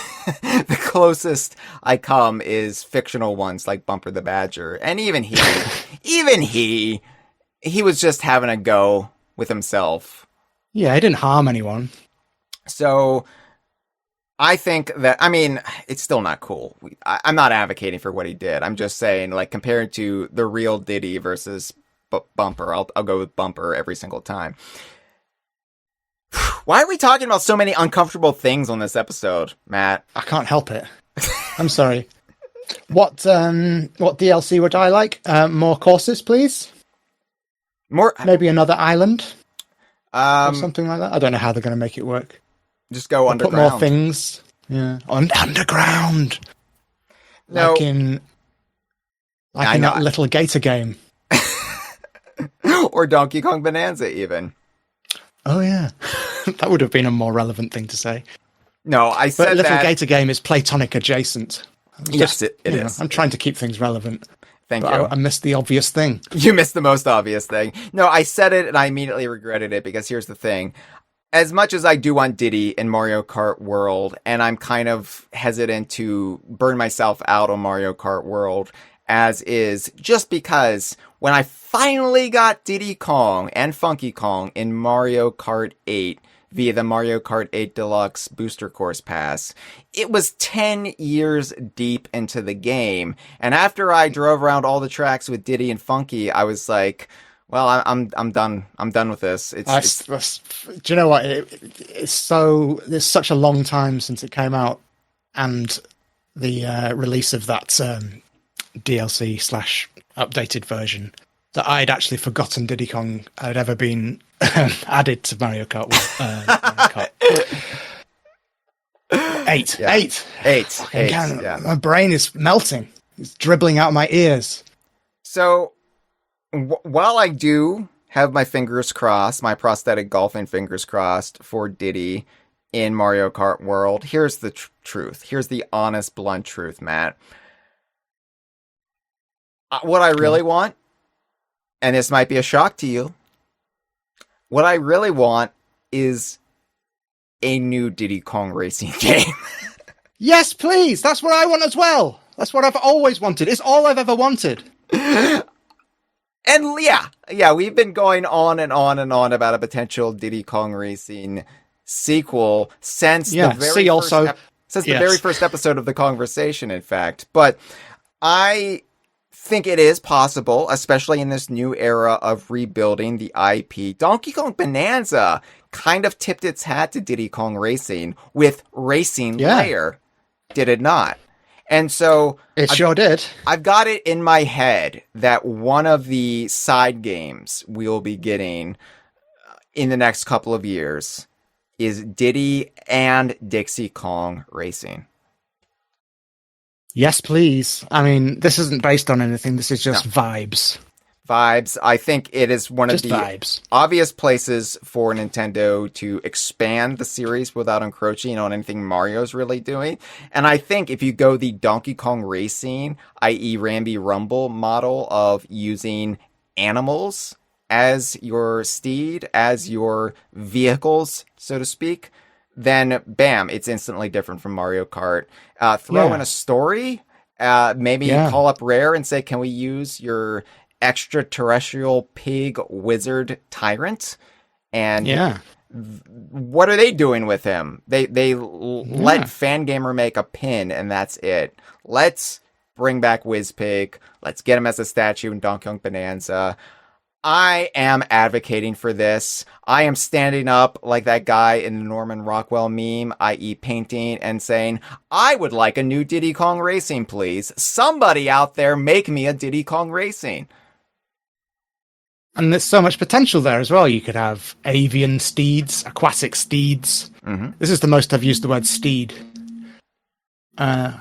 I come is fictional ones like Bumper the Badger. And even he was just having a go with himself. Yeah, he didn't harm anyone. So I think that, it's still not cool. I'm not advocating for what he did. I'm just saying, like, compared to the real Diddy versus Bumper, I'll go with Bumper every single time. Why are we talking about so many uncomfortable things on this episode, Matt? I can't help it. I'm sorry. What DLC would I like? More courses, please. Maybe another island, or something like that. I don't know how they're going to make it work. Just go underground. Put more things. Yeah, underground. No, like in that little Gator game, or Donkey Kong Bonanza, even. Oh yeah, that would have been a more relevant thing to say. No, I said but Little that... Gator game is Platonic adjacent. Yes, it is. I'm trying to keep things relevant. Thank you. I missed the obvious thing. You missed the most obvious thing. No, I said it and I immediately regretted it because here's the thing. As much as I do want Diddy in Mario Kart World, and I'm kind of hesitant to burn myself out on Mario Kart World, as is, just because when I finally got Diddy Kong and Funky Kong in Mario Kart 8 via the Mario Kart 8 Deluxe Booster Course Pass, it was 10 years deep into the game. And after I drove around all the tracks with Diddy and Funky, I was like, Well, I'm done. I'm done with this. Do you know what? There's such a long time since it came out, and the release of that DLC / updated version that I'd actually forgotten Diddy Kong had ever been added to Mario Kart. Mario Kart. Eight. Yeah. My brain is melting. It's dribbling out of my ears. So, while I do have my fingers crossed, my prosthetic golfing fingers crossed for Diddy in Mario Kart World, here's the truth. Here's the honest, blunt truth, Matt. What I really want, and this might be a shock to you, what I really want is a new Diddy Kong Racing game. Yes, please. That's what I want as well. That's what I've always wanted. It's all I've ever wanted. And yeah, we've been going on and on and on about a potential Diddy Kong Racing sequel since the very first episode of the Kongversation, in fact. But I think it is possible, especially in this new era of rebuilding the IP. Donkey Kong Bonanza kind of tipped its hat to Diddy Kong Racing with Racing Layer, did it not? And so it sure did. I've got it in my head that one of the side games we'll be getting in the next couple of years is Diddy and Dixie Kong Racing. Yes, please. I mean, this isn't based on anything. This is just vibes. Vibes. I think it is one of the vibes. Obvious places for Nintendo to expand the series without encroaching on anything Mario's really doing. And I think if you go the Donkey Kong Racing, i.e. Rambi Rumble model of using animals as your steed, as your vehicles, so to speak, then bam, it's instantly different from Mario Kart. Throw in a story, maybe call up Rare and say, can we use your extraterrestrial pig wizard tyrant? And what are they doing with him? They let Fangamer make a pin and that's it. Let's bring back Wizpig. Let's get him as a statue in Donkey Kong Bonanza. I am advocating for this. I am standing up like that guy in the Norman Rockwell meme, i.e. painting and saying, I would like a new Diddy Kong Racing, please. Somebody out there make me a Diddy Kong Racing. And there's so much potential there as well. You could have avian steeds, aquatic steeds. Mm-hmm. This is the most I've used the word steed. Yeah.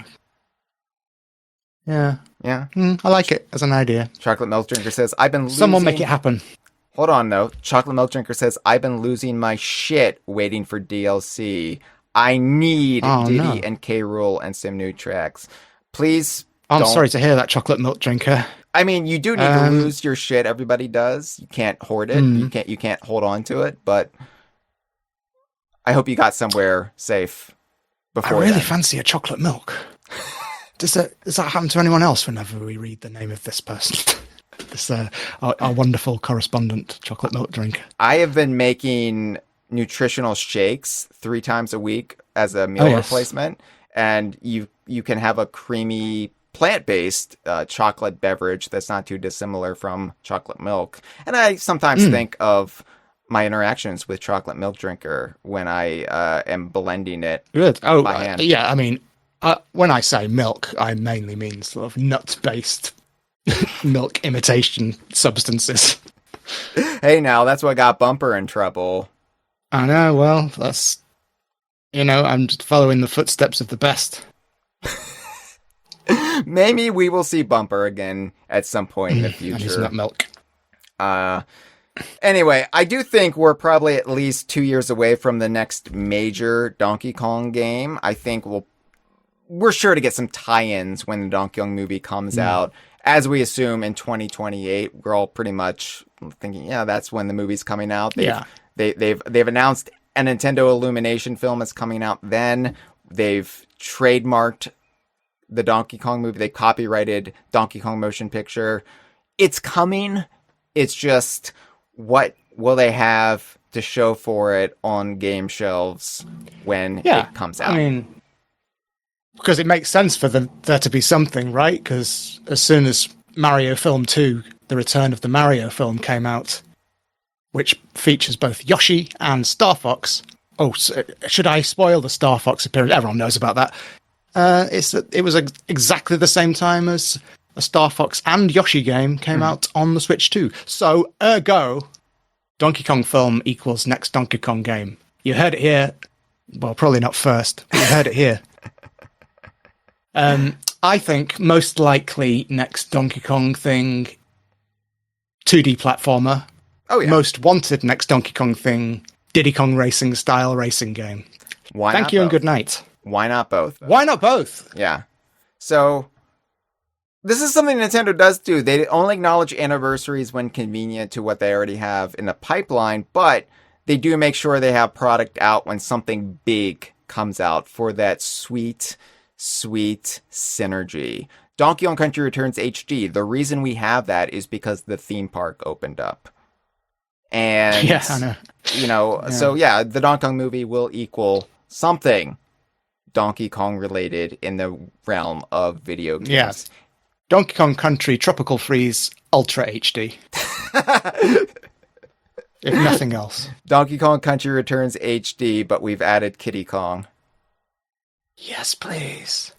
I like it as an idea. Chocolate Milk Drinker says, I've been losing... Someone make it happen. Hold on, though. Chocolate Milk Drinker says, I've been losing my shit waiting for DLC. I need Diddy and K. Rool and some new tracks. Please I'm sorry to hear that, Chocolate Milk Drinker. I mean, you do need to lose your shit. Everybody does. You can't hoard it. You can't hold on to it. But I hope you got somewhere safe before I really fancy a chocolate milk. Does that happen to anyone else whenever we read the name of this person? This our wonderful correspondent, Chocolate Milk Drinker. I have been making nutritional shakes 3 times a week as a meal replacement, and you can have a creamy plant-based chocolate beverage that's not too dissimilar from chocolate milk. And I sometimes think of my interactions with Chocolate Milk Drinker when I am blending it by hand. Yeah, I mean, when I say milk, I mainly mean sort of nut-based milk imitation substances. Hey, now, that's what got Bumper in trouble. I know, well, that's... I'm just following the footsteps of the best. Maybe we will see Bumper again at some point in the future. And it's not milk. Anyway, I do think we're probably at least 2 years away from the next major Donkey Kong game. I think we're sure to get some tie-ins when the Donkey Kong movie comes out. As we assume in 2028, we're all pretty much thinking, that's when the movie's coming out. They've announced a Nintendo Illumination film is coming out then. They've trademarked the Donkey Kong movie. They copyrighted Donkey Kong Motion Picture. It's coming. It's just, what will they have to show for it on game shelves when it comes out? I mean, because it makes sense for there to be something, right? Because as soon as Mario Film 2, The Return of the Mario Film, came out, which features both Yoshi and Star Fox. Oh, so should I spoil the Star Fox appearance? Everyone knows about that. It was exactly the same time as a Star Fox and Yoshi game came out on the Switch too. So, ergo, Donkey Kong Film equals next Donkey Kong game. You heard it here. Well, probably not first, but you heard it here. I think most likely next Donkey Kong thing, 2D platformer. Oh, yeah. Most wanted next Donkey Kong thing, Diddy Kong Racing style racing game. Why Thank not you both? and good night. Why not both? Why not both? Yeah. So, this is something Nintendo does do. They only acknowledge anniversaries when convenient to what they already have in the pipeline, but they do make sure they have product out when something big comes out for that sweet, sweet synergy. Donkey Kong Country Returns HD. The reason we have that is because the theme park opened up. And, Yeah, I know. So yeah, the Donkey Kong movie will equal something Donkey Kong related in the realm of video games. Yes. Donkey Kong Country Tropical Freeze Ultra HD. If nothing else. Donkey Kong Country Returns HD, but we've added Kiddy Kong. Yes, please.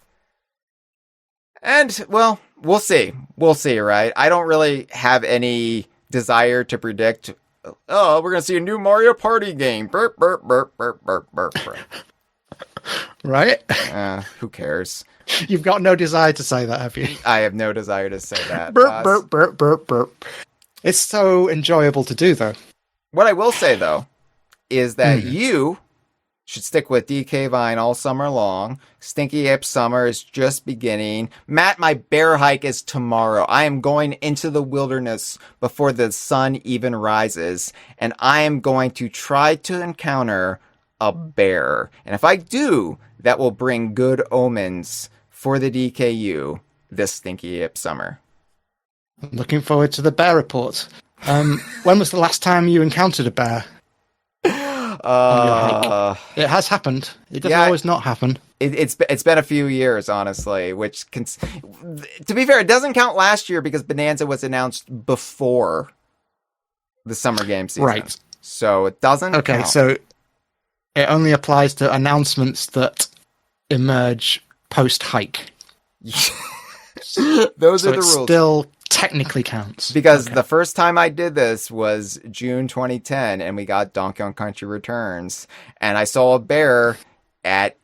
And, well, we'll see. We'll see, right? I don't really have any desire to predict, oh, we're going to see a new Mario Party game. Burp, burp, burp, burp, burp, burp, burp. Right? Who cares? You've got no desire to say that, have you? I have no desire to say that. Burp, burp, burp, burp, burp. It's so enjoyable to do, though. What I will say, though, is that you should stick with DK Vine all summer long. Stinky Ape Summer is just beginning. Matt, my bear hike is tomorrow. I am going into the wilderness before the sun even rises, and I am going to try to encounter a bear. And if I do, that will bring good omens for the DKU this Stinky Ape Summer. I'm looking forward to the bear report. When was the last time you encountered a bear? It has happened. It doesn't always not happen. It's been a few years, honestly, which to be fair, it doesn't count last year because Bonanza was announced before the summer game season. Right. So it doesn't count. So it only applies to announcements that emerge post-hike. Those so are the it rules. Still technically counts. Because the first time I did this was June 2010, and we got Donkey Kong Country Returns, and I saw a bear at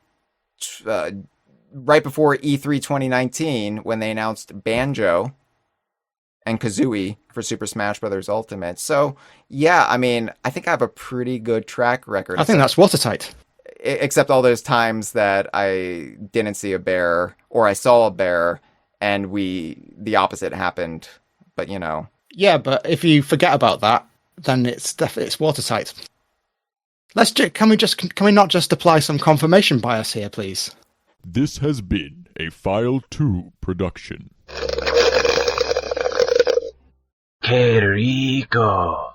right before E3 2019 when they announced Banjo and Kazooie for Super Smash Bros. Ultimate. So, yeah, I mean, I think I have a pretty good track record. I think that's watertight. Except all those times that I didn't see a bear, or I saw a bear, and the opposite happened. But, Yeah, but if you forget about that, then it's watertight. Can we not just apply some confirmation bias here, please? This has been a File 2 production. Que rico.